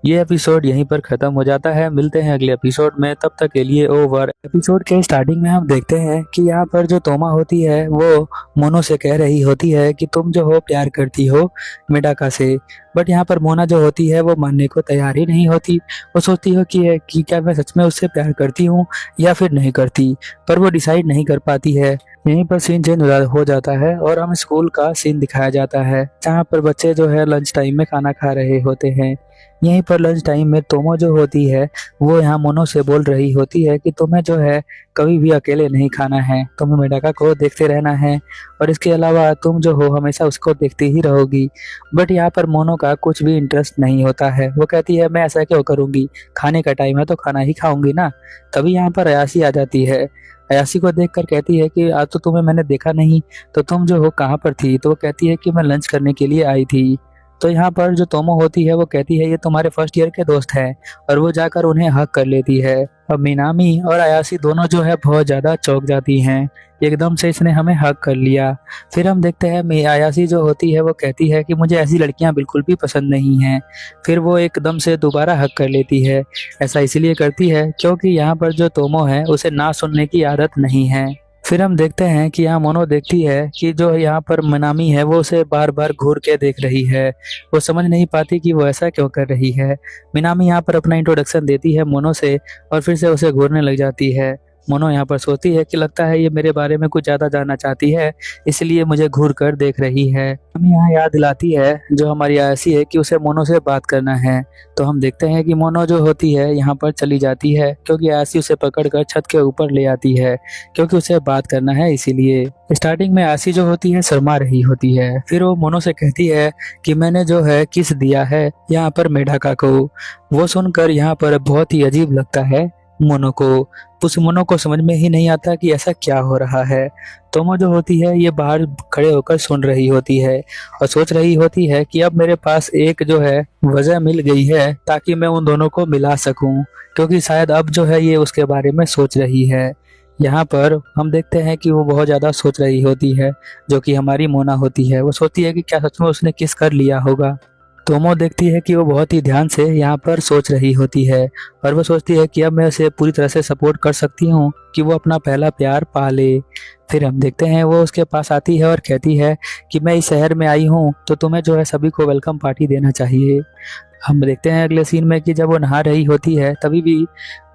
Speaker 1: ये एपिसोड यहीं पर ख़त्म हो जाता है। मिलते हैं अगले एपिसोड में, तब तक के लिए ओवर। एपिसोड के स्टार्टिंग में हम देखते हैं कि यहाँ पर जो तोमा होती है वो मोनो से कह रही होती है कि तुम जो हो प्यार करती हो मेडाका से, बट यहाँ पर मोना जो होती है वो मानने को तैयार ही नहीं होती। वो सोचती हो कि क्या मैं सच में उससे प्यार करती हूँ या फिर नहीं करती, पर वो डिसाइड नहीं कर पाती है। यहीं पर सीन चेंज हो जाता है और हमें स्कूल का सीन दिखाया जाता है जहाँ पर बच्चे जो है लंच टाइम में खाना खा रहे होते हैं। यहीं पर लंच टाइम में तोमो जो होती है वो यहाँ मोनो से बोल रही होती है कि तुम्हें जो है कभी भी अकेले नहीं खाना है, तुम्हें मेडाका को देखते रहना है और इसके अलावा तुम जो हो हमेशा उसको देखती ही रहोगी। बट यहाँ पर मोनो का कुछ भी इंटरेस्ट नहीं होता है। वो कहती है मैं ऐसा क्यों करूँगी, खाने का टाइम है तो खाना ही खाऊंगी ना। तभी यहाँ पर अयासी आ जाती है। अयासी को देखकर कहती है कि आज तो तुम्हें मैंने देखा नहीं, तो तुम जो हो कहाँ पर थी। तो वो कहती है कि मैं लंच करने के लिए आई थी। तो यहाँ पर जो तोमो होती है वो कहती है ये तुम्हारे फर्स्ट ईयर के दोस्त हैं और वो जाकर उन्हें हक कर लेती है। अब मिनामी और अयासी दोनों जो है बहुत ज़्यादा चौंक जाती हैं, एकदम से इसने हमें हक कर लिया। फिर हम देखते हैं अयासी जो होती है वो कहती है कि मुझे ऐसी लड़कियां बिल्कुल भी पसंद नहीं हैं। फिर वो एकदम से दोबारा हक कर लेती है। ऐसा इसलिए करती है क्योंकि यहाँ पर जो तोमो है उसे ना सुनने की आदत नहीं है। फिर हम देखते हैं कि यहाँ मोनो देखती है कि जो यहाँ पर मनामी है वो उसे बार बार घूर के देख रही है। वो समझ नहीं पाती कि वो ऐसा क्यों कर रही है। मिनामी यहाँ पर अपना इंट्रोडक्शन देती है मोनो से और फिर से उसे घूरने लग जाती है। मोनो यहाँ पर सोचती है कि लगता है ये मेरे बारे में कुछ ज़्यादा जानना चाहती है, इसलिए मुझे घूर कर देख रही है। हमें यहाँ याद दिलाती है जो हमारी आयसी है कि उसे मोनो से बात करना है। तो हम देखते हैं कि मोनो जो होती है यहाँ पर चली जाती है क्योंकि आयसी उसे पकड़कर छत के ऊपर ले आती है क्योंकि उसे बात करना है इसीलिए। स्टार्टिंग में आयसी जो होती है शर्मा रही होती है, फिर वो मोनो से कहती है कि मैंने जो है किस दिया है यहाँ पर मेढका को। वो सुनकर यहाँ पर बहुत ही अजीब लगता है मोनो को। उस मोनो को समझ में ही नहीं आता कि ऐसा क्या हो रहा है। तोमो जो होती है ये बाहर खड़े होकर सुन रही होती है और सोच रही होती है कि अब मेरे पास एक जो है वजह मिल गई है ताकि मैं उन दोनों को मिला सकूं, क्योंकि शायद अब जो है ये उसके बारे में सोच रही है। यहाँ पर हम देखते हैं कि वो बहुत ज़्यादा सोच रही होती है, जो कि हमारी मोना होती है। वो सोचती है कि क्या सच में उसने किस कर लिया होगा। तोमो देखती है कि वो बहुत ही ध्यान से यहाँ पर सोच रही होती है और वो सोचती है कि अब मैं उसे पूरी तरह से सपोर्ट कर सकती हूँ कि वो अपना पहला प्यार पा ले। फिर हम देखते हैं वो उसके पास आती है और कहती है कि मैं इस शहर में आई हूँ तो तुम्हें जो है सभी को वेलकम पार्टी देना चाहिए। हम देखते हैं अगले सीन में कि जब वो नहा रही होती है तभी भी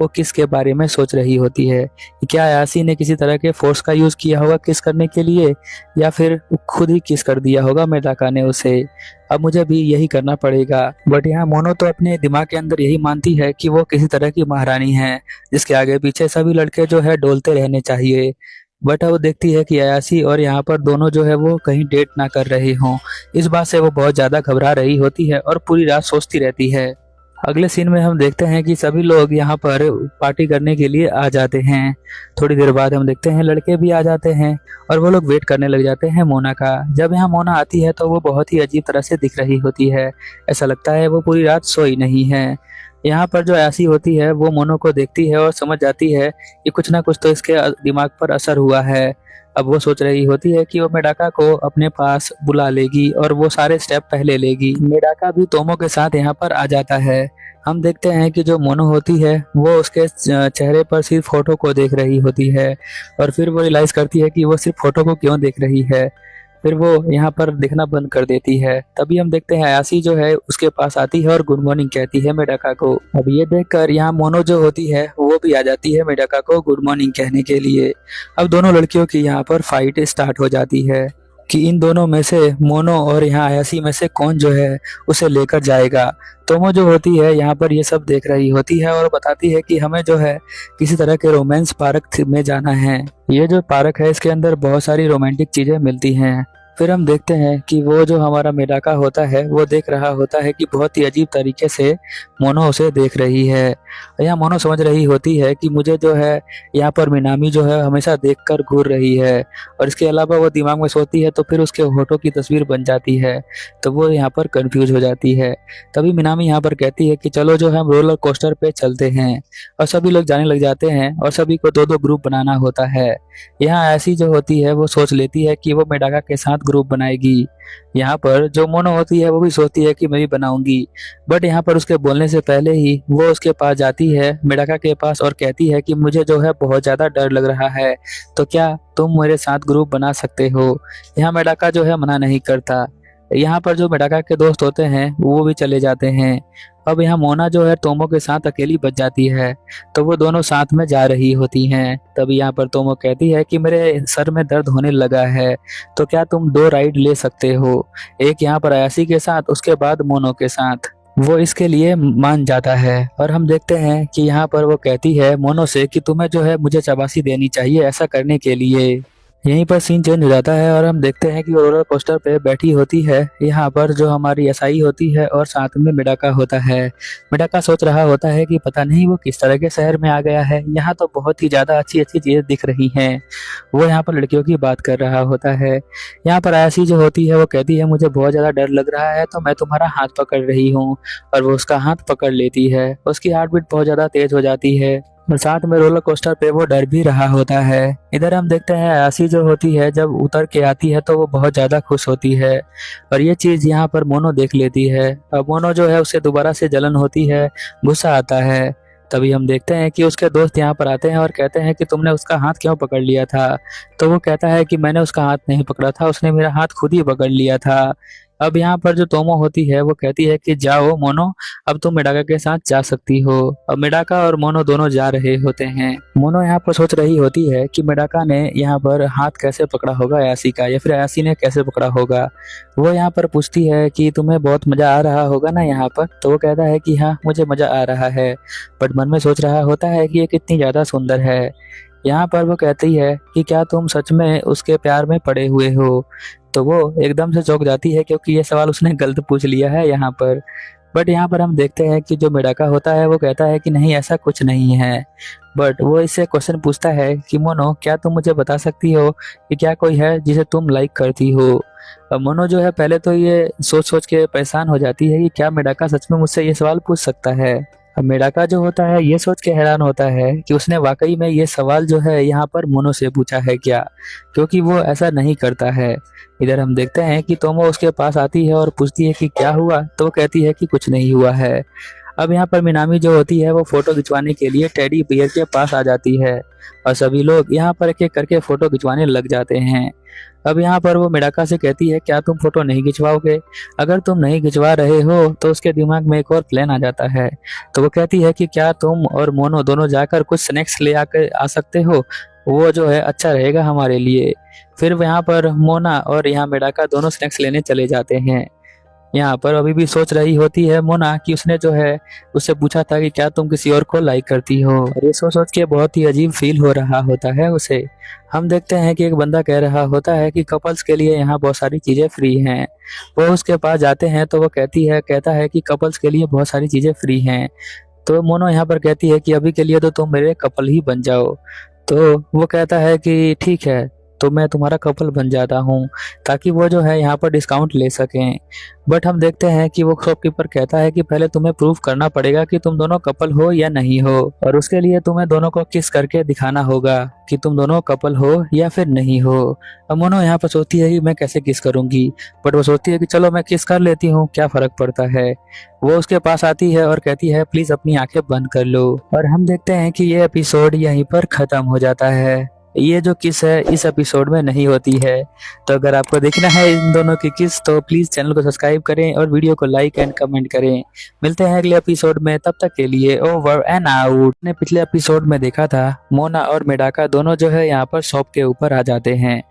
Speaker 1: वो किस के बारे में सोच रही होती है कि क्या यासी ने किसी तरह के फोर्स का यूज किया होगा किस करने के लिए, या फिर खुद ही किस कर दिया होगा मेडाका ने उसे। अब मुझे भी यही करना पड़ेगा। बट यहाँ मोनो तो अपने दिमाग के अंदर यही मानती है कि वो किसी तरह की महारानी है जिसके आगे पीछे सभी लड़के जो है डोलते रहने चाहिए। बट वो देखती है कि अयासी और यहाँ पर दोनों जो है वो कहीं डेट ना कर रहे हों। इस बात से वो बहुत ज़्यादा घबरा रही होती है और पूरी रात सोचती रहती है। अगले सीन में हम देखते हैं कि सभी लोग यहाँ पर पार्टी करने के लिए आ जाते हैं। थोड़ी देर बाद हम देखते हैं लड़के भी आ जाते हैं और वो लोग वेट करने लग जाते हैं मोना का। जब यहाँ मोना आती है तो वो बहुत ही अजीब तरह से दिख रही होती है। ऐसा लगता है वो पूरी रात सोई नहीं है। यहाँ पर जो ऐसी होती है वो मोनो को देखती है और समझ जाती है कि कुछ ना कुछ तो इसके दिमाग पर असर हुआ है। अब वो सोच रही होती है कि वो मेडाका को अपने पास बुला लेगी और वो सारे स्टेप पहले लेगी। मेडाका भी तोमो के साथ यहाँ पर आ जाता है। हम देखते हैं कि जो मोनो होती है वो उसके चेहरे पर सिर्फ फोटो को देख रही होती है और फिर वो रियलाइज करती है कि वो सिर्फ फोटो को क्यों देख रही है। फिर वो यहाँ पर दिखना बंद कर देती है। तभी हम देखते हैं आयासी जो है उसके पास आती है और गुड मॉर्निंग कहती है मेडाका को। अब ये देखकर यहाँ मोनो जो होती है वो भी आ जाती है मेडाका को गुड मॉर्निंग कहने के लिए। अब दोनों लड़कियों की यहाँ पर फाइट स्टार्ट हो जाती है कि इन दोनों में से मोनो और यहाँ आयासी में से कौन जो है उसे लेकर जाएगा। तोमो जो होती है यहाँ पर ये सब देख रही होती है और बताती है कि हमें जो है किसी तरह के रोमांस पार्क में जाना है। ये जो पार्क है इसके अंदर बहुत सारी रोमांटिक चीजें मिलती हैं। फिर हम देखते हैं कि वो जो हमारा मेडाका होता है वो देख रहा होता है कि बहुत ही अजीब तरीके से मोनो उसे देख रही है। यहाँ मोनो समझ रही होती है कि मुझे जो है यहाँ पर मिनामी जो है हमेशा देखकर घूर रही है और इसके अलावा वो दिमाग में सोचती है तो फिर उसके होठों की तस्वीर बन जाती है। तो वो यहाँ पर कंफ्यूज हो जाती है। तभी मिनामी यहाँ पर कहती है कि चलो जो है हम रोलर कोस्टर पे चलते हैं, और सभी लोग जाने लग जाते हैं और सभी को दो दो ग्रुप बनाना होता है। यहाँ ऐसी जो होती है वो सोच लेती है कि वो मेडाका के साथ ग्रुप बनाएगी। यहाँ पर जो मोनो होती है वो भी सोचती है कि मैं भी बनाऊंगी। बट यहाँ पर उसके बोलने से पहले ही वो उसके पास जाती है मेडाका के पास और कहती है कि मुझे जो है बहुत ज्यादा डर लग रहा है, तो क्या तुम मेरे साथ ग्रुप बना सकते हो। यहाँ मेडाका जो है मना नहीं करता। यहाँ पर जो मेडाका के दोस्त होते हैं वो भी चले जाते हैं। अब यहाँ मोना जो है तोमो के साथ अकेली बच जाती है, तो वो दोनों साथ में जा रही होती हैं। तभी यहाँ पर तोमो कहती है कि मेरे सर में दर्द होने लगा है, तो क्या तुम 2 राइड ले सकते हो, एक यहाँ पर आयासी के साथ उसके बाद मोनो के साथ। वो इसके लिए मान जाता है और हम देखते हैं कि यहाँ पर वो कहती है मोनो से कि तुम्हें जो है मुझे शाबाशी देनी चाहिए ऐसा करने के लिए। यहीं पर सीन चेंज हो जाता है और हम देखते हैं कि वो रोलर कोस्टर पे बैठी होती है यहाँ पर जो हमारी एसआई होती है और साथ में मेडाका होता है। मेडाका सोच रहा होता है कि पता नहीं वो किस तरह के शहर में आ गया है, यहाँ तो बहुत ही ज्यादा अच्छी अच्छी चीजें दिख रही हैं। वो यहाँ पर लड़कियों की बात कर रहा होता है। यहाँ पर आयासी जो होती है वो कहती है मुझे बहुत ज्यादा डर लग रहा है तो मैं तुम्हारा हाथ पकड़ रही हूँ, और वो उसका हाथ पकड़ लेती है। उसकी हार्ट बीट बहुत ज्यादा तेज हो जाती है और साथ में रोलर कोस्टर पे वो डर भी रहा होता है। इधर हम देखते हैं आयासी जो होती है जब उतर के आती है तो वो बहुत ज्यादा खुश होती है और ये चीज यहाँ पर मोनो देख लेती है। अब मोनो जो है उसे दोबारा से जलन होती है, गुस्सा आता है। तभी हम देखते हैं कि उसके दोस्त यहाँ पर आते हैं और कहते हैं कि तुमने उसका हाथ क्यों पकड़ लिया था। तो वो कहता है कि मैंने उसका हाथ नहीं पकड़ा था, उसने मेरा हाथ खुद ही पकड़ लिया था। अब यहाँ पर जो तोमो होती है वो कहती है कि जाओ मोनो, अब तुम मिडाका के साथ जा सकती हो। अब मिडाका और मोनो दोनों जा रहे होते हैं। मोनो यहाँ पर सोच रही होती है कि मिडाका ने यहाँ पर हाथ कैसे पकड़ा होगा अयासी का, या फिर अयासी ने कैसे पकड़ा होगा। वो यहाँ पर पूछती है कि तुम्हें बहुत मजा आ रहा होगा ना यहाँ पर। तो वो कहता है कि हाँ मुझे मजा आ रहा है, बट मन में सोच रहा होता है कि ये कितनी ज्यादा सुंदर है। यहाँ पर वो कहती है कि क्या तुम सच में उसके प्यार में पड़े हुए हो। तो वो एकदम से चौंक जाती है क्योंकि ये सवाल उसने गलत पूछ लिया है यहाँ पर। बट यहाँ पर हम देखते हैं कि जो मिडाका होता है वो कहता है कि नहीं ऐसा कुछ नहीं है। बट वो इससे क्वेश्चन पूछता है कि मोनो क्या तुम मुझे बता सकती हो कि क्या कोई है जिसे तुम लाइक करती हो। अब मोनो जो है पहले तो ये सोच सोच के परेशान हो जाती है कि क्या मिडाका सच में मुझसे ये सवाल पूछ सकता है। अब मेडाका जो होता है ये सोच के हैरान होता है कि उसने वाकई में ये सवाल जो है यहाँ पर मोनो से पूछा है क्या, क्योंकि वो ऐसा नहीं करता है। इधर हम देखते हैं कि तोमो उसके पास आती है और पूछती है कि क्या हुआ, तो वो कहती है कि कुछ नहीं हुआ है। अब यहाँ पर मिनामी जो होती है वो फोटो खिंचवाने के लिए टेडी बियर के पास आ जाती है और सभी लोग यहाँ पर एक एक करके फोटो खिंचवाने लग जाते हैं। अब यहाँ पर वो मिडाका से कहती है क्या तुम फोटो नहीं खिंचवाओगे, अगर तुम नहीं खिंचवा रहे हो तो उसके दिमाग में एक और प्लान आ जाता है। तो वो कहती है कि क्या तुम और मोनो दोनों जाकर कुछ स्नैक्स ले आकर आ सकते हो, वो जो है अच्छा रहेगा हमारे लिए। फिर यहाँ पर मोना और यहाँ मिडाका दोनों स्नैक्स लेने चले जाते हैं। यहाँ पर अभी भी सोच रही होती है मोना कि उसने जो है उससे पूछा था कि क्या तुम किसी और को लाइक करती हो, और ये सोच सोच के बहुत ही अजीब फील हो रहा होता है उसे। हम देखते हैं कि एक बंदा कह रहा होता है कि कपल्स के लिए यहाँ बहुत सारी चीजें फ्री हैं। वो उसके पास जाते हैं तो वो कहता है कि कपल्स के लिए बहुत सारी चीजें फ्री हैं। तो मोनो यहाँ पर कहती है कि अभी के लिए तो तुम मेरे कपल ही बन जाओ। तो वो कहता है कि ठीक है, तो मैं तुम्हारा कपल बन जाता हूँ, ताकि वो जो है यहाँ पर डिस्काउंट ले सकें। बट हम देखते हैं कि वो शॉपकीपर कहता है कि पहले तुम्हें प्रूव करना पड़ेगा कि तुम दोनों कपल हो या नहीं हो, और उसके लिए तुम्हें दोनों को किस करके दिखाना होगा कि तुम दोनों कपल हो या फिर नहीं हो। अब मोनो यहाँ पर सोचती है कि मैं कैसे किस करूंगी, बट वो सोचती है कि चलो मैं किस कर लेती हूँ, क्या फर्क पड़ता है। वो उसके पास आती है और कहती है प्लीज अपनी आंखें बंद कर लो। और हम देखते हैं कि ये एपिसोड यहीं पर खत्म हो जाता है। ये जो किस है इस एपिसोड में नहीं होती है। तो अगर आपको देखना है इन दोनों की किस, तो प्लीज चैनल को सब्सक्राइब करें और वीडियो को लाइक एंड कमेंट करें। मिलते हैं अगले एपिसोड में, तब तक के लिए ओवर एंड आउट। ने पिछले एपिसोड में देखा था मोना और मेडाका दोनों जो है यहाँ पर शॉप के ऊपर आ जाते हैं।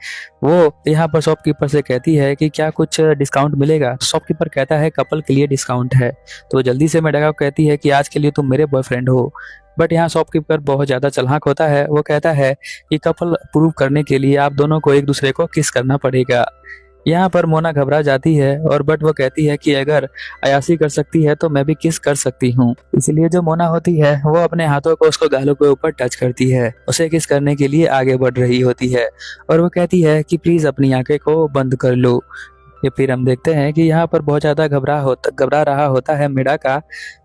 Speaker 1: वो यहाँ पर शॉपकीपर से कहती है कि क्या कुछ डिस्काउंट मिलेगा। शॉपकीपर कहता है कपल के लिए डिस्काउंट है। तो जल्दी से मेडाका को कहती है कि आज के लिए तुम मेरे बॉयफ्रेंड हो। बट यहाँ शॉपकीपर बहुत ज्यादा चालाक होता है। वो कहता है कि कपल प्रूव करने के लिए आप दोनों को एक दूसरे को किस करना पड़ेगा। यहाँ पर मोना घबरा जाती है और बट वो कहती है कि अगर अयासी कर सकती है तो मैं भी किस कर सकती हूँ। इसलिए जो मोना होती है वो अपने हाथों को उसको गालों के ऊपर टच करती है, उसे किस करने के लिए आगे बढ़ रही होती है। और वो कहती है कि प्लीज अपनी आंखें को बंद कर लो। ये फिर हम देखते हैं कि यहाँ पर बहुत ज्यादा घबरा रहा होता है मिडाका,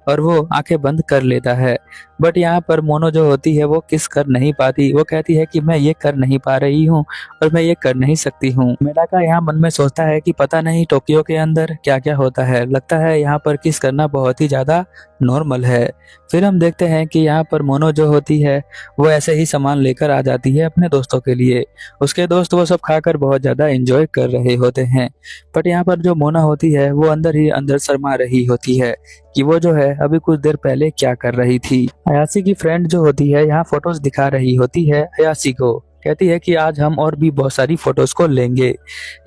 Speaker 1: और वो आंखें बंद कर लेता है। बट यहाँ पर मोनो जो होती है वो किस कर नहीं पाती। वो कहती है कि मैं ये कर नहीं पा रही हूँ और मैं ये कर नहीं सकती हूँ। मिडाका यहाँ मन में सोचता है कि पता नहीं टोक्यो के अंदर क्या क्या होता है, लगता है यहाँ पर किस करना बहुत ही ज्यादा नॉर्मल है। फिर हम देखते हैं कि यहाँ पर मोनो जो होती है वो ऐसे ही सामान लेकर आ जाती है अपने दोस्तों के लिए। उसके दोस्त वो सब खाकर बहुत ज्यादा एंजॉय कर रहे होते हैं। बट यहाँ पर जो मोना होती है वो अंदर ही अंदर शर्मा रही होती है कि वो जो है अभी कुछ देर पहले क्या कर रही थी। अयासी की फ्रेंड जो होती है यहाँ फोटोज दिखा रही होती है अयासी को, कहती है कि आज हम और भी बहुत सारी फोटोज को लेंगे।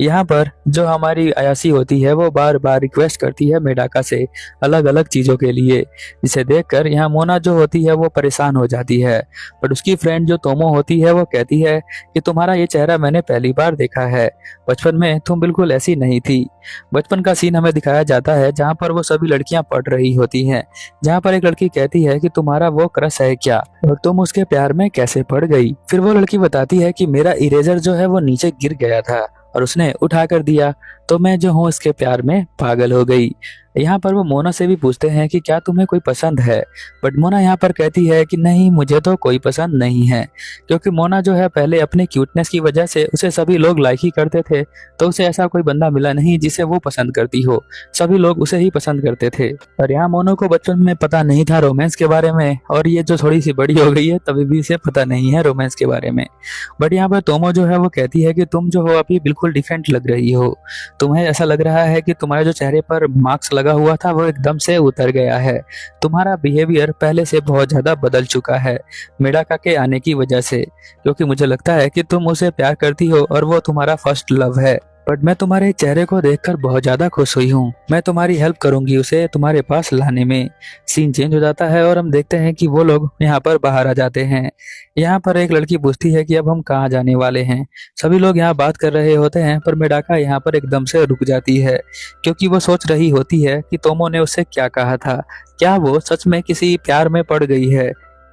Speaker 1: यहाँ पर जो हमारी अयासी होती है वो बार बार रिक्वेस्ट करती है मेडाका से अलग अलग चीजों के लिए, जिसे देखकर यहाँ मोना जो होती है वो परेशान हो जाती है। बट उसकी फ्रेंड जो तोमो होती है वो कहती है कि तुम्हारा ये चेहरा मैंने पहली बार देखा है, बचपन में तुम बिल्कुल ऐसी नहीं थी। बचपन का सीन हमें दिखाया जाता है जहाँ पर वो सभी लड़कियां पढ़ रही होती हैं, जहाँ पर एक लड़की कहती है कि तुम्हारा वो क्रश है क्या और तुम उसके प्यार में कैसे पड़ गई। फिर वो लड़की बताती है कि मेरा इरेजर जो है वो नीचे गिर गया था और उसने उठा कर दिया, तो मैं जो हूँ इसके प्यार में पागल हो गई। यहाँ पर वो मोना से भी पूछते हैं कि क्या तुम्हें कोई पसंद है, बट मोना यहाँ पर कहती है कि नहीं, मुझे तो कोई पसंद नहीं है। क्योंकि मोना जो है पहले अपने क्यूटनेस की वजह से उसे सभी लोग लाइक ही करते थे, तो उसे ऐसा कोई बंदा मिला नहीं जिसे वो पसंद करती हो, सभी लोग उसे ही पसंद करते थे। और यहाँ मोनो को बचपन में पता नहीं था रोमांस के बारे में, और ये जो थोड़ी सी बड़ी हो गई है तभी भी इसे पता नहीं है रोमांस के बारे में। बट यहाँ पर तोमो जो है वो कहती है कि तुम जो हो अभी बिल्कुल डिफरेंट लग रही हो, तुम्हें ऐसा लग रहा है कि तुम्हारे जो चेहरे पर मार्क्स लगा हुआ था वो एकदम से उतर गया है, तुम्हारा बिहेवियर पहले से बहुत ज्यादा बदल चुका है मेडाका के आने की वजह से। क्योंकि मुझे लगता है कि तुम उसे प्यार करती हो और वो तुम्हारा फर्स्ट लव है। बट मैं तुम्हारे चेहरे को देखकर बहुत ज्यादा खुश हुई हूँ, मैं तुम्हारी हेल्प करूंगी उसे तुम्हारे पास लाने में। सीन चेंज हो जाता है और हम देखते हैं कि वो लोग यहाँ पर बाहर आ जाते हैं। यहाँ पर एक लड़की पूछती है कि अब हम कहाँ जाने वाले हैं। सभी लोग यहाँ बात कर रहे होते हैं, पर मेडाका यहाँ पर एकदम से रुक जाती है, क्योंकि वो सोच रही होती है कि तोमो ने उसे क्या कहा था, क्या वो सच में किसी प्यार में पड़ गई है।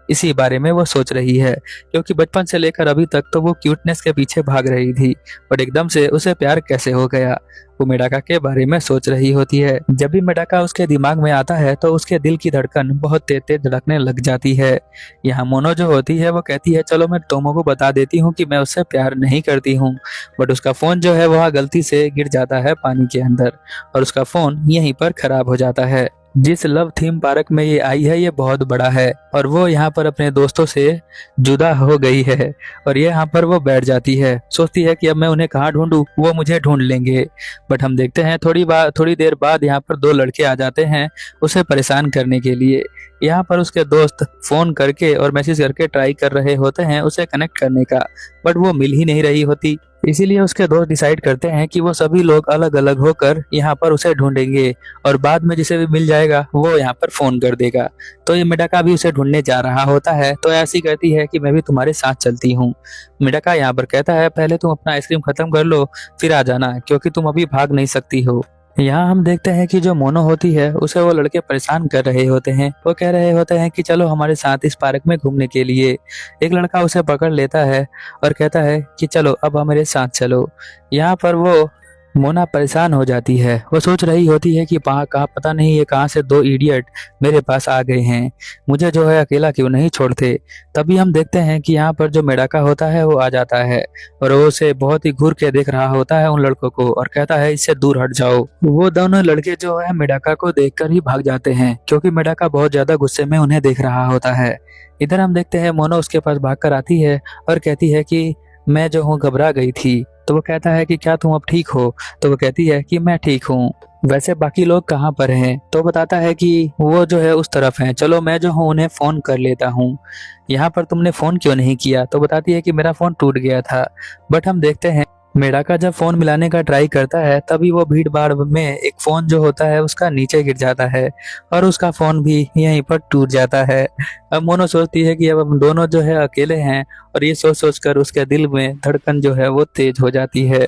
Speaker 1: इसी बारे में वो सोच रही है, क्योंकि बचपन से लेकर अभी तक तो वो क्यूटनेस के पीछे भाग रही थी, बट एकदम से उसे प्यार कैसे हो गया, वो मेडाका के बारे में सोच रही होती है। जब भी मेडाका उसके दिमाग में आता है तो उसके दिल की धड़कन बहुत तेज तेज धड़कने लग जाती है। यहाँ मोनो जो होती है वो कहती है चलो मैं तोमो को बता देती हूँ कि मैं उससे प्यार नहीं करती हूँ, बट उसका फोन जो है वह गलती से गिर जाता है पानी के अंदर, और उसका फोन यहीं पर खराब हो जाता है। जिस लव थीम पार्क में ये आई है ये बहुत बड़ा है, और वो यहाँ पर अपने दोस्तों से जुदा हो गई है, और ये यहाँ पर वो बैठ जाती है, सोचती है कि अब मैं उन्हें कहाँ ढूंढूं, वो मुझे ढूंढ लेंगे। बट हम देखते हैं थोड़ी देर बाद यहाँ पर दो लड़के आ जाते हैं उसे परेशान करने के लिए। यहाँ पर उसके दोस्त फोन करके और मैसेज करके ट्राई कर रहे होते हैं उसे कनेक्ट करने का, बट वो मिल ही नहीं रही होती। इसीलिए उसके दोस्त डिसाइड करते हैं कि वो सभी लोग अलग अलग होकर यहाँ पर उसे ढूंढेंगे, और बाद में जिसे भी मिल जाएगा वो यहाँ पर फोन कर देगा। तो ये मेडाका भी उसे ढूंढने जा रहा होता है, तो ऐसी कहती है कि मैं भी तुम्हारे साथ चलती हूँ। मेडाका यहाँ पर कहता है पहले तुम अपना आइसक्रीम खत्म कर लो फिर आ जाना, क्योंकि तुम अभी भाग नहीं सकती हो। यहाँ हम देखते हैं कि जो मोनो होती है उसे वो लड़के परेशान कर रहे होते हैं, वो कह रहे होते हैं कि चलो हमारे साथ इस पार्क में घूमने के लिए। एक लड़का उसे पकड़ लेता है और कहता है कि चलो अब हमारे साथ चलो। यहाँ पर वो मोना परेशान हो जाती है, वो सोच रही होती है कि कहाँ पता नहीं ये कहाँ से दो इडियट मेरे पास आ गए हैं, मुझे जो है अकेला क्यों नहीं छोड़ते। तभी हम देखते हैं कि यहाँ पर जो मेडाका होता है वो आ जाता है, और वो उसे बहुत ही घूर के देख रहा होता है उन लड़कों को, और कहता है इससे दूर हट जाओ। वो दोनों लड़के जो है मेडाका को देखकर ही भाग जाते हैं, क्योंकि मेडाका बहुत ज्यादा गुस्से में उन्हें देख रहा होता है। इधर हम देखते हैं मोनो उसके पास भागकर आती है और कहती है कि मैं जो हूँ घबरा गई थी। तो वो कहता है कि क्या तुम अब ठीक हो, तो वो कहती है कि मैं ठीक हूँ, वैसे बाकी लोग कहाँ पर हैं। तो बताता है कि वो जो है उस तरफ हैं, चलो मैं जो हूँ उन्हें फोन कर लेता हूँ। यहाँ पर तुमने फोन क्यों नहीं किया, तो बताती है कि मेरा फोन टूट गया था। बट हम देखते हैं मेडाका जब फोन मिलाने का ट्राई करता है तभी वो भीड़ भाड़ में एक फोन जो होता है उसका नीचे गिर जाता है, और उसका फोन भी यहीं पर टूट जाता है। अब मोनो सोचती है कि अब हम दोनों जो है अकेले हैं, और ये सोच सोच कर उसके दिल में धड़कन जो है वो तेज हो जाती है।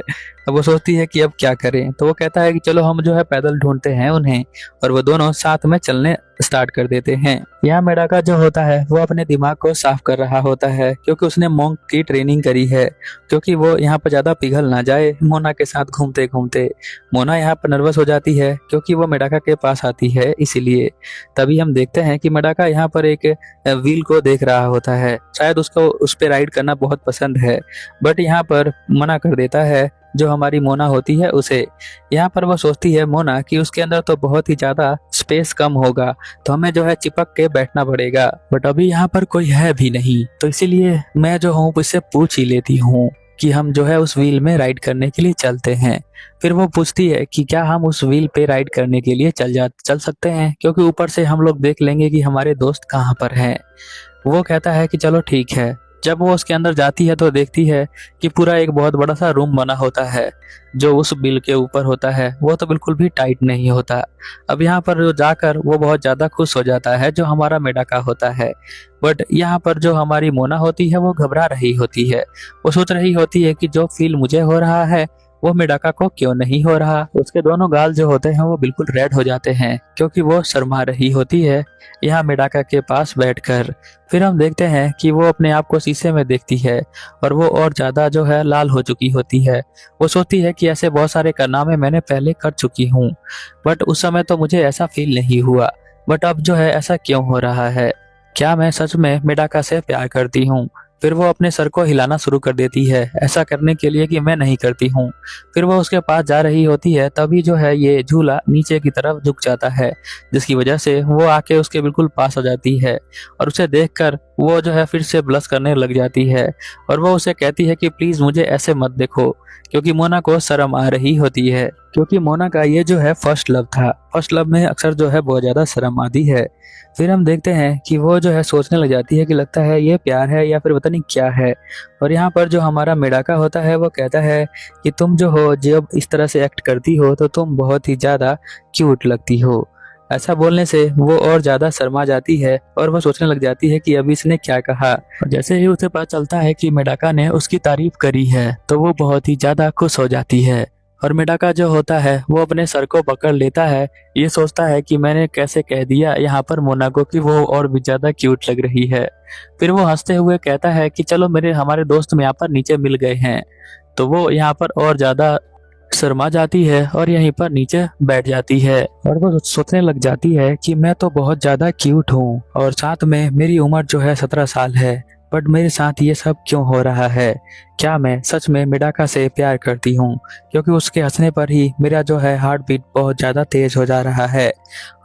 Speaker 1: अब वो सोचती है कि अब क्या करें, तो वो कहता है कि चलो हम जो है पैदल ढूंढते हैं उन्हें, और वो दोनों साथ में चलने स्टार्ट कर देते हैं। यहाँ मेडाका जो होता है वो अपने दिमाग को साफ कर रहा होता है, क्योंकि उसने मॉन्क की ट्रेनिंग करी है, क्योंकि वो यहाँ पर ज्यादा पिघल ना जाए मोना के साथ घूमते घूमते। मोना यहाँ पर नर्वस हो जाती है क्योंकि वो मेडाका के पास आती है, इसीलिए। तभी हम देखते हैं कि मेडाका यहाँ पर एक व्हील को देख रहा होता है, शायद उसको उस पर राइड करना बहुत पसंद है, बट यहाँ पर मना कर देता है जो हमारी मोना होती है उसे। यहाँ पर वो सोचती है मोना कि उसके अंदर तो बहुत ही ज्यादा स्पेस कम होगा, तो हमें जो है चिपक के बैठना पड़ेगा, बट अभी यहाँ पर कोई है भी नहीं, तो इसीलिए मैं जो हूँ उससे पूछ ही लेती हूँ कि हम जो है उस व्हील में राइड करने के लिए चलते हैं। फिर वो पूछती है कि क्या हम उस व्हील पे राइड करने के लिए चल सकते हैं, क्योंकि ऊपर से हम लोग देख लेंगे कि हमारे दोस्त कहाँ पर हैं। वो कहता है कि चलो ठीक है। जब वो उसके अंदर जाती है तो देखती है कि पूरा एक बहुत बड़ा सा रूम बना होता है, जो उस बिल के ऊपर होता है वो तो बिल्कुल भी टाइट नहीं होता। अब यहाँ पर जाकर वो बहुत ज्यादा खुश हो जाता है जो हमारा मेडाका होता है, बट यहाँ पर जो हमारी मोना होती है वो घबरा रही होती है। वो सोच रही होती है कि जो फील मुझे हो रहा है वो मेडाका को क्यों नहीं हो रहा। उसके दोनों गाल जो होते हैं वो बिल्कुल रेड हो जाते हैं क्योंकि वो शर्मा रही होती है यहाँ मेडाका के पास बैठकर। फिर हम देखते हैं कि वो अपने आप को शीशे में देखती है और वो और ज्यादा जो है लाल हो चुकी होती है। वो सोचती है कि ऐसे बहुत सारे कारनामे मैंने पहले कर चुकी हूँ, बट उस समय तो मुझे ऐसा फील नहीं हुआ, बट अब जो है ऐसा क्यों हो रहा है। क्या मैं सच में मेडाका से प्यार करती हूँ। फिर वो अपने सर को हिलाना शुरू कर देती है ऐसा करने के लिए कि मैं नहीं करती हूँ। फिर वो उसके पास जा रही होती है, तभी जो है ये झूला नीचे की तरफ झुक जाता है, जिसकी वजह से वो आके उसके बिल्कुल पास आ जाती है और उसे देखकर वो जो है फिर से ब्लश करने लग जाती है और वो उसे कहती है कि प्लीज मुझे ऐसे मत देखो, क्योंकि मोना को शर्म आ रही होती है, क्योंकि मोना का ये जो है फर्स्ट लव था। फर्स्ट लव में अक्सर जो है बहुत ज्यादा शर्म आती है। फिर हम देखते हैं कि वो जो है सोचने लग जाती है कि लगता है ये प्यार है या फिर पता नहीं क्या है। और यहाँ पर जो हमारा मेडाका होता है वो कहता है कि तुम जो हो जब इस तरह से एक्ट करती हो तो तुम बहुत ही ज्यादा क्यूट लगती हो। ऐसा बोलने से वो और ज्यादा शर्मा जाती है और वो सोचने लग जाती है कि अभी इसने क्या कहा। और जैसे ही उसे पता चलता है कि मेडाका ने उसकी तारीफ करी है तो वो बहुत ही ज्यादा खुश हो जाती है। और मेडाका जो होता है वो अपने सर को पकड़ लेता है, ये सोचता है कि मैंने कैसे कह दिया यहाँ पर मोना को कि वो और भी ज्यादा क्यूट लग रही है। फिर वो हंसते हुए कहता है कि चलो हमारे दोस्त यहाँ पर नीचे मिल गए हैं। तो वो यहाँ पर और ज्यादा शर्मा जाती है और यहीं पर नीचे बैठ जाती है और वो सोचने लग जाती है कि मैं तो बहुत ज्यादा क्यूट हूँ और साथ में मेरी उम्र जो है 17 साल है, बट मेरे साथ ये सब क्यों हो रहा है। क्या मैं सच में मेडाका से प्यार करती हूँ, क्योंकि उसके हंसने पर ही मेरा जो है हार्ट बीट बहुत ज़्यादा तेज हो जा रहा है।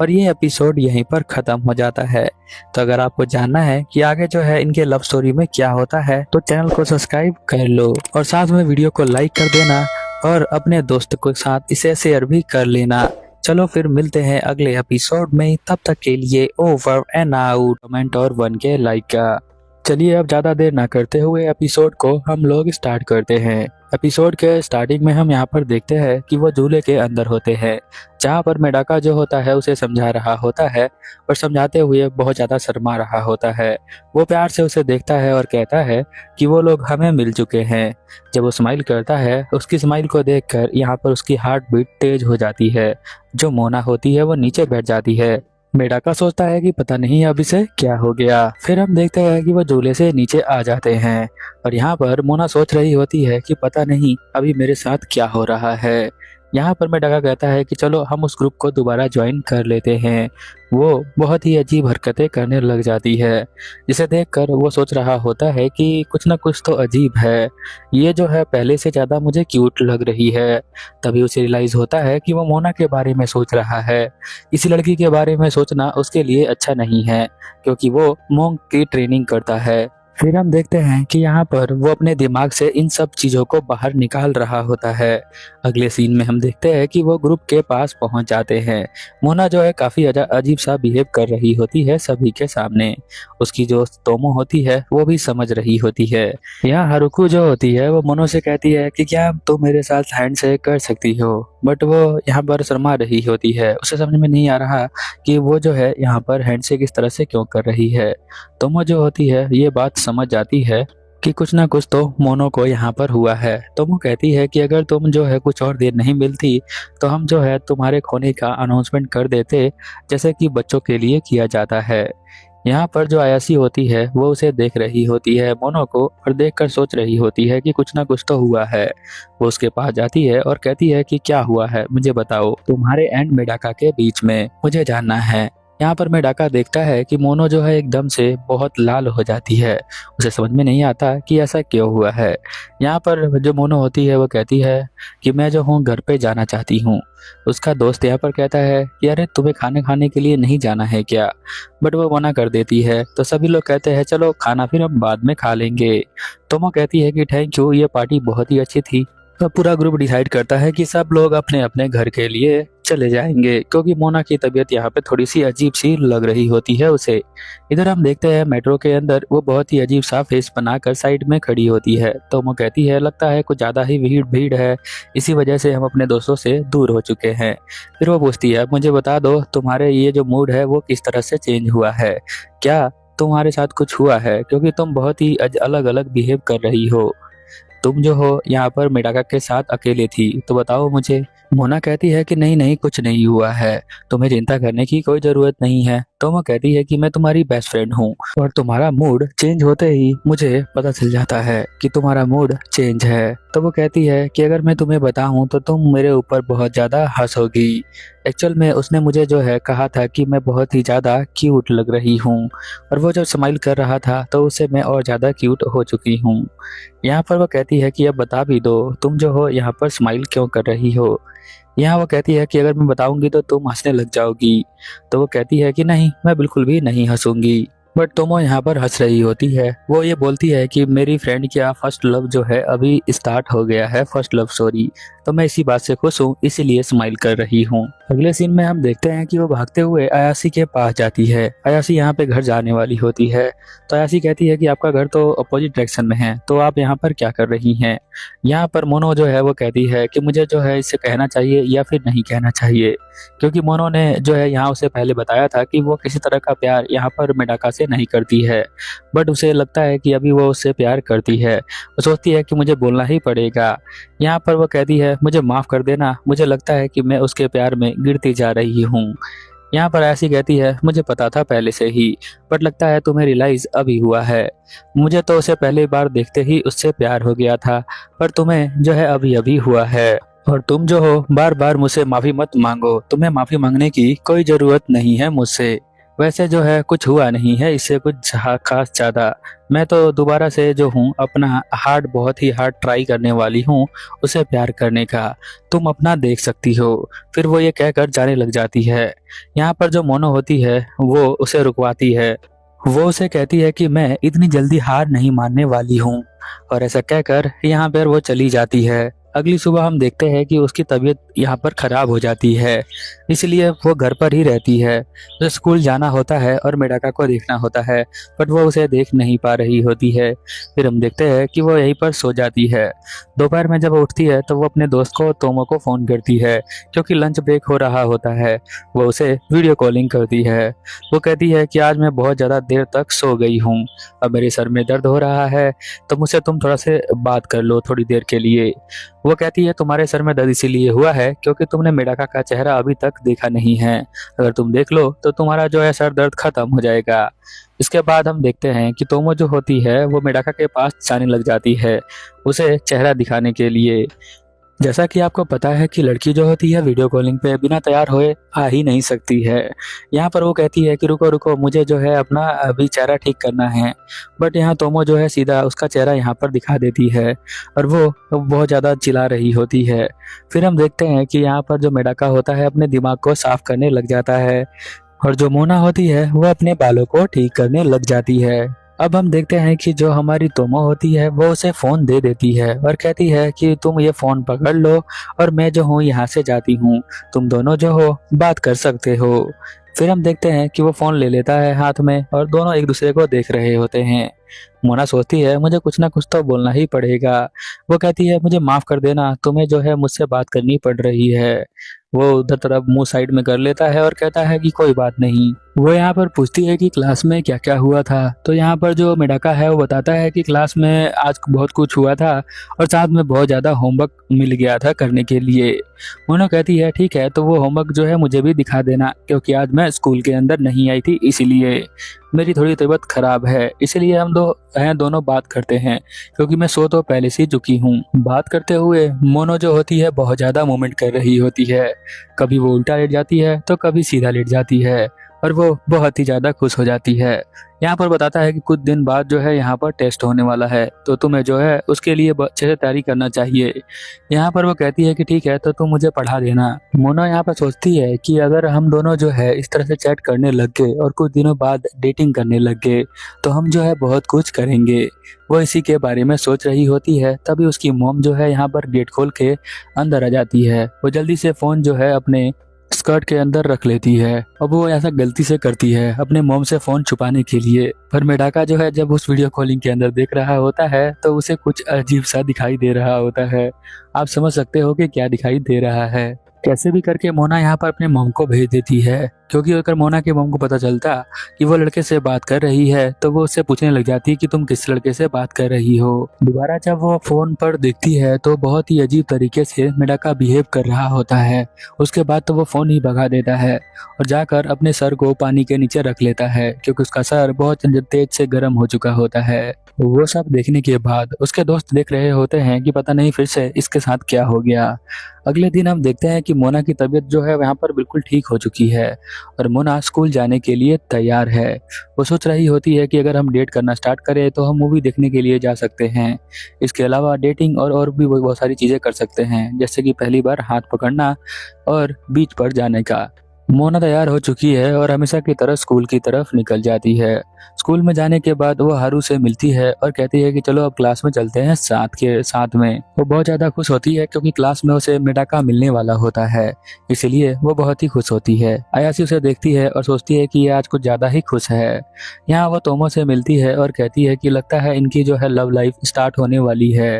Speaker 1: और ये एपिसोड यहीं पर ख़त्म हो जाता है। तो अगर आपको जानना है कि आगे जो है इनके लव स्टोरी में क्या होता है तो चैनल को सब्सक्राइब कर लो और साथ में वीडियो को लाइक कर देना और अपने दोस्त के साथ इसे शेयर भी कर लेना। चलो फिर मिलते हैं अगले एपिसोड में, तब तक के लिए ओवर एंड आउट। कमेंट और 1K लाइक का। चलिए अब ज़्यादा देर ना करते हुए एपिसोड को हम लोग स्टार्ट करते हैं। एपिसोड के स्टार्टिंग में हम यहाँ पर देखते हैं कि वो झूले के अंदर होते हैं, जहाँ पर मेडाका जो होता है उसे समझा रहा होता है और समझाते हुए बहुत ज़्यादा शर्मा रहा होता है। वो प्यार से उसे देखता है और कहता है कि वो लोग हमें मिल चुके हैं। जब वो स्माइल करता है, उसकी स्माइल को देखकर यहाँ पर उसकी हार्ट बीट तेज हो जाती है। जो मोना होती है वो नीचे बैठ जाती है। मेडाका सोचता है कि पता नहीं अब इसे क्या हो गया। फिर हम देखते हैं कि वो झूले से नीचे आ जाते हैं और यहाँ पर मोना सोच रही होती है कि पता नहीं अभी मेरे साथ क्या हो रहा है। यहाँ पर मेडाका कहता है कि चलो हम उस ग्रुप को दोबारा ज्वाइन कर लेते हैं। वो बहुत ही अजीब हरकतें करने लग जाती है, जिसे देखकर वो सोच रहा होता है कि कुछ ना कुछ तो अजीब है, ये जो है पहले से ज़्यादा मुझे क्यूट लग रही है। तभी उसे रियलाइज़ होता है कि वो मोना के बारे में सोच रहा है। इसी लड़की के बारे में सोचना उसके लिए अच्छा नहीं है, क्योंकि वो मोंक की ट्रेनिंग करता है। फिर हम देखते हैं कि यहाँ पर वो अपने दिमाग से इन सब चीज़ों को बाहर निकाल रहा होता है। अगले सीन में हम देखते हैं कि वो ग्रुप के पास पहुंच जाते हैं। मोना जो है काफ़ी अजीब सा बिहेव कर रही होती है सभी के सामने। उसकी जो तोमो होती है वो भी समझ रही होती है। यहाँ हारुको जो होती है वो मोनो से कहती है कि क्या तुम मेरे साथ हैंड से कर सकती हो, बट वो यहाँ पर शर्मा रही होती है। उसे समझ में नहीं आ रहा कि वो जो है यहाँ पर हैंड से किस तरह से क्यों कर रही है। तोमो जो होती है ये बात समझ जाती है कि कुछ ना कुछ तो मोनो को यहाँ पर हुआ है। तो वो कहती है कि अगर तुम जो है कुछ और देर नहीं मिलती तो हम जो है तुम्हारे खोने का अनाउंसमेंट कर देते, जैसे कि बच्चों के लिए किया जाता है। यहाँ पर जो आयासी होती है वो उसे देख रही होती है मोनो को, और देखकर सोच रही होती है कि कुछ ना कुछ तो हुआ है। वो उसके पास जाती है और कहती है कि क्या हुआ है मुझे बताओ, तुम्हारे एंड मेडाका के बीच में मुझे जानना है। यहाँ पर मेडाका देखता है कि मोनो जो है एकदम से बहुत लाल हो जाती है। उसे समझ में नहीं आता कि ऐसा क्यों हुआ है। यहाँ पर जो मोनो होती है वो कहती है कि मैं जो हूँ घर पे जाना चाहती हूँ। उसका दोस्त यहाँ पर कहता है कि अरे तुम्हें खाने खाने के लिए नहीं जाना है क्या, बट वो मना कर देती है। तो सभी लोग कहते हैं चलो खाना फिर हम बाद में खा लेंगे। तो वो कहती है कि थैंक यू, ये पार्टी बहुत ही अच्छी थी। तो पूरा ग्रुप डिसाइड करता है कि सब लोग अपने अपने घर के लिए चले जाएंगे, क्योंकि मोना की तबीयत यहाँ पे थोड़ी सी अजीब सी लग रही होती है उसे। इधर हम देखते हैं मेट्रो के अंदर वो बहुत ही अजीब सा फेस बनाकर साइड में खड़ी होती है। तो वो कहती है लगता है कुछ ज़्यादा ही भीड़ है, इसी वजह से हम अपने दोस्तों से दूर हो चुके हैं। फिर वो पूछती है मुझे बता दो तुम्हारे ये जो मूड है वो किस तरह से चेंज हुआ है, क्या तुम्हारे साथ कुछ हुआ है, क्योंकि तुम बहुत ही अलग अलग बिहेव कर रही हो। तुम जो हो यहाँ पर मेडाका के साथ अकेले थी, तो बताओ मुझे। मोना कहती है कि नहीं नहीं, कुछ नहीं हुआ है, तुम्हें चिंता करने की कोई जरूरत नहीं है। तोमो कहती है कि मैं तुम्हारी बेस्ट फ्रेंड हूँ और तुम्हारा मूड चेंज होते ही मुझे पता चल जाता है कि तुम्हारा मूड चेंज है। तो वो कहती है कि अगर मैं तुम्हें बताऊं तो तुम मेरे ऊपर बहुत ज्यादा हंसोगी। एक्चुअल में उसने मुझे जो है कहा था कि मैं बहुत ही ज्यादा क्यूट लग रही हूँ, और वो जब स्माइल कर रहा था तो उससे मैं और ज्यादा क्यूट हो चुकी हूँ। यहाँ पर वो कहती है कि अब बता भी दो, तुम जो हो यहाँ पर स्माइल क्यों कर रही हो। यहाँ वो कहती है कि अगर मैं बताऊंगी तो तुम हंसने लग जाओगी। तो वो कहती है कि नहीं, मैं बिल्कुल भी नहीं हंसूंगी। बट तोमो यहाँ पर हंस रही होती है। वो ये बोलती है कि मेरी फ्रेंड का फर्स्ट लव जो है अभी स्टार्ट हो गया है, फर्स्ट लव स्टोरी, तो मैं इसी बात से खुश हूँ, इसीलिए स्माइल कर रही हूँ। अगले सीन में हम देखते हैं कि वो भागते हुए अयासी के पास जाती है। अयासी यहाँ पे घर जाने वाली होती है। तो अयासी कहती है कि आपका घर तो अपोजिट डायरेक्शन में है, तो आप यहाँ पर क्या कर रही हैं। यहाँ पर मोनो जो है वो कहती है कि मुझे जो है इसे कहना चाहिए या फिर नहीं कहना चाहिए, क्योंकि मोनो ने जो है यहाँ उसे पहले बताया था कि वो किसी तरह का प्यार यहाँ पर मेडाका से नहीं करती है, बट उसे लगता है कि अभी वो उससे प्यार करती है। वो सोचती है कि मुझे बोलना ही पड़ेगा। यहाँ पर वो कहती है मुझे माफ कर देना, मुझे लगता है कि मैं उसके प्यार में गिरती जा रही हूँ। यहाँ पर ऐसी कहती है मुझे पता था पहले से ही, बट लगता है तुम्हें रियलाइज अभी हुआ है। मुझे तो उसे पहली बार देखते ही उससे प्यार हो गया था, पर तुम्हें जो है अभी अभी हुआ है। और तुम जो हो बार बार मुझसे माफी मत मांगो, तुम्हें माफी मांगने की कोई जरूरत नहीं है मुझसे। वैसे जो है कुछ हुआ नहीं है इससे कुछ खास ज्यादा। मैं तो दोबारा से जो हूँ अपना बहुत ही हार्ड ट्राई करने वाली हूँ उसे प्यार करने का, तुम अपना देख सकती हो। फिर वो ये कहकर जाने लग जाती है। यहाँ पर जो मोनो होती है वो उसे रुकवाती है। वो उसे कहती है कि मैं इतनी जल्दी हार नहीं मानने वाली हूँ, और ऐसा कहकर यहाँ पर वो चली जाती है। अगली सुबह हम देखते हैं कि उसकी तबीयत यहाँ पर खराब हो जाती है, इसलिए वो घर पर ही रहती है। उसे स्कूल जाना होता है और मेडाका को देखना होता है, बट वो उसे देख नहीं पा रही होती है। फिर हम देखते हैं कि वो यहीं पर सो जाती है। दोपहर में जब वो उठती है तो वो अपने दोस्त को तोमो को फ़ोन करती है, क्योंकि लंच ब्रेक हो रहा होता है। वो उसे वीडियो कॉलिंग करती है। वो कहती है कि आज मैं बहुत ज़्यादा देर तक सो गई हूँ, अब मेरे सर में दर्द हो रहा है, तो मुझसे तुम थोड़ा से बात कर लो थोड़ी देर के लिए। वो कहती है तुम्हारे सर में दर्द इसीलिए हुआ है क्योंकि तुमने मेडाका का चेहरा अभी तक देखा नहीं है, अगर तुम देख लो तो तुम्हारा जो है सर दर्द खत्म हो जाएगा। इसके बाद हम देखते हैं कि तोमो जो होती है वो मेडाका के पास जाने लग जाती है उसे चेहरा दिखाने के लिए। जैसा कि आपको पता है कि लड़की जो होती है वीडियो कॉलिंग पे बिना तैयार हुए आ ही नहीं सकती है। यहाँ पर वो कहती है कि रुको रुको, मुझे जो है अपना अभी चेहरा ठीक करना है, बट यहाँ तोमो जो है सीधा उसका चेहरा यहाँ पर दिखा देती है और वो बहुत ज़्यादा चिल्ला रही होती है। फिर हम देखते हैं कि यहाँ पर जो मेडाका होता है अपने दिमाग को साफ करने लग जाता है, और जो मोना होती है वो अपने बालों को ठीक करने लग जाती है। अब हम देखते हैं कि जो हमारी तोमो होती है वो उसे फोन दे देती है और कहती है कि तुम ये फोन पकड़ लो और मैं जो हूँ यहाँ से जाती हूँ, तुम दोनों जो हो बात कर सकते हो। फिर हम देखते हैं कि वो फोन ले लेता है हाथ में और दोनों एक दूसरे को देख रहे होते हैं। मोना सोचती है मुझे कुछ ना कुछ तो बोलना ही पड़ेगा। वो कहती है मुझे माफ कर देना, तुम्हें जो है मुझसे बात करनी पड़ रही है। वो उधर तरफ मुंह साइड में कर लेता है और कहता है कि कोई बात नहीं। वो यहाँ पर पूछती है कि क्लास में क्या क्या हुआ था, तो यहाँ पर जो मेडाका है वो बताता है कि क्लास में आज बहुत कुछ हुआ था और साथ में बहुत ज़्यादा होमवर्क मिल गया था करने के लिए। मोनो कहती है ठीक है, तो वो होमवर्क जो है मुझे भी दिखा देना, क्योंकि आज मैं स्कूल के अंदर नहीं आई थी, इसीलिए मेरी थोड़ी तबीयत खराब है, इसलिए हम दोनों बात करते हैं, क्योंकि मैं सो तो पहले से चुकी हूँ। बात करते हुए मोनो जो होती है बहुत ज़्यादा मूवमेंट कर रही होती है, कभी वो उल्टा लेट जाती है तो कभी सीधा लेट जाती है, और वो बहुत ही ज़्यादा खुश हो जाती है। यहाँ पर बताता है कि कुछ दिन बाद जो है यहाँ पर टेस्ट होने वाला है, तो तुम्हें जो है उसके लिए अच्छे से तैयारी करना चाहिए। यहाँ पर वो कहती है कि ठीक है, तो तुम मुझे पढ़ा देना। मोना यहाँ पर सोचती है कि अगर हम दोनों जो है इस तरह से चैट करने लग गए और कुछ दिनों बाद डेटिंग करने लग गए तो हम जो है बहुत कुछ करेंगे। वो इसी के बारे में सोच रही होती है, तभी उसकी मॉम जो है यहाँ पर गेट खोल के अंदर आ जाती है। वो जल्दी से फ़ोन जो है अपने स्कर्ट के अंदर रख लेती है और वो ऐसा गलती से करती है अपने मॉम से फोन छुपाने के लिए। पर मेडाका जो है जब उस वीडियो कॉलिंग के अंदर देख रहा होता है तो उसे कुछ अजीब सा दिखाई दे रहा होता है। आप समझ सकते हो कि क्या दिखाई दे रहा है। कैसे भी करके मोना यहाँ पर अपने मॉम को भेज देती है, क्योंकि अगर मोना के मॉम को पता चलता कि वो लड़के से बात कर रही है तो वो उससे पूछने लग जाती है कि तुम किस लड़के से बात कर रही हो। दोबारा जब वो फोन पर देखती है तो बहुत ही अजीब तरीके से मेडाका बिहेव कर रहा होता है। उसके बाद तो वो फोन ही भगा देता है और जाकर अपने सर को पानी के नीचे रख लेता है, क्योंकि उसका सर बहुत तेज से गर्म हो चुका होता है। वो सब देखने के बाद उसके दोस्त देख रहे होते हैं कि पता नहीं फिर से इसके साथ क्या हो गया। अगले दिन हम देखते हैं कि मोना की तबीयत जो है वहाँ पर बिल्कुल ठीक हो चुकी है और मोना स्कूल जाने के लिए तैयार है। वो सोच रही होती है कि अगर हम डेट करना स्टार्ट करें तो हम मूवी देखने के लिए जा सकते हैं। इसके अलावा डेटिंग और भी बहुत सारी चीज़ें कर सकते हैं, जैसे कि पहली बार हाथ पकड़ना और बीच पर जाने का। मोना तैयार हो चुकी है और हमेशा की तरह स्कूल की तरफ निकल जाती है। स्कूल में जाने के बाद वो हारू से मिलती है और कहती है कि चलो अब क्लास में चलते हैं साथ में। वो बहुत ज्यादा खुश होती है क्योंकि क्लास में उसे मेडाका मिलने वाला होता है, इसलिए वो बहुत ही खुश होती है। आयासी उसे देखती है और सोचती है कि ये आज कुछ ज्यादा ही खुश है। यहाँ वो तोमो से मिलती है और कहती है कि लगता है इनकी जो है लव लाइफ स्टार्ट होने वाली है।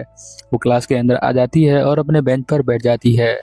Speaker 1: वो क्लास के अंदर आ जाती है और अपने बेंच पर बैठ जाती है।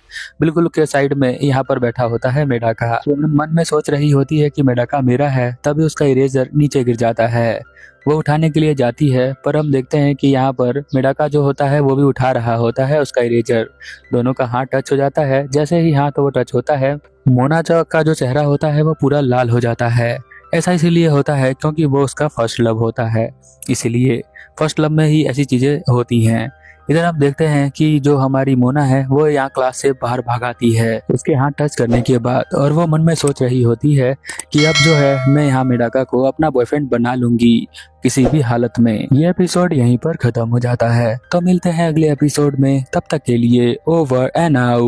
Speaker 1: बिल्कुल के साइड में यहाँ पर बैठा होता है मेडाका। वो मन में सोच रही होती है कि मेडाका मेरा है, तभी उसका इरेजर नीचे गिर जाता है। वो उठाने के लिए जाती है, पर हम देखते हैं कि यहाँ पर मेडाका जो होता है वो भी उठा रहा होता है उसका इरेजर। दोनों का हाथ टच हो जाता है। जैसे ही हाथ वो टच होता है, मोना का जो चेहरा होता है वो पूरा लाल हो जाता है। ऐसा इसीलिए होता है क्योंकि वो उसका फर्स्ट लव होता है, इसीलिए फर्स्ट लव में ही ऐसी चीजें होती हैं। इधर आप देखते हैं कि जो हमारी मोना है वो यहाँ क्लास से बाहर भागाती है उसके हाथ टच करने के बाद, और वो मन में सोच रही होती है कि अब जो है मैं यहाँ मेडाका को अपना बॉयफ्रेंड बना लूंगी किसी भी हालत में। ये एपिसोड यहीं पर खत्म हो जाता है। तो मिलते हैं अगले एपिसोड में, तब तक के लिए ओवर एंड आउट।